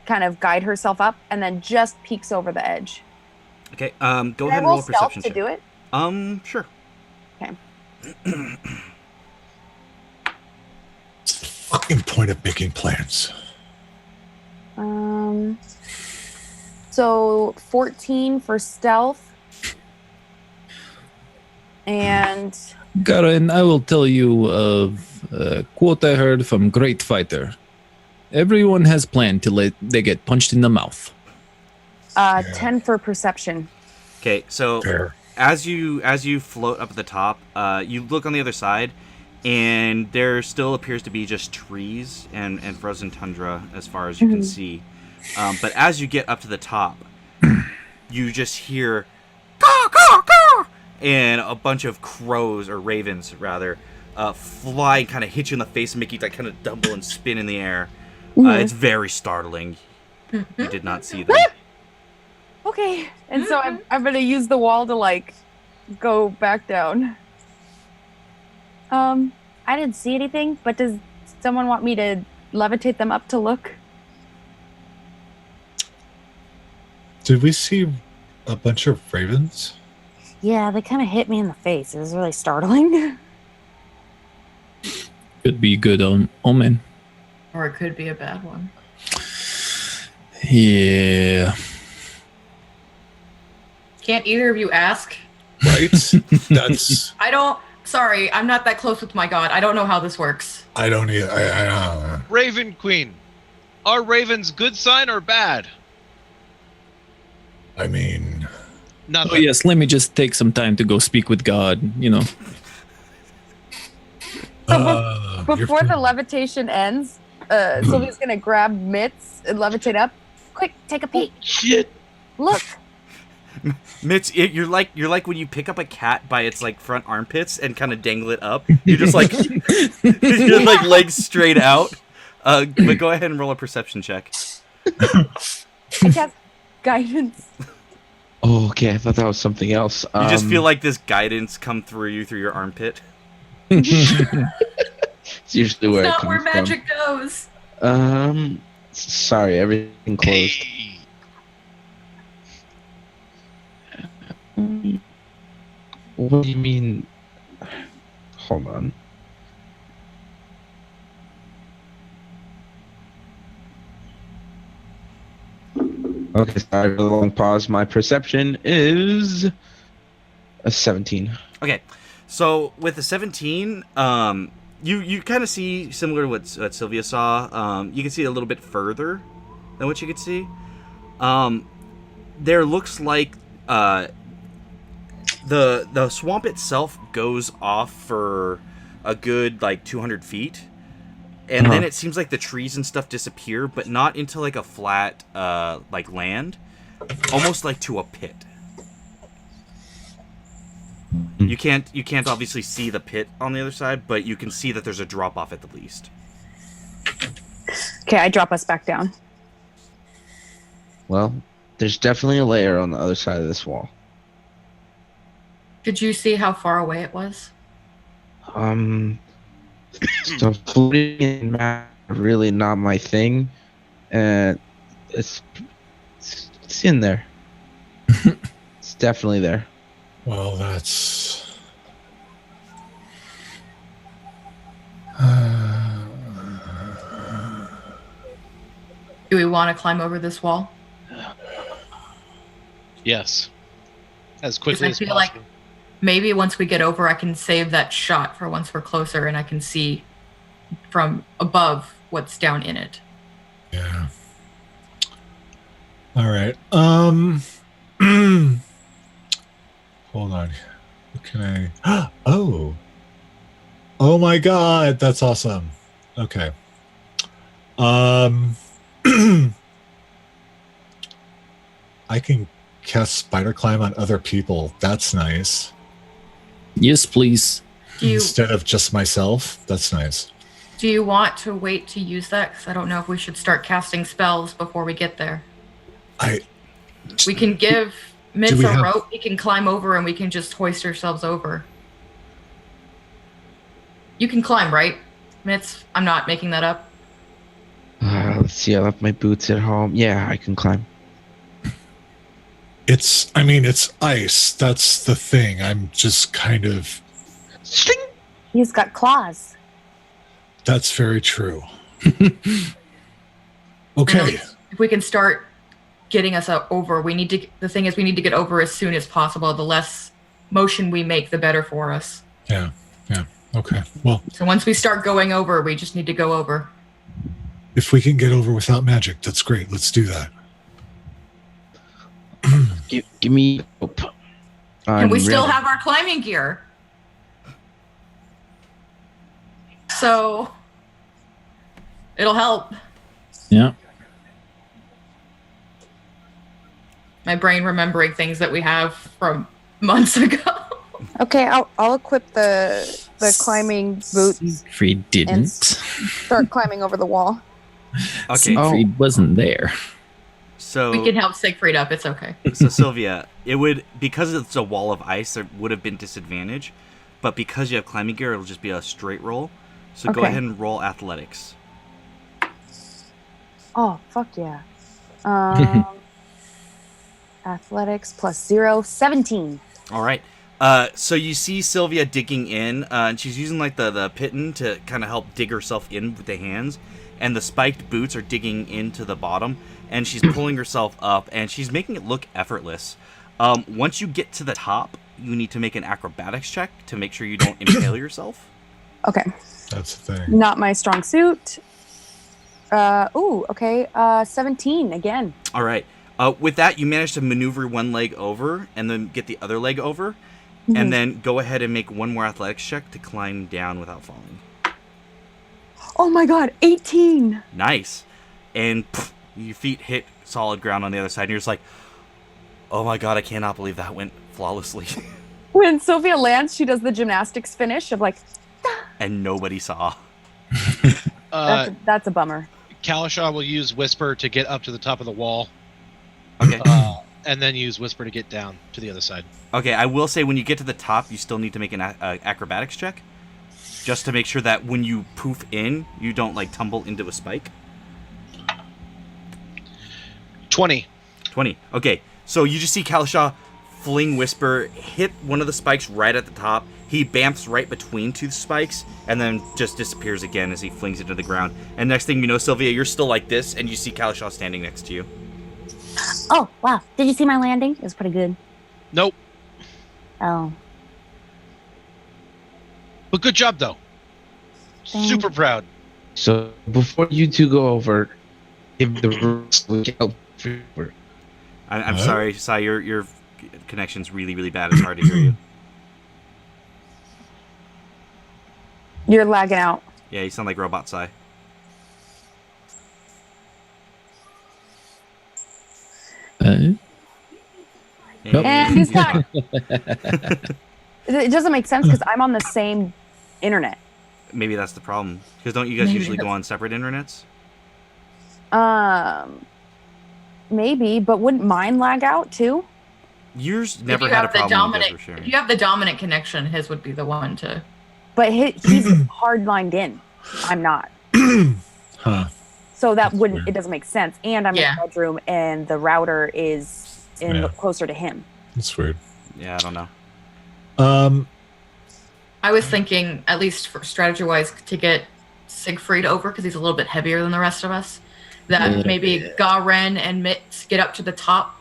kind of guide herself up and then just peeks over the edge. Okay, go ahead and roll roll a stealth perception to check. do it? Sure. Okay. What's the fucking point of making plans? So 14 for stealth. And Garen, I will tell you of a quote I heard from Great Fighter. Everyone has planned till they get punched in the mouth. 10 for perception. Okay, so Fair. as you float up at the top, you look on the other side, and there still appears to be just trees and frozen tundra as far as you can see. But as you get up to the top, you just hear caw, caw, caw, and a bunch of crows, or ravens rather, fly and kind of hit you in the face and make you like kind of double and spin in the air. It's very startling. You did not see them. Okay. And so I'm going to use the wall to like go back down. I didn't see anything, but does someone want me to levitate them up to look? Did we see a bunch of ravens? Yeah, they kind of hit me in the face. It was really startling. Could be good omen. Or it could be a bad one. Yeah. Can't either of you ask? Right? That's... Sorry, I'm not that close with my god. I don't know how this works. I don't either. I don't know. Raven Queen. Are ravens good sign or bad? I mean... Nothing. Oh yes, let me just take some time to go speak with God, you know. Before the levitation ends, Sylvia's gonna grab Mitz and levitate up. Quick, take a peek. Shit. Look. Mitch, you're like when you pick up a cat by its like front armpits and kind of dangle it up. You're just like you're like legs straight out. But go ahead and roll a perception check. I cast guidance. Oh, okay. I thought that was something else. You just feel like this guidance come through you through your armpit. It's usually where It's it not where comes magic goes. from. Sorry, everything closed. What do you mean? Hold on. Okay, sorry for the long pause. My perception is a 17. Okay, so with the 17, you kind of see similar to what Sylvia saw. You can see a little bit further than what you could see. There looks like the swamp itself goes off for a good like 200 feet, and then it seems like the trees and stuff disappear, but not into like a flat like land, almost like to a pit. You can't obviously see the pit on the other side, but you can see that there's a drop off at the least. Okay, I drop us back down. Well, there's definitely a layer on the other side of this wall. Did you see how far away it was? So floating in map really not my thing, and it's in there. It's definitely there. Well, that's. Do we want to climb over this wall? Yes. As quickly I as feel possible. like maybe once we get over, I can save that shot for once we're closer and I can see from above what's down in it. Yeah. All right. Hold on. What can I? Oh. Oh my God, that's awesome. Okay. I can cast spider climb on other people. That's nice. Yes, please. Instead of just myself. That's nice. Do you want to wait to use that? Because I don't know if we should start casting spells before we get there. We can give Mitz we a have- rope. He can climb over and we can just hoist ourselves over. You can climb, right, Mitz? I'm not making that up. Let's see. I left my boots at home. Yeah, I can climb. It's ice. That's the thing. I'm just kind of. Sting! He's got claws. That's very true. And at Okay. least if we can start getting us over, the thing is we need to get over as soon as possible. The less motion we make, the better for us. Yeah. Okay. Well, So once we start going over, we just need to go over. if we can get over without magic, that's great. Let's do that. Give me rope. And we still ready. have our climbing gear. So it'll help. Yeah. My brain remembering things that we have from months ago. Okay, I'll equip the climbing boots Siegfried and didn't. start climbing over the wall. Okay, Siegfried wasn't there. so We can help Siegfried up. It's okay. So Sylvia, it would, because it's a wall of ice, there would have been disadvantage, but because you have climbing gear, it'll just be a straight roll. So go Okay. ahead and roll athletics. Oh, fuck yeah. Athletics plus 0, 17. All right. So you see Sylvia digging in, and she's using like the pitten to kind of help dig herself in with the hands, and the spiked boots are digging into the bottom, and she's pulling herself up, and she's making it look effortless. Once you get to the top, you need to make an acrobatics check to make sure you don't impale yourself. Okay, That's the thing. not my strong suit. Okay. 17 again. All right. With that, you manage to maneuver one leg over and then get the other leg over, Mhm. and then go ahead and make one more athletics check to climb down without falling. Oh my god, 18! Nice. And your feet hit solid ground on the other side, and you're just like, oh my god, I cannot believe that went flawlessly. When Sylvia lands, she does the gymnastics finish of like, And nobody saw. that's a bummer. Kalashaw will use Whisper to get up to the top of the wall, Okay. and then use Whisper to get down to the other side. Okay, I will say when you get to the top, you still need to make an acrobatics check. Just to make sure that when you poof in, you don't, like, tumble into a spike. 20. 20. Okay, so you just see Kalashaw fling Whisper, hit one of the spikes right at the top. He bamps right between two spikes, and then just disappears again as he flings it to the ground. And next thing you know, Sylvia, you're still like this, and you see Kalashaw standing next to you. Oh, wow. Did you see my landing? It was pretty good. Nope. Oh. But good job, though. Thanks. Super proud. So before you two go over, give the rules. We can help for. I'm sorry, Sai, your connection's really, really bad. It's hard to hear you. You're lagging out. Yeah, you sound like Robot Sai. Nope. And he's back. It doesn't make sense because I'm on the same internet. Maybe that's the problem. Because don't you guys usually go on separate internets? Maybe, but wouldn't mine lag out too? Yours never had a problem when you guys were If sharing. you have the dominant connection, his would be the one to. But he's hard lined in. I'm not. Huh. So that That's wouldn't. weird. It doesn't make sense. And I'm Yeah. in the bedroom, and the router is Yeah. closer to him. That's weird. Yeah, I don't know. I was thinking, at least for strategy-wise, to get Siegfried over because he's a little bit heavier than the rest of us. That maybe Garen and Mitz get up to the top.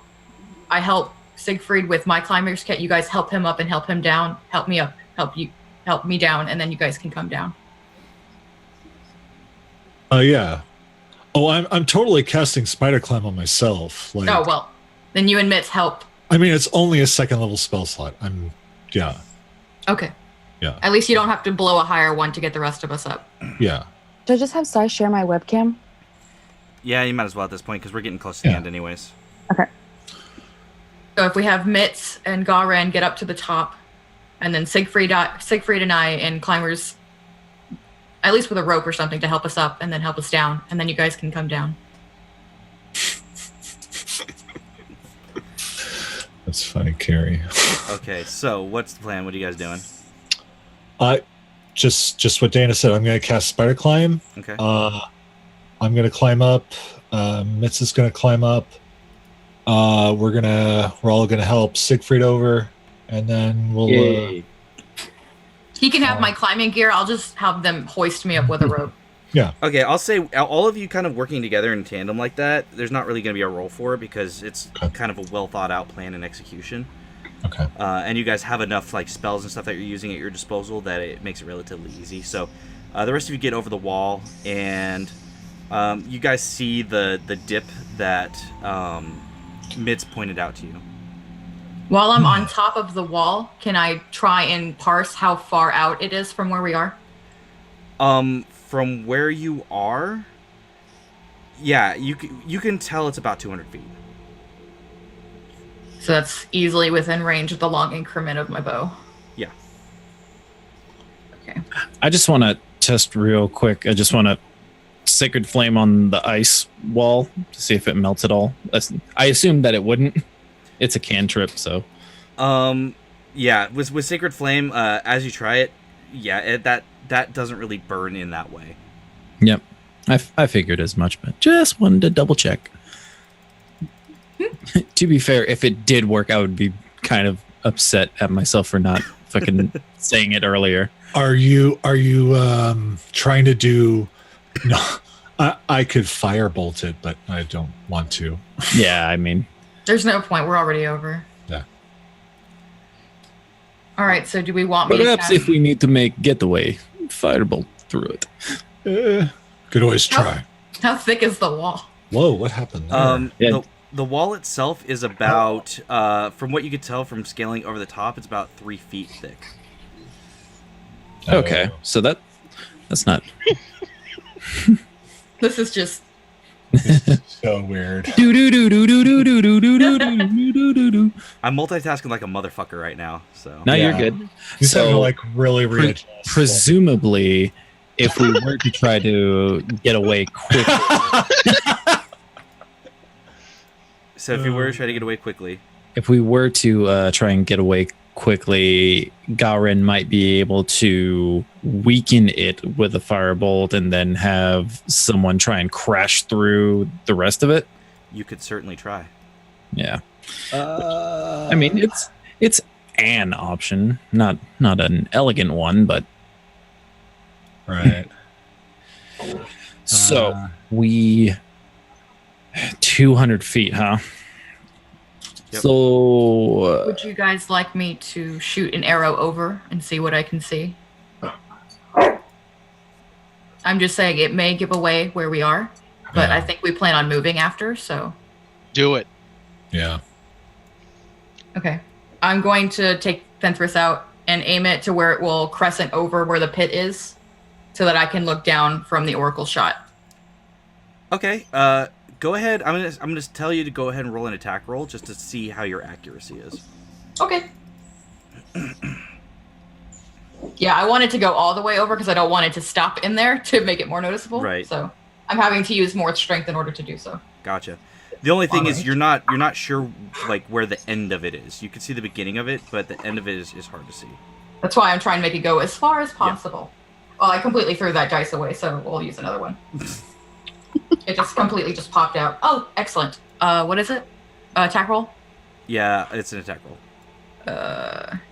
I help Siegfried with my climber's kit. You guys help him up and help him down. Help me up. Help me down, and then you guys can come down. Yeah. Oh, I'm totally casting Spider Climb on myself. Like, Oh well, then you and Mitz help. I mean, it's only a second level spell slot. Yeah. Okay. Yeah. At least you don't have to blow a higher one to get the rest of us up. Yeah. Should I just have Sai share my webcam? Yeah, you might as well at this point because we're getting close to the Yeah. end anyways. Okay. So if we have Mitz and Garen get up to the top, and then Siegfried and I and climbers, at least with a rope or something to help us up and then help us down, and then you guys can come down. That's funny, Carrie. Okay, so what's the plan? What are you guys doing? Just what Dana said. I'm going to cast Spider Climb. Okay. I'm going to climb up. Mitz is going to climb up. We're all going to help Siegfried over, and then we'll. Yay. He can have my climbing gear. I'll just have them hoist me up with a rope. Okay, I'll say all of you kind of working together in tandem like that, there's not really going to be a roll for it because it's kind of a well thought out plan and execution. Okay. And you guys have enough like spells and stuff that you're using at your disposal that it makes it relatively easy. So the rest of you get over the wall, and you guys see the dip that Mitz pointed out to you. While I'm on top of the wall, can I try and parse how far out it is from where we are? From where you are, yeah, you can tell it's about 200 feet. So that's easily within range of the long increment of my bow. Yeah. Okay. I just want to test real quick. I just want to Sacred Flame on the ice wall to see if it melts at all. I assume that it wouldn't. It's a cantrip, so. Yeah, with Sacred Flame, as you try it, yeah, that doesn't really burn in that way. Yep. I figured as much, but just wanted to double check. To be fair, if it did work, I would be kind of upset at myself for not fucking saying it earlier. Are you trying to do? No, I could firebolt it, but I don't want to. Yeah, I mean, There's no point. We're already over. Yeah. All right. So do we want me perhaps to if we need to make getaway, firebolt through it. Could always try. How thick is the wall? Whoa, what happened there? Yeah. The wall itself is about, from what you could tell from scaling over the top, it's about 3 feet thick. Okay, so that's not This is just So weird. Do do do do do do do do do do do do do. I'm multitasking like a motherfucker right now. So No, you're Yeah. good. He's having to So like really readjust. presumably, if we were to try to get away quickly, So if you were to try to get away quickly, if we were to try and get away quickly, Gaurin might be able to weaken it with a firebolt and then have someone try and crash through the rest of it. you could certainly try. Yeah. I mean, it's an option, not an elegant one, but right. so we 200 feet, huh? Yep. So Would you guys like me to shoot an arrow over and see what I can see? I'm just saying it may give away where we are, but Yeah. I think we plan on moving after, so. Do it. Yeah. Okay. I'm going to take Fenthris out and aim it to where it will crescent over where the pit is so that I can look down from the oracle shot. Okay. Go ahead. I'm gonna tell you to go ahead and roll an attack roll just to see how your accuracy is. Okay. Yeah, I want it to go all the way over because I don't want it to stop in there to make it more noticeable. Right. So I'm having to use more strength in order to do so. Gotcha. The only thing is you're not sure like where the end of it is. You can see the beginning of it, but the end of it is hard to see. That's why I'm trying to make it go as far as possible. Well, I completely threw that dice away, so we'll use another one. It just completely just popped out. Oh, excellent. What is it? Attack roll? Yeah, it's an attack roll.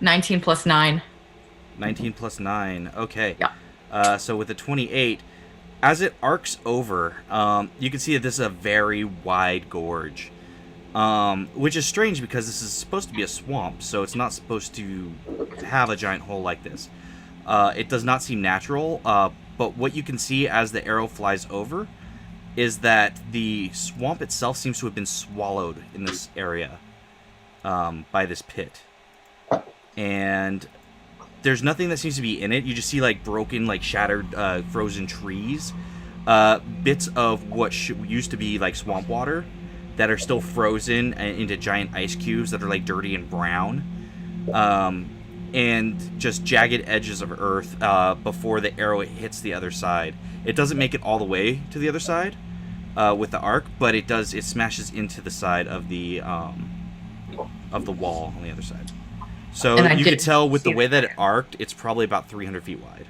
19 plus 9. 19 plus 9. Okay. Yeah. So with the 28, as it arcs over, you can see that this is a very wide gorge, which is strange because this is supposed to be a swamp, so it's not supposed to have a giant hole like this. It does not seem natural, but what you can see as the arrow flies over is that the swamp itself seems to have been swallowed in this area by this pit. And there's nothing that seems to be in it. You just see like broken, like shattered, frozen trees, bits of what used to be like swamp water that are still frozen into giant ice cubes that are like dirty and brown, and just jagged edges of earth before the arrow hits the other side. It doesn't make it all the way to the other side with the arc, but it does. It smashes into the side of the wall on the other side. So you could tell with the way that it arced, it's probably about 300 feet wide.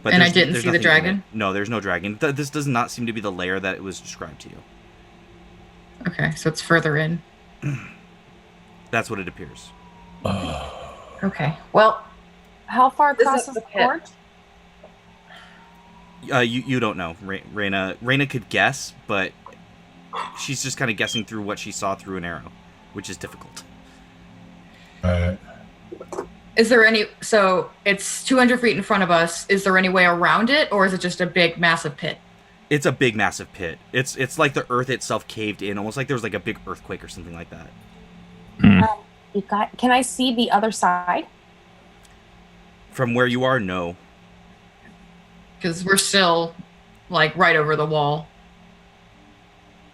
But And I didn't see the nothing in dragon? it. No, there's no dragon. This does not seem to be the layer that it was described to you. Okay, so it's further in. That's what it appears. Okay. Well, How far This across is is the the pit. court? You don't know. Reyna could guess, but she's just kind of guessing through what she saw through an arrow, which is difficult. Right. is there any... So it's 200 feet in front of us. Is there any way around it, or is it just a big, massive pit? It's a big, massive pit. It's like the earth itself caved in, almost like there was like a big earthquake or something like that. Can I see the other side? From where you are, no. Because we're still, like, right over the wall.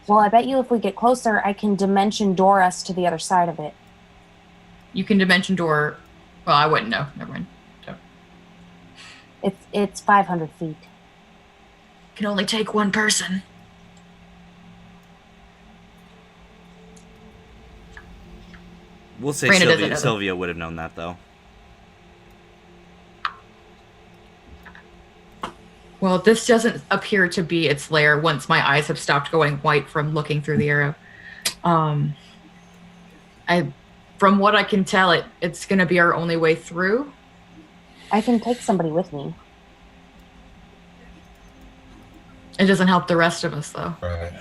Well, I bet you if we get closer, I can dimension door us to the other side of it. You can dimension door... Well, I wouldn't know. Never mind. So, It's 500 feet. can only take one person. We'll say Reyna doesn't know that. Sylvia would have known that, though. Well, this doesn't appear to be its lair once my eyes have stopped going white from looking through the arrow. From what I can tell, it's going to be our only way through. I can take somebody with me. It doesn't help the rest of us, though. Right.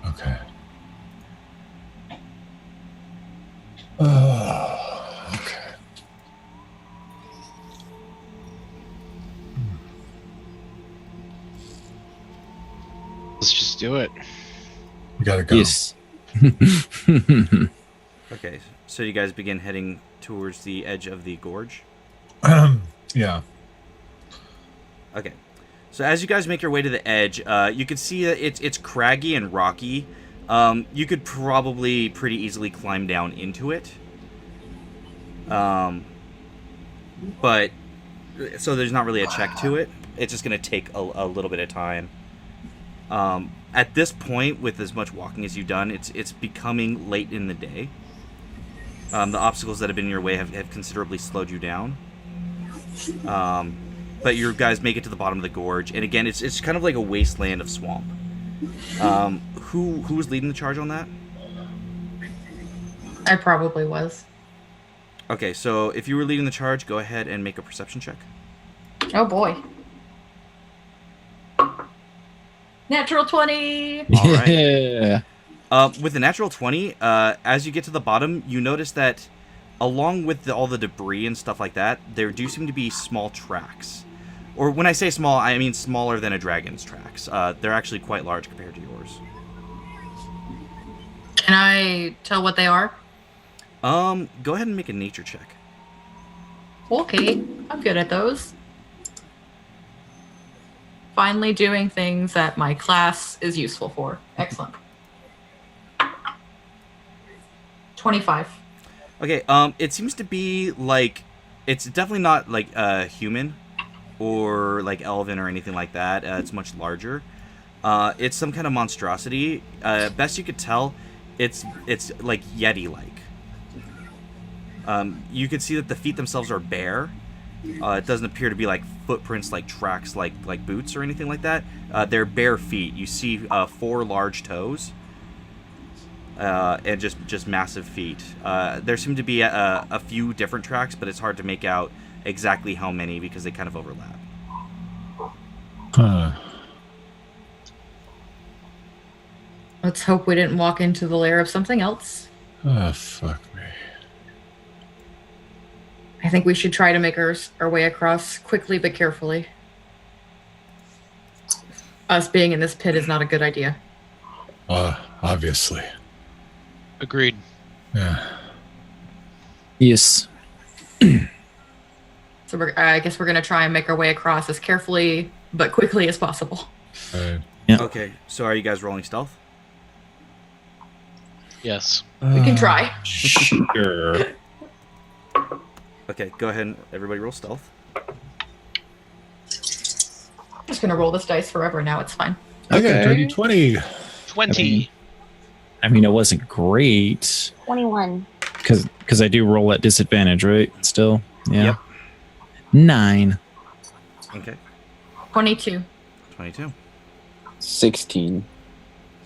Okay. Okay. Let's just do it. We gotta go. Yes. Okay, so you guys begin heading towards the edge of the gorge. Yeah. Okay. So as you guys make your way to the edge, you can see that it's craggy and rocky. You could probably pretty easily climb down into it. But so there's not really a check to it. It's just going to take a little bit of time. At this point, with as much walking as you've done, it's becoming late in the day. The obstacles that have been in your way have considerably slowed you down. But you guys make it to the bottom of the gorge, and again, it's kind of like a wasteland of swamp. Who was leading the charge on that? I probably was. Okay, so if you were leading the charge, go ahead and make a perception check. Oh boy. Natural 20! All right. Yeah. With the natural 20, as you get to the bottom, you notice that along with all the debris and stuff like that, there do seem to be small tracks. Or when I say small, I mean smaller than a dragon's tracks. They're actually quite large compared to yours. Can I tell what they are? Go ahead and make a nature check. Okay, I'm good at those. Finally doing things that my class is useful for. Excellent. 25. Okay, it seems to be like, it's definitely not like human or like elven or anything like that. It's much larger. It's some kind of monstrosity. Best you could tell, it's like Yeti-like. You can see that the feet themselves are bare. It doesn't appear to be like footprints, like tracks, like boots or anything like that. They're bare feet. You see 4 large toes. And just massive feet. There seem to be a few different tracks, but it's hard to make out exactly how many because they kind of overlap. Let's hope we didn't walk into the lair of something else. Oh, fuck me. I think we should try to make our way across quickly but carefully. Us being in this pit is not a good idea. Obviously. Agreed. Yeah. Yes. So I guess we're going to try and make our way across as carefully but quickly as possible. Right. Yeah. Okay, so are you guys rolling stealth? Yes. We can try. Sure. Okay, go ahead and everybody roll stealth. I'm just going to roll this dice forever now. It's fine. I got dirty 20. 20. I mean, it wasn't great 21. because I do roll at disadvantage, right? Still, yeah. Yep. 9. Okay, 22. 22. 16.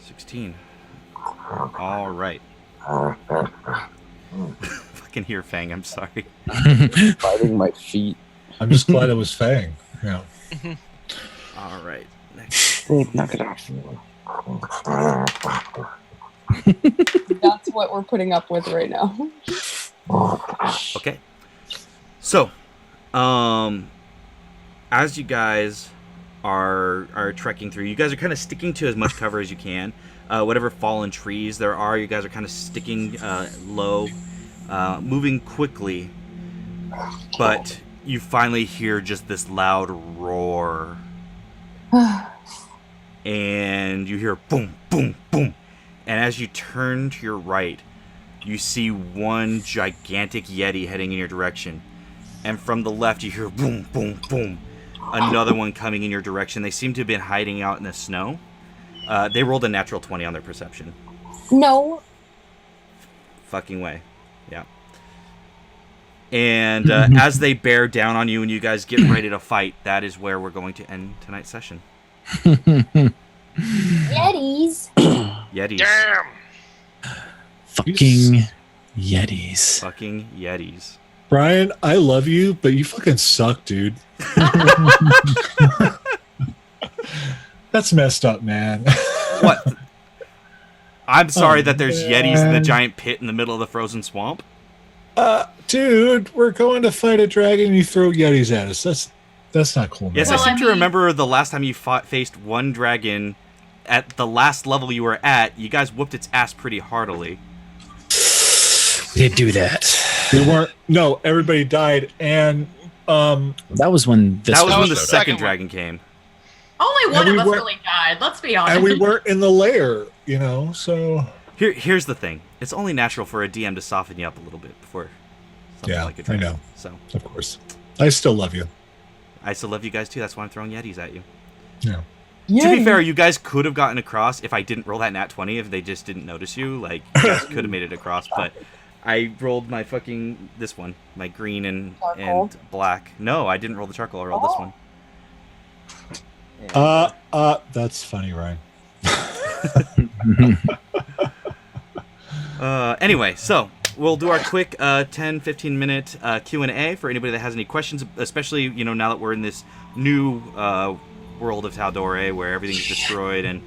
16. All right. Fucking hear Fang, I'm sorry. Biting my feet. I'm just glad it was Fang. Yeah. All right. Next. Wait, knock it off. That's what we're putting up with right now. Okay. So, as you guys are trekking through, you guys are kind of sticking to as much cover as you can. Whatever fallen trees there are, you guys are kind of sticking low, moving quickly. But you finally hear just this loud roar. And you hear boom, boom, boom. And as you turn to your right, you see one gigantic Yeti heading in your direction. And from the left, you hear boom, boom, boom. Another one coming in your direction. They seem to have been hiding out in the snow. They rolled a natural 20 on their perception. No. Fucking way. Yeah. And as they bear down on you and you guys get ready to fight, that is where we're going to end tonight's session. Yetis. Yetis. Damn. Fucking Yetis. Fucking Yetis. Brian, I love you, but you fucking suck, dude. That's messed up, man. What? I'm sorry that there's Yetis in the man. giant pit in the middle of the frozen swamp. Dude, we're going to fight a dragon and you throw Yetis at us. That's not cool, man. Yes, Well, I seem I to mean- remember the last time you faced one dragon at the last level you were at, you guys whooped its ass pretty heartily. We did do that. We weren't. No, everybody died, and That was when this That was when was the the second second one. dragon came. Only one And of we us weren't- really died. Let's be honest. and we weren't in the lair, so Here's the thing. It's only natural for a DM to soften you up a little bit before something Yeah, like a I dragon. know. So of course, I still love you. I still love you guys too. That's why I'm throwing Yetis at you. Yeah. To be fair, you guys could have gotten across if I didn't roll that nat 20. If they just didn't notice you, like you guys could have made it across. But I rolled my fucking this one, my green and black. No, I didn't roll the charcoal. I rolled this one. That's funny, Ryan. Anyway, so we'll do our quick 10-15 minute Q&A for anybody that has any questions, especially now that we're in this new world of Tal'Dorei where everything's destroyed and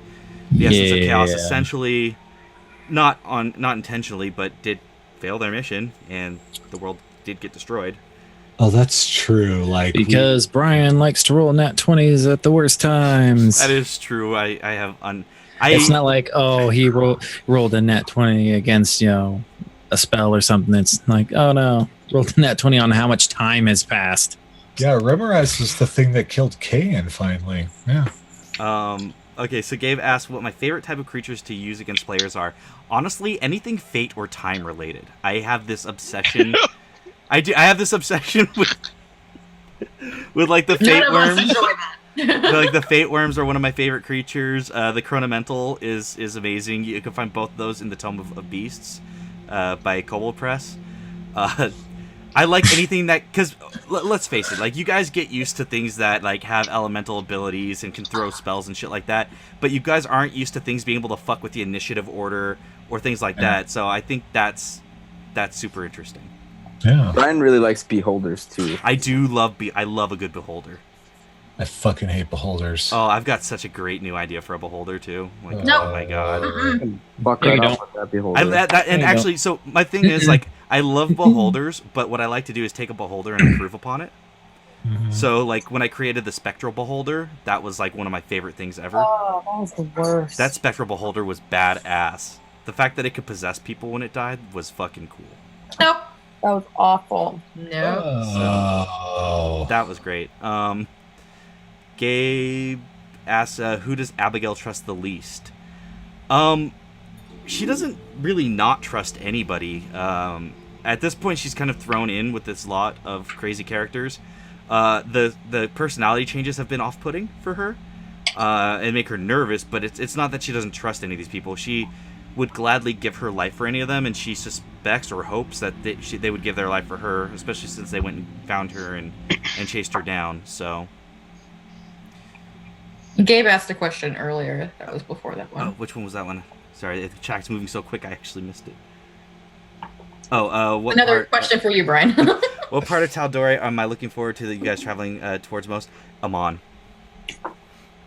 the essence of chaos essentially not intentionally but did fail their mission and the world did get destroyed. Oh, that's true. Like because Brian likes to roll nat 20s at the worst times. That is true. I have It's not like he rolled a nat 20 against a spell or something. It's like, oh no, rolled a nat 20 on how much time has passed. Yeah, Remorize was the thing that killed Kayan finally. Yeah. Okay, so Gabe asked what my favorite type of creatures to use against players are. Honestly, anything fate or time related. I have this obsession. I have this obsession with like the fate worms. Like the fate worms are one of my favorite creatures. The chronomental is amazing. You can find both of those in the Tome of Beasts by Kobold Press. I like anything that, because let's face it, like you guys get used to things that like have elemental abilities and can throw spells and shit like that, but you guys aren't used to things being able to fuck with the initiative order or things like that. So I think that's super interesting. Yeah. Brian really likes beholders too. I do love I love a good beholder. I fucking hate beholders. Oh, I've got such a great new idea for a beholder too. Like, No. Oh my god. Fuck No, right you off with that beholder. And actually, so my thing is like I love beholders, but what I like to do is take a beholder and improve upon it. Mhm. So like when I created the spectral beholder, that was like one of my favorite things ever. Oh, that was the worst. That spectral beholder was badass. The fact that it could possess people when it died was fucking cool. Nope. That was awful. No. Oh. That was great. Gabe asks, who does Abigail trust the least? She doesn't really not trust anybody. At this point, she's kind of thrown in with this lot of crazy characters. The personality changes have been off-putting for her and make her nervous, but it's not that she doesn't trust any of these people. She would gladly give her life for any of them, and she suspects or hopes that they would give their life for her, especially since they went and found her and chased her down. So, Gabe asked a question earlier. That was before that one. oh, which one was that one? Sorry, the chat's moving so quick, I actually missed it. Oh, what Another part, question for you, Brian. what part of Tal'Dorei am I looking forward to that you guys traveling towards most? Amon.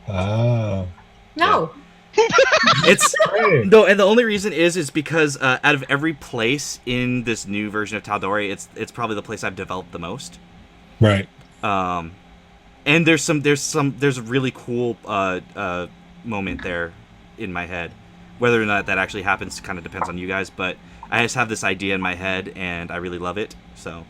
Oh. No. It's Hey. no, and the only reason is because out of every place in this new version of Tal'Dorei, it's probably the place I've developed the most. Right. And there's a really cool moment there in my head. Whether or not that actually happens kind of depends on you guys, but I just have this idea in my head and I really love it. So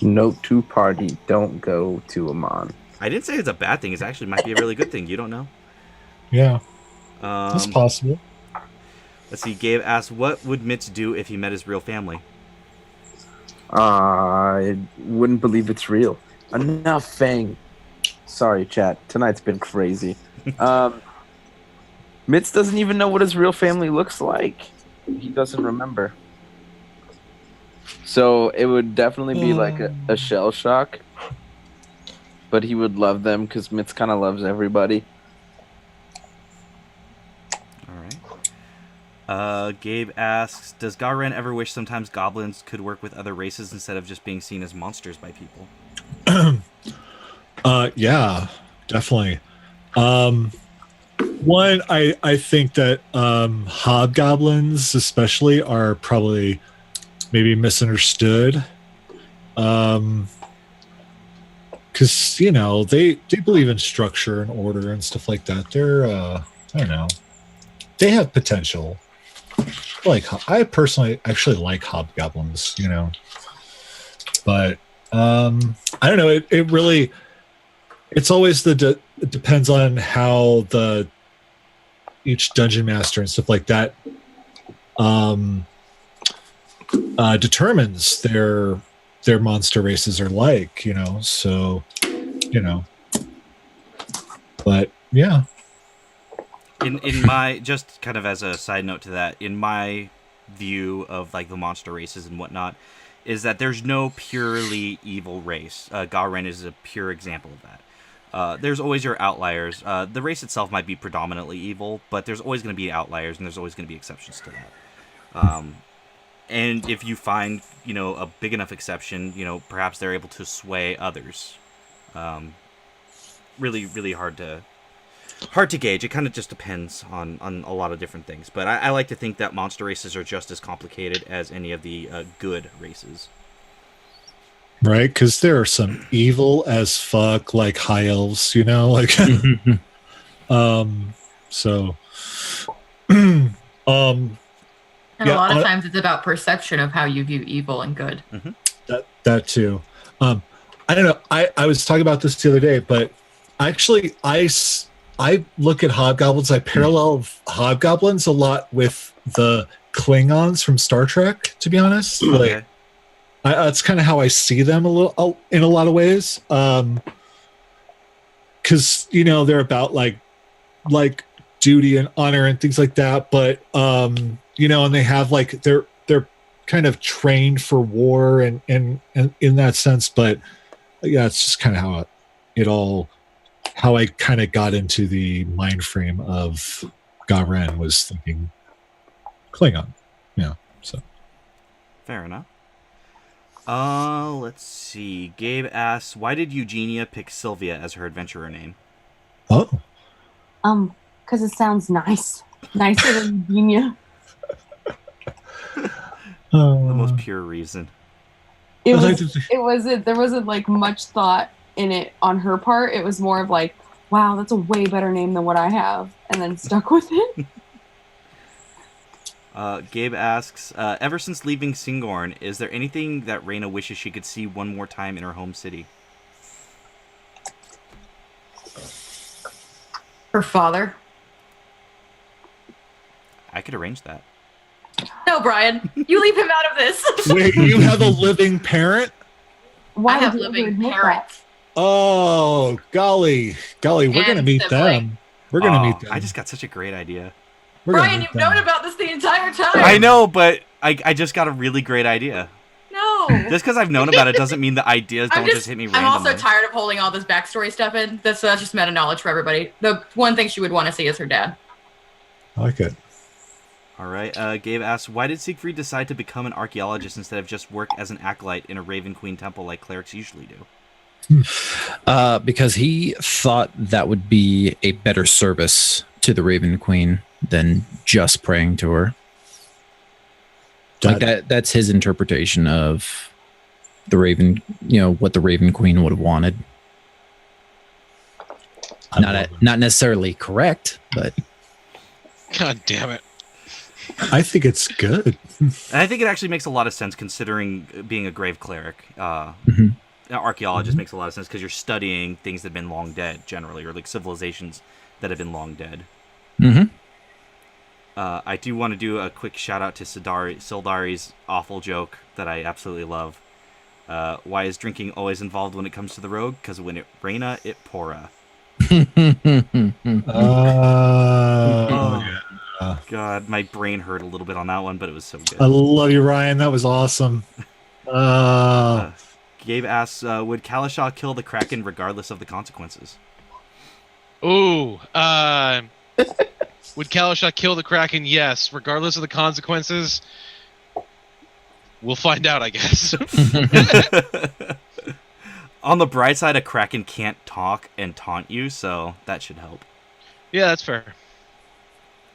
Note to party: don't go to Amon. I didn't say it's a bad thing. It actually might be a really good thing. You don't know. Yeah. That's possible. Let's see. Gabe asked, "What would Mitch do if he met his real family?" I wouldn't believe it's real. Enough, Fang. Sorry, chat. Tonight's been crazy. Mitz doesn't even know what his real family looks like. He doesn't remember. So it would definitely be like a shell shock. But he would love them because Mitz kind of loves everybody. All right. Gabe asks, "Does Garen ever wish sometimes goblins could work with other races instead of just being seen as monsters by people?" Yeah, definitely. One, I think that hobgoblins especially are probably maybe misunderstood. Because, they believe in structure and order and stuff like that. They're, I don't know, they have potential. I personally actually like hobgoblins, but I don't know. It really, it's always it depends on how each dungeon master and stuff like that determines their monster races are like, so, but yeah. In my, just kind of as a side note to that, in my view of like the monster races and whatnot, is that there's no purely evil race. Garen is a pure example of that. There's always your outliers. The race itself might be predominantly evil, but there's always going to be outliers, and there's always going to be exceptions to that. And if you find, a big enough exception, perhaps they're able to sway others. Really, really hard to gauge. It kind of just depends on a lot of different things. But I like to think that monster races are just as complicated as any of the good races. Right, because there are some evil as fuck, like high elves, so And a lot of times it's about perception of how you view evil and good. Mm-hmm. That too. I don't know. I was talking about this the other day, but actually I look at hobgoblins. I parallel hobgoblins a lot with the Klingons from Star Trek, to be honest. Okay. Like, that's kind of how I see them in a lot of ways. Because they're about like duty and honor and things like that. But and they have like they're kind of trained for war and in that sense. But yeah, it's just kind of how I kind of got into the mind frame of Garen was thinking Klingon. Yeah, so fair enough. Let's see. Gabe asks, why did Eugenia pick Sylvia as her adventurer name? Oh. Because it sounds nice. Nicer than Eugenia. The most pure reason. There wasn't like much thought in it on her part. It was more of like, wow, that's a way better name than what I have, and then stuck with it. Gabe asks, ever since leaving Singorn, is there anything that Reyna wishes she could see one more time in her home city? Her father. I could arrange that. No, Brian, you leave him out of this. Wait, you have a living parent? Why I have would you living admit parents. Oh, golly, we're gonna meet sibling. them. We're gonna meet them. I just got such a great idea. Brian, you've known about this the entire time. I know, but I just got a really great idea. No. Just because I've known about it doesn't mean the ideas don't just hit me randomly. I'm also tired of holding all this backstory stuff in. That's just meta knowledge for everybody. The one thing she would want to see is her dad. I like it. All right. Gabe asks, why did Siegfried decide to become an archaeologist instead of just work as an acolyte in a Raven Queen temple like clerics usually do? Because he thought that would be a better service to the Raven Queen than just praying to her. That's his interpretation of the Raven, what the Raven Queen would have wanted. Not necessarily correct, but God damn it. I think it's good. And I think it actually makes a lot of sense considering being a grave cleric. Archaeologist makes a lot of sense because you're studying things that have been long dead generally, or like civilizations that have been long dead. Mm-hmm. I do want to do a quick shout out to Sildari's awful joke that I absolutely love. Why is drinking always involved when it comes to the rogue? Because when it raina, it pora. Yeah. God, my brain hurt a little bit on that one, but it was so good. I love you, Ryan. That was awesome. Gabe asks, would Kalasha kill the Kraken regardless of the consequences? Ooh, would Kalasha kill the Kraken? Yes, regardless of the consequences. We'll find out, I guess. On the bright side, a Kraken can't talk and taunt you, so that should help. Yeah, that's fair.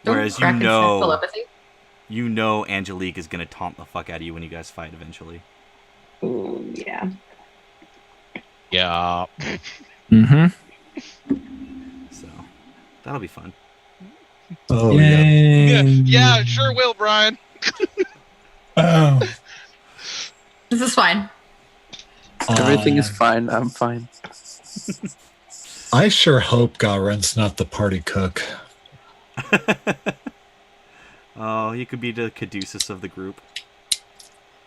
Whereas you know Angelique is going to taunt the fuck out of you when you guys fight eventually. Ooh, yeah. Yeah. Mm-hmm. So, that'll be fun. Oh, Yeah, it sure will, Brian. Oh. This is fine. Everything is fine. I'm fine. I sure hope Garen's not the party cook. Oh, he could be the Caduceus of the group.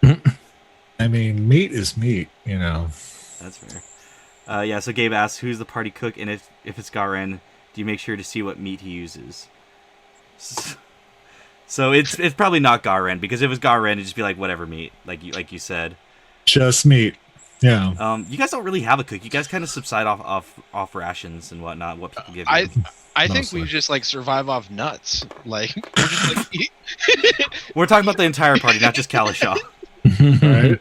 I mean, meat is meat, you know. That's fair. Yeah, so Gabe asks, who's the party cook? And if it's Garen, do you make sure to see what meat he uses? So it's probably not Garen, because if it was Garen, it'd just be like whatever meat, like you said. Just meat. Yeah. You guys don't really have a cook. You guys kind of subside off rations and whatnot. What people give you. I think Mostly. we just like survive off nuts. Like we're just like eat. We're talking about the entire party, not just Kalishaw. Right?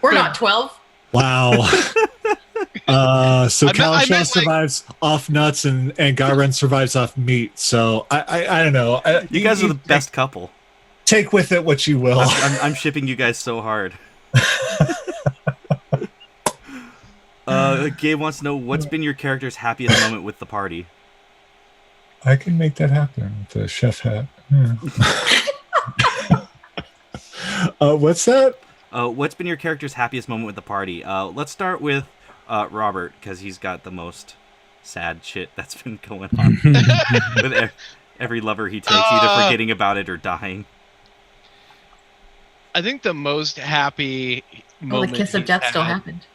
We're not 12. Wow. So I meant, Kalishaw survives off nuts and Garen survives off meat. So I don't know. You guys are the best couple. Take with it what you will. I'm shipping you guys so hard. Gabe wants to know, what's been your character's happiest moment with the party? I can make that happen with the chef hat. Yeah. What's that? What's been your character's happiest moment with the party? Let's start with Robert, because he's got the most sad shit that's been going on with every lover he takes, either forgetting about it or dying. I think the most happy Well, moment the kiss of he's death still had happened.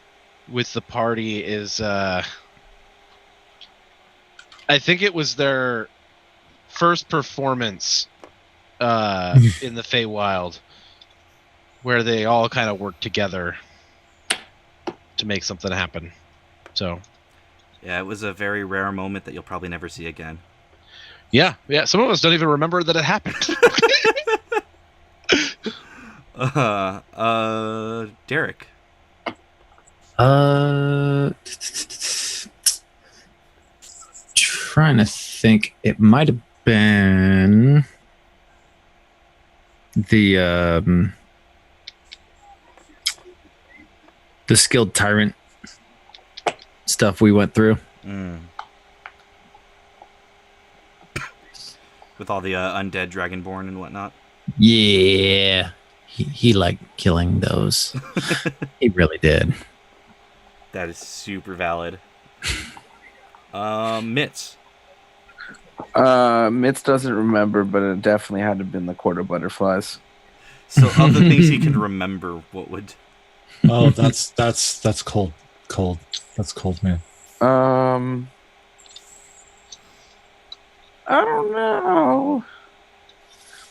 with the party is I think it was their first performance in the Feywild, where they all kind of worked together to make something happen. So Yeah, it was a very rare moment that you'll probably never see again. yeah, some of us don't even remember that it happened. Derek. Trying to think. It might have been the skilled tyrant stuff we went through. With all the undead dragonborn and whatnot. Yeah, he liked killing those. He really did. That is super valid. Mitz. Mitz doesn't remember, but it definitely had to have been the quarter butterflies. So of the things he can remember, what would... Oh, that's cold. That's cold, man. I don't know.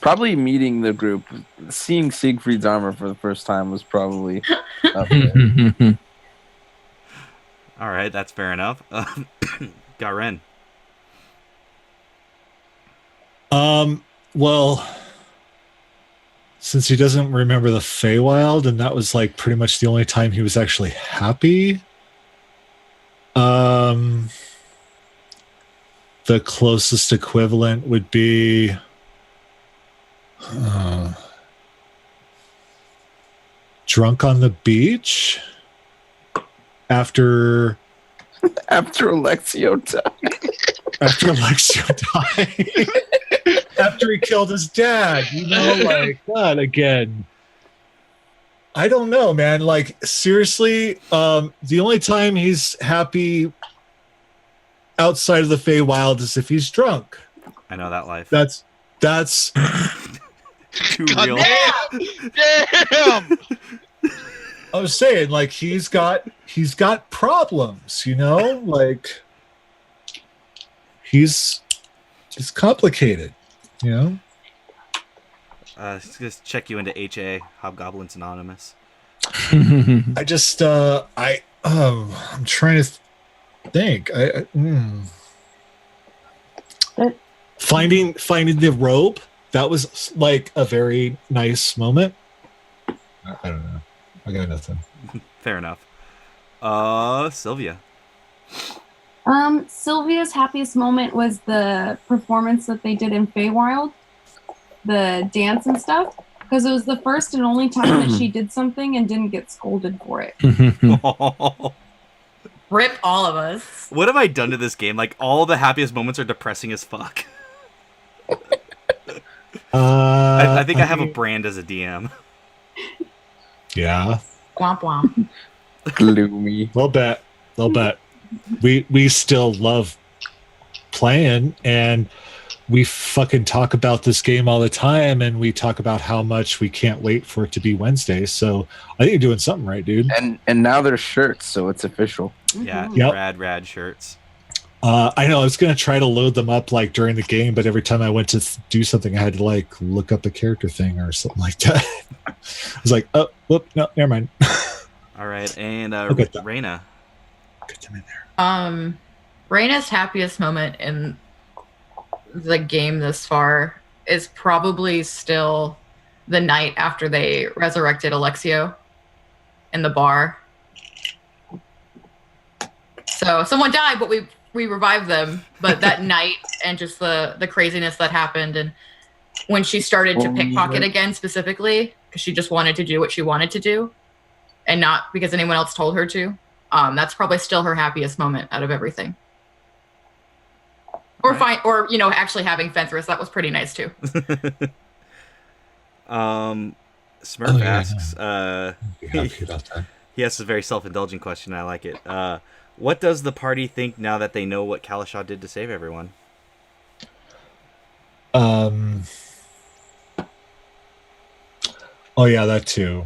Probably meeting the group. Seeing Siegfried's armor for the first time was probably up there. All right, that's fair enough. Garen. Well, since he doesn't remember the Feywild, and that was like pretty much the only time he was actually happy. The closest equivalent would be drunk on the beach after Alexio died. After Alexio died. After he killed his dad, you know, like that again. I don't know, man. Like, seriously, the only time he's happy outside of the Feywild is if he's drunk. I know that life. That's too God real. Damn! I was saying, like, he's got problems, you know? Like, he's complicated, you know? Just check you into HA, Hobgoblins Anonymous. I just I'm trying to think. Finding the robe, that was like a very nice moment. I don't know. I got nothing. Fair enough. Sylvia. Sylvia's happiest moment was the performance that they did in Feywild, the dance and stuff, because it was the first and only time that she did something and didn't get scolded for it. Rip all of us. What have I done to this game? Like, all the happiest moments are depressing as fuck. I think I have a brand as a DM. Yeah. Womp womp. Gloomy. Little bit. We still love playing, and we fucking talk about this game all the time, and we talk about how much we can't wait for it to be Wednesday. So I think you're doing something right, dude. And now there's shirts, so it's official. Yeah, Yep. rad shirts. I know I was gonna try to load them up like during the game, but every time I went to do something, I had to like look up a character thing or something like that. I was like, oh, whoop, no, never mind. All right, and get that. Reyna. Get them in there. Reyna's happiest moment in the game this far is probably still the night after they resurrected Alexio in the bar. So someone died, but we revived them. But that night and just the craziness that happened, and when she started to pickpocket again specifically because she just wanted to do what she wanted to do and not because anyone else told her to. That's probably still her happiest moment out of everything. Or actually having Fenthras, that was pretty nice too. Smurf asks, Happy about that. he asks a very self-indulgent question. I like it. What does the party think now that they know what Kalasha did to save everyone? Oh yeah, that too.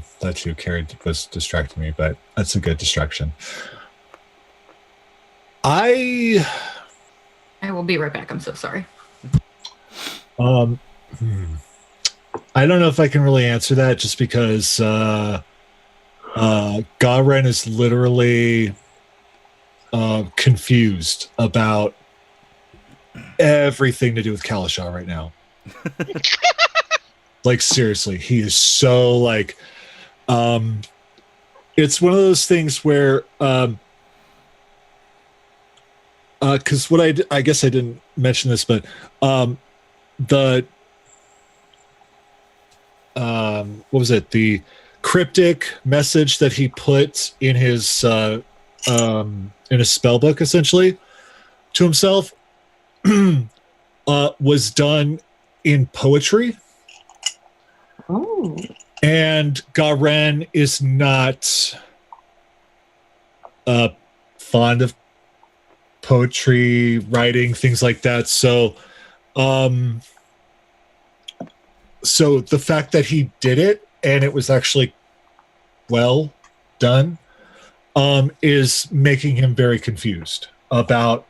Carrie was distracting me, but that's a good distraction. I will be right back. I'm so sorry. I don't know if I can really answer that just because Garen is literally confused about everything to do with Kalasha right now. Like seriously, he is so like it's one of those things where because what I guess I didn't mention this, but the what was it? The cryptic message that he put in his spell book essentially to himself was done in poetry. Oh. And Garen is not fond of poetry, writing, things like that. So the fact that he did it and it was actually well done is making him very confused about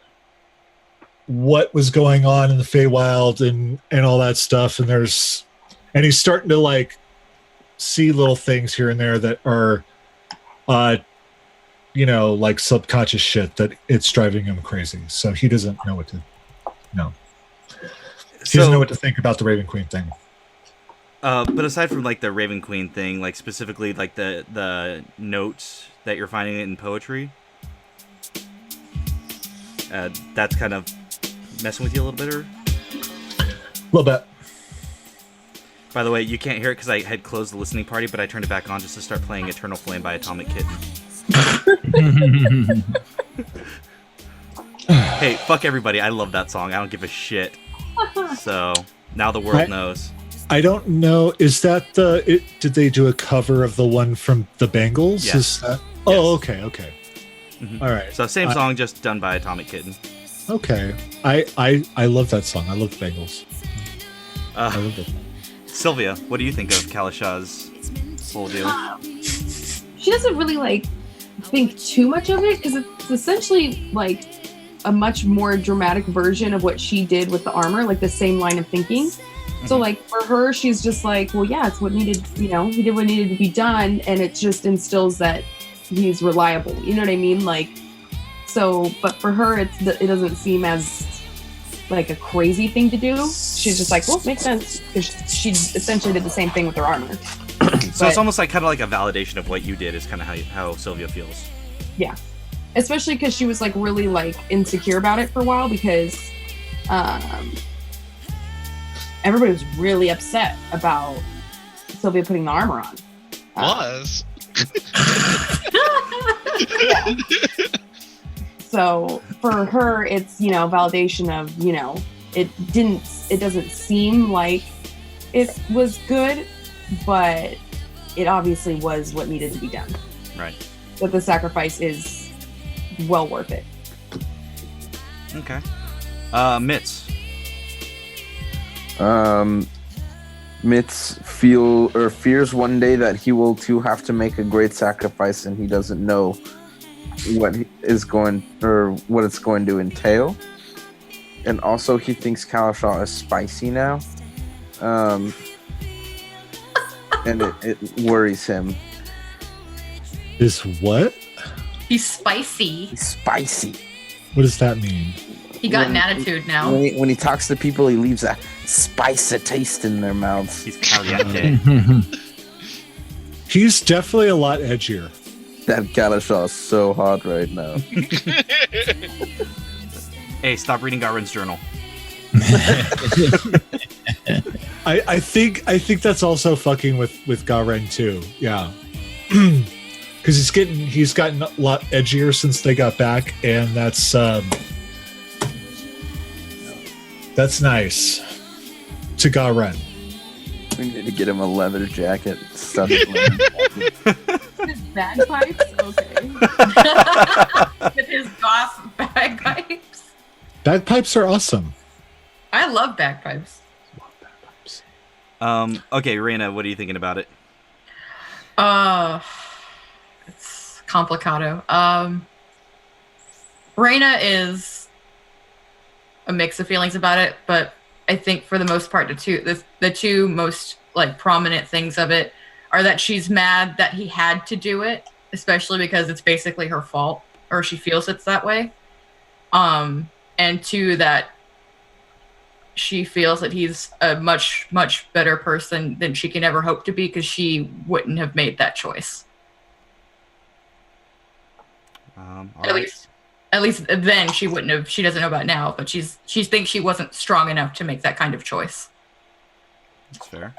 what was going on in the Feywild and all that stuff. And he's starting to like see little things here and there that are like subconscious shit that it's driving him crazy. So he doesn't know what to he doesn't know what to think about the Raven Queen thing. But aside from like the Raven Queen thing, like specifically like the notes that you're finding in poetry, that's kind of messing with you a little bit, or? A little bit. By the way, you can't hear it because I had closed the listening party, but I turned it back on just to start playing Eternal Flame by Atomic Kitten. Hey, fuck everybody. I love that song. I don't give a shit. So, now the world knows. I don't know. Is that did they do a cover of the one from the Bangles? Yes. Is that? Yes. Oh, okay. Mm-hmm. All right. So, same song, just done by Atomic Kitten. Okay. I love that song. I love the Bangles. I love it. Sylvia, what do you think of Kalasha's whole deal? She doesn't really like think too much of it because it's essentially like a much more dramatic version of what she did with the armor, like the same line of thinking. Mm-hmm. So like for her, she's just like, well, yeah, it's what needed, he did what needed to be done, and it just instills that he's reliable. You know what I mean? Like, so, but for her, it doesn't seem as like a crazy thing to do. She's just like, well, makes sense, because she essentially did the same thing with her armor. So it's almost like kind of like a validation of what you did is kind of how Sylvia feels. Yeah, especially because she was like really like insecure about it for a while because everybody was really upset about Sylvia putting the armor on. Yeah. So for her, it's validation of it doesn't seem like it was good, but it obviously was what needed to be done. Right. That the sacrifice is well worth it. Okay. Mitz. Mitz fears one day that he will too have to make a great sacrifice, and he doesn't know what it's going to entail. And also, he thinks Kalashaw is spicy now, and it worries him. Is what? He's spicy. He's spicy. What does that mean? He got an attitude now. When he talks to people, he leaves a spicy taste in their mouths. He's caliente. He's definitely a lot edgier. That Kalashaw is so hot right now. Hey, stop reading Garwin's journal. I think that's also fucking with Garen too. Yeah. Because he's gotten a lot edgier since they got back, and that's nice to Garen. We need to get him a leather jacket. Studded leather jacket. His bagpipes? Okay. With his goth bagpipes. Bagpipes are awesome. I love bagpipes. Okay, Reina, what are you thinking about it? It's complicado. Reina is a mix of feelings about it, but I think for the most part, the two most like prominent things of it are that she's mad that he had to do it, especially because it's basically her fault, or she feels it's that way. And two, that she feels that he's a much, much better person than she can ever hope to be, because she wouldn't have made that choice. At least then she wouldn't have. She doesn't know about now, but she thinks she wasn't strong enough to make that kind of choice. That's fair.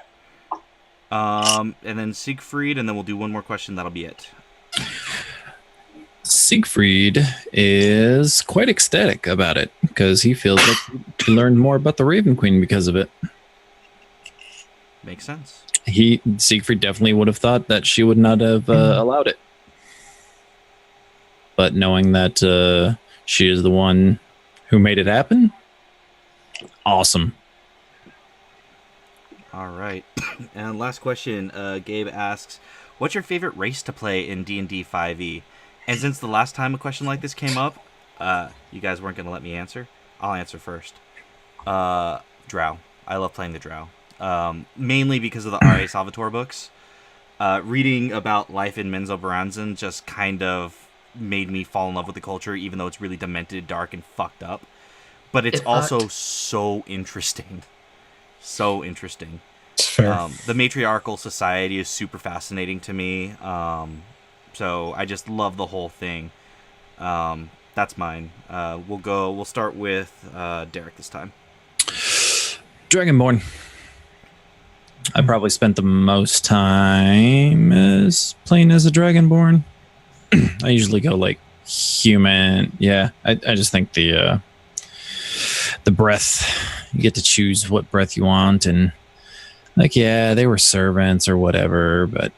And then Siegfried, and then we'll do one more question. That'll be it. Siegfried is quite ecstatic about it because he feels like he learned more about the Raven Queen because of it. Makes sense. Siegfried definitely would have thought that she would not have allowed it. But knowing that she is the one who made it happen, awesome. All right. And last question, Gabe asks, what's your favorite race to play in D&D 5e? And since the last time a question like this came up, you guys weren't going to let me answer, I'll answer first. Drow. I love playing the Drow. Mainly because of the R.A. Salvatore books. Reading about life in Menzo Baranzan just kind of made me fall in love with the culture, even though it's really demented, dark, and fucked up. But it's also so interesting. So interesting. It's fair. The matriarchal society is super fascinating to me. So I just love the whole thing. That's mine. We'll start with Derek this time. Dragonborn. I probably spent the most time playing as a Dragonborn. I usually go like human. Yeah, I just think the breath, you get to choose what breath you want, and like, yeah, they were servants or whatever, but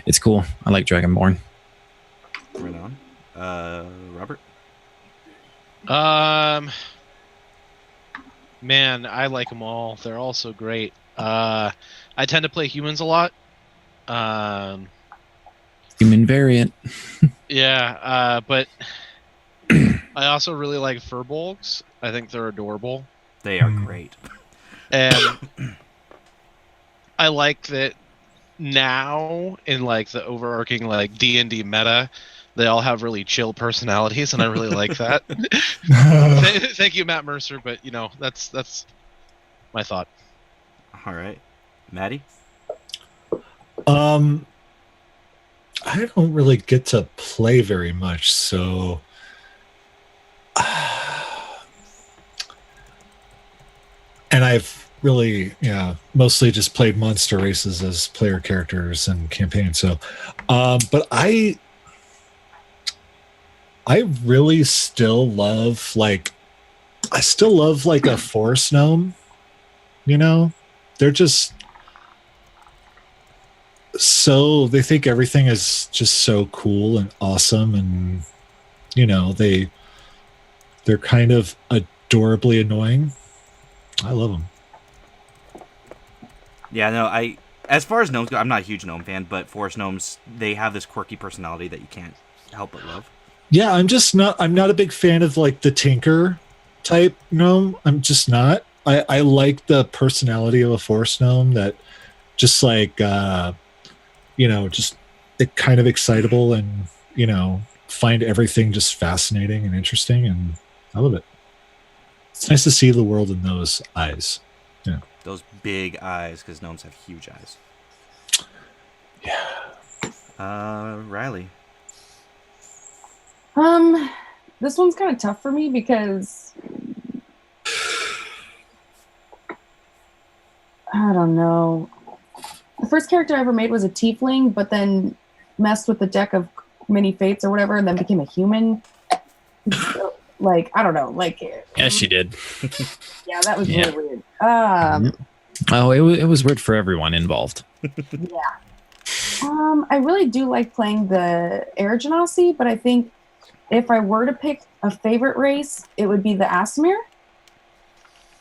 it's cool. I like Dragonborn. Right on. Robert? Man, I like them all. They're all so great. I tend to play humans a lot. Human variant. Yeah, but I also really like furbolgs. I think they're adorable. They are great. And I like that now in like the overarching like D&D meta, they all have really chill personalities, and I really like that. Thank you, Matt Mercer, but that's my thought. All right. Maddie? I don't really get to play very much, so and I've really, mostly just played monster races as player characters and campaigns. So, but I really still love like a forest gnome. They're just so they think everything is just so cool and awesome, and you know they're kind of adorably annoying. I love them. Yeah, no, as far as gnomes go, I'm not a huge gnome fan, but forest gnomes, they have this quirky personality that you can't help but love. Yeah, I'm not a big fan of like the tinker type gnome. I'm just not. I like the personality of a forest gnome that just like just kind of excitable, and find everything just fascinating and interesting, and I love it. It's nice to see the world in those eyes. Yeah. Those big eyes, because gnomes have huge eyes. Yeah. Riley. This one's kind of tough for me because I don't know. The first character I ever made was a tiefling, but then messed with the deck of mini fates or whatever, and then became a human. Like, I don't know. Like, Yeah, she did. yeah, that was Yeah. really weird. Oh, it was weird for everyone involved. Yeah. I really do like playing the air genasi, but I think if I were to pick a favorite race, it would be the Aasimar.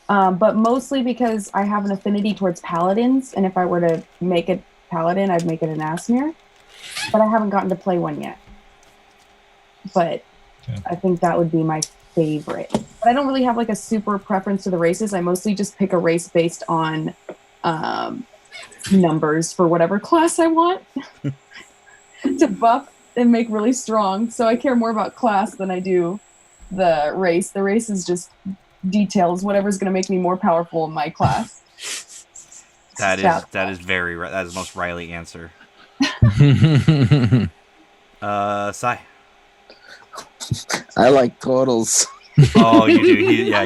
But mostly because I have an affinity towards paladins, and if I were to make a paladin, I'd make it an Aasimar. But I haven't gotten to play one yet. But yeah. I think that would be my favorite. But I don't really have like a super preference to the races. I mostly just pick a race based on numbers for whatever class I want to buff and make really strong. So I care more about class than I do the race. The race is just details, whatever's going to make me more powerful in my class. That is very that is the most Riley answer. Sai. I like turtles. Oh, you do.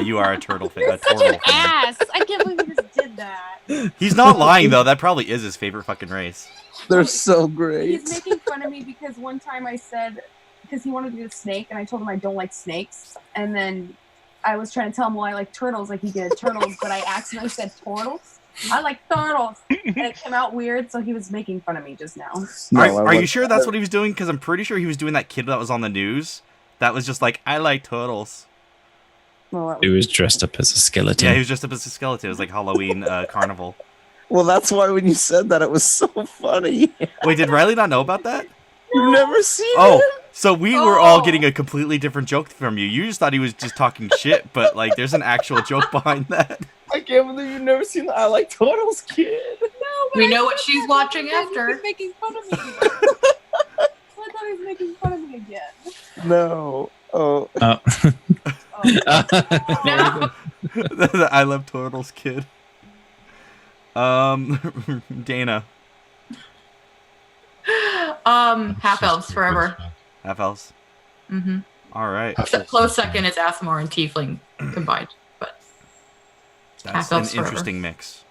You are a turtle fan. You're such an ass. I can't believe you just did that. He's not lying though. That probably is his favorite fucking race. They're so great. He's making fun of me because one time I said, because he wanted to do a snake, and I told him I don't like snakes, and then I was trying to tell him, well, I like turtles, like he did turtles, but I accidentally said turtles. I like turtles, and it came out weird, so he was making fun of me just now. No, Are you sure that's what he was doing? Because I'm pretty sure he was doing that kid that was on the news. That was just like, I like turtles. Well, He was dressed up as a skeleton. Yeah, he was just up as a skeleton. It was like Halloween carnival. Well, that's why when you said that, it was so funny. Wait, did Riley not know about that? You've never seen Oh, it? so we were all getting a completely different joke from you. You just thought he was just talking shit, but like, there's an actual joke behind that. I can't believe you've never seen the I Like Turtles kid. No, but We I know thought what she's that watching he was after. making fun of me. I thought he was making fun of me again. No. Oh. Oh. No. The I love turtles kid. Dana. Half elves forever. Half elves. Mm-hmm. All right. Close second is Aasimar and Tiefling combined, but That's half an elves forever. interesting mix.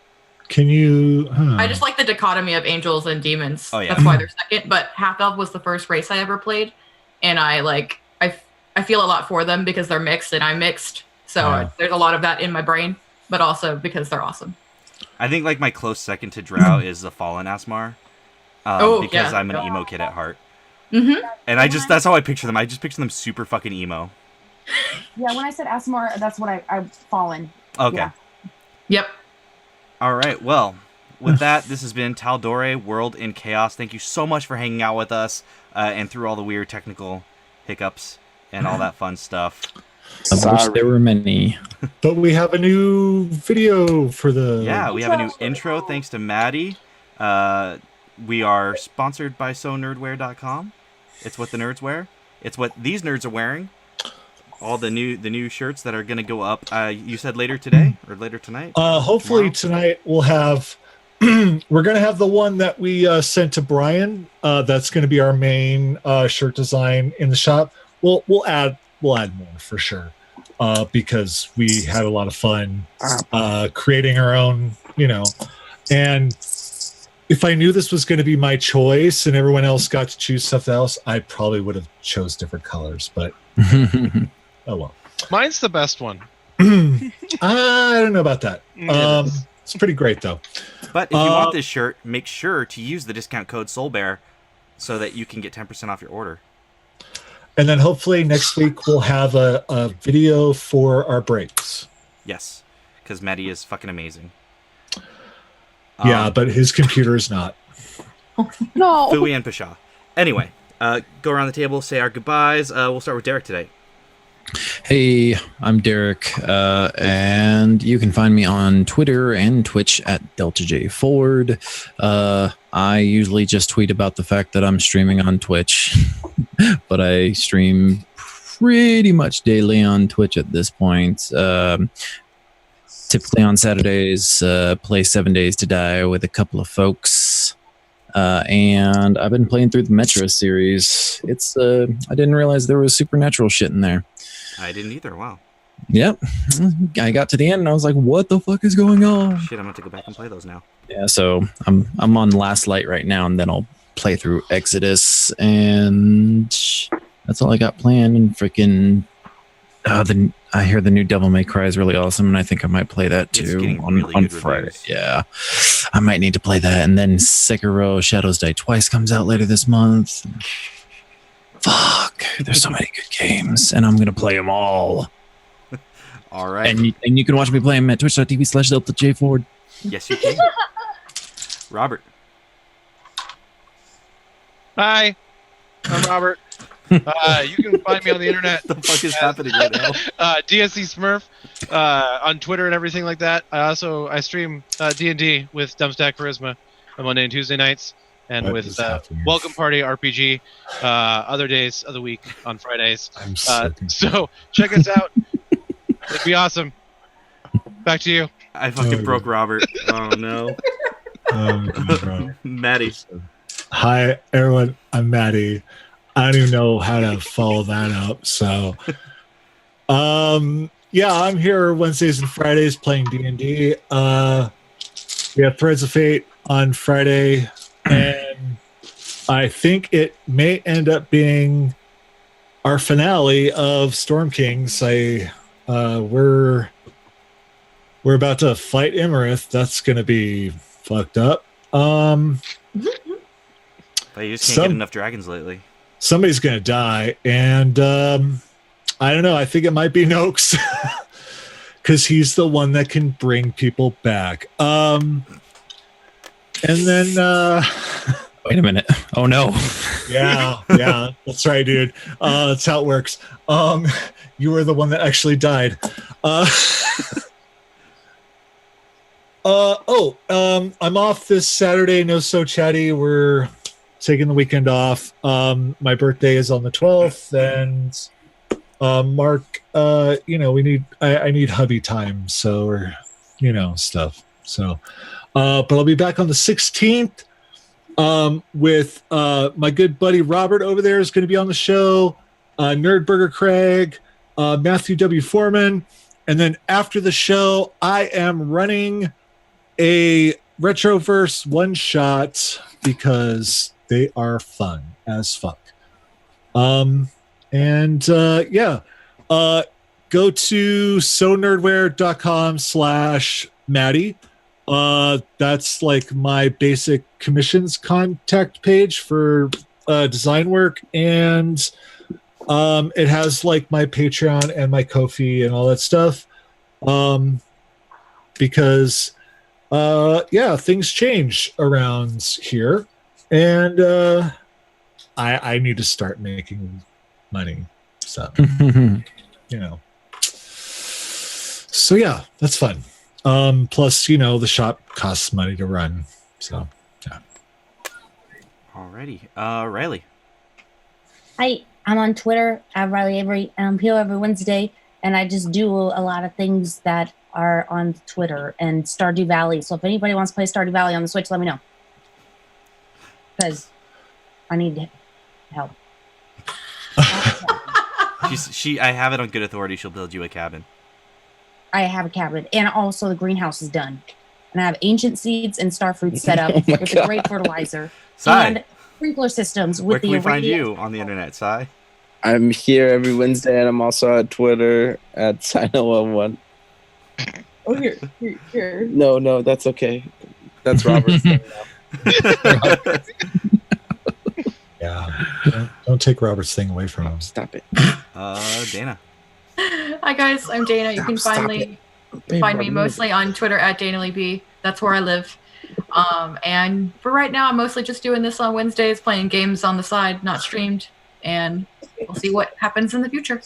Can you? I just like the dichotomy of angels and demons. Oh, yeah. That's why they're second. But half elf was the first race I ever played, and I feel a lot for them because they're mixed and I'm mixed. So Yeah. there's a lot of that in my brain, but also because they're awesome. I think like my close second to Drow is the Fallen Asmar. Because I'm an emo kid at heart. Mm-hmm. And that's how I picture them. I just picture them super fucking emo. Yeah, when I said Aasimar, that's what I've fallen. Okay. Yeah. Yep. All right. Well, with that, this has been Tal'Dorei, World in Chaos. Thank you so much for hanging out with us and through all the weird technical hiccups and all that fun stuff. Of which there were many. But we have a new video for the. Yeah, we have a new intro thanks to Maddie. We are sponsored by SoNerdwear.com. It's what the nerds wear. It's what these nerds are wearing. All the new shirts that are going to go up. You said later today or later tonight? Hopefully Tomorrow? tonight we'll have. We're gonna have the one that we sent to Brian. That's gonna be our main shirt design in the shop. We'll add more for sure. Because we had a lot of fun creating our own, and if I knew this was going to be my choice and everyone else got to choose stuff else, I probably would have chose different colors, but oh well. Mine's the best one. I don't know about that. It is. It's pretty great though. But if you want this shirt, make sure to use the discount code SoulBear so that you can get 10% off your order. And then hopefully next week we'll have a video for our breaks. Yes, because Maddie is fucking amazing. Yeah, but his computer is not. No. Fui and Pasha. Anyway, go around the table, say our goodbyes. We'll start with Derek today. Hey, I'm Derek, and you can find me on Twitter and Twitch at DeltaJ Forward. I usually just tweet about the fact that I'm streaming on Twitch, but I stream pretty much daily on Twitch at this point. Typically on Saturdays, play 7 Days to Die with a couple of folks. And I've been playing through the Metro series. It's I didn't realize there was supernatural shit in there. I didn't either. Wow. Yep. I got to the end and I was like, what the fuck is going on? Shit, I'm going to go back and play those now. Yeah, so I'm on Last Light right now, and then I'll play through Exodus, and that's all I got planned. And freaking I hear the new Devil May Cry is really awesome, and I think I might play that too on Friday. Reviews. Yeah, I might need to play that. And then Sekiro Shadows Die Twice comes out later this month. Fuck, there's so many good games, and I'm gonna play them all. All right. And you can watch me play them at twitch.tv/DeltaJForward. Yes, you can. Robert. Hi, I'm Robert. You can find me on the internet. What the fuck is happening right now? DSC Smurf on Twitter and everything like that. I stream D&D with Dumpstack Charisma on Monday and Tuesday nights, and What with is happening? Welcome Party RPG other days of the week on Fridays. I'm so confused. So check us out. It'd be awesome. Back to you. I fucking broke Robert. Oh, no. Bro. Maddie. Hi, everyone. I'm Maddie. I don't even know how to follow that up. So, yeah, I'm here Wednesdays and Fridays playing D&D. We have Threads of Fate on Friday, and I think it may end up being our finale of Storm Kings. We're about to fight Imarith. That's going to be fucked up. But you just can't get enough dragons lately. Somebody's going to die, and I don't know. I think it might be Noakes because he's the one that can bring people back. And then Wait a minute. Oh no. yeah, that's right, dude. That's how it works. You were the one that actually died. I'm off this Saturday. No So Chatty. We're taking the weekend off. My birthday is on the 12th, and Mark, I need hubby time, so stuff. So, but I'll be back on the 16th. With my good buddy Robert over there is going to be on the show. Nerdburger Craig, Matthew W. Foreman, and then after the show, I am running a Retroverse one shot because they are fun as fuck. Go to sonerdware.com/Maddie. That's like my basic commissions contact page for design work, and it has like my Patreon and my Ko-fi and all that stuff. Because things change around here, and I need to start making money. So So yeah, that's fun. Plus, the shop costs money to run. So yeah. Alrighty. Riley. I'm on Twitter at Riley Avery, and I'm here every Wednesday, and I just do a lot of things that are on Twitter and Stardew Valley. So if anybody wants to play Stardew Valley on the Switch, let me know. Because I need help. I have it on good authority. She'll build you a cabin. I have a cabin, and also the greenhouse is done. And I have ancient seeds and starfruit set up with a great fertilizer. Sai. And sprinkler systems Where with can the we find irradiation. you on the internet, Sai? I'm here every Wednesday, and I'm also at Twitter at Sino11. Oh, here. No, that's okay. That's Robert's thing now. Yeah. Don't take Robert's thing away from him. Stop it. Dana. Hi guys, I'm Dana. You can Stop find me mostly on Twitter at DanaLeeB. That's where I live. And for right now, I'm mostly just doing this on Wednesdays, playing games on the side, not streamed. And we'll see what happens in the future.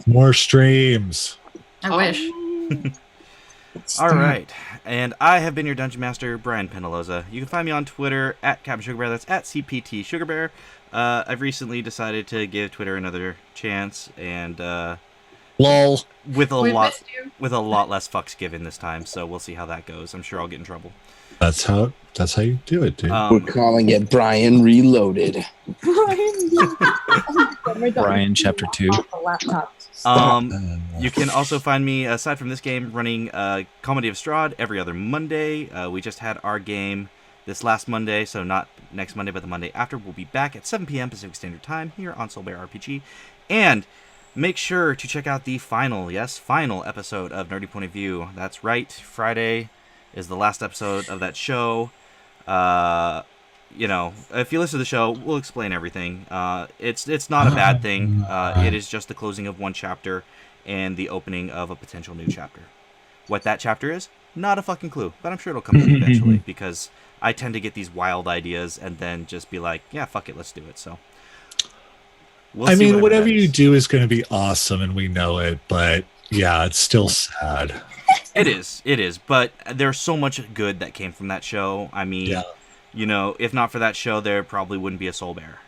More streams. I wish. All right. And I have been your Dungeon Master, Brian Penaloza. You can find me on Twitter at Captain Sugar Bear. That's at CPT Sugar Bear. I've recently decided to give Twitter another chance, and Lol. with a lot less fucks given this time. So we'll see how that goes. I'm sure I'll get in trouble. That's how you do it, dude. We're calling it Brian Reloaded. Brian Chapter 2. You can also find me, aside from this game, running Comedy of Strahd every other Monday. We just had our game this last Monday, so not next Monday, but the Monday after. We'll be back at 7 p.m. Pacific Standard Time here on Soul Bear RPG. And make sure to check out the final episode of Nerdy Point of View. That's right, Friday is the last episode of that show. If you listen to the show, we'll explain everything. It's not a bad thing. It is just the closing of one chapter and the opening of a potential new chapter. What that chapter is, not a fucking clue, but I'm sure it'll come to me eventually, because I tend to get these wild ideas and then just be like, yeah, fuck it, let's do it. So I mean, whatever you do is going to be awesome, and we know it, but yeah, it's still sad. It is, but there's so much good that came from that show. I mean, if not for that show, there probably wouldn't be a Soul Bear,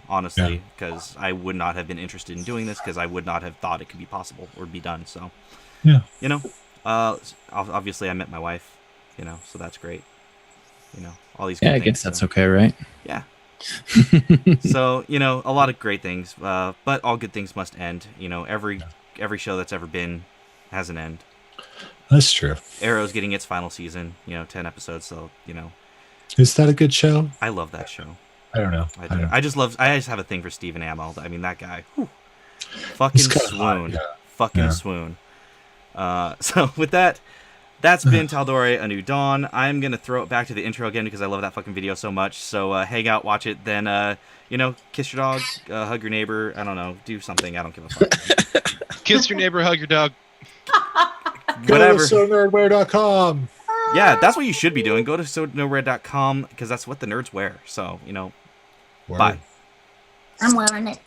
honestly, because I would not have been interested in doing this, because I would not have thought it could be possible or be done. So, obviously I met my wife, so that's great. All these good things. I guess that's okay, right? Yeah. So, a lot of great things, but all good things must end. Every show that's ever been has an end. That's true. Arrow's getting its final season, 10 episodes, so, Is that a good show? I love that show. I don't know. I just have a thing for Stephen Amell. I mean, that guy. Whew, fucking swoon. Swoon. So with that, that's been Tal'Dorei, A New Dawn. I'm going to throw it back to the intro again because I love that fucking video so much. So hang out, watch it, then, kiss your dog, hug your neighbor. I don't know. Do something. I don't give a fuck. Kiss your neighbor, hug your dog. Whatever. Go to sonerdwear.com. Yeah, that's what you should be doing. Go to sonerdwear.com because that's what the nerds wear. So, Word. Bye. I'm wearing it.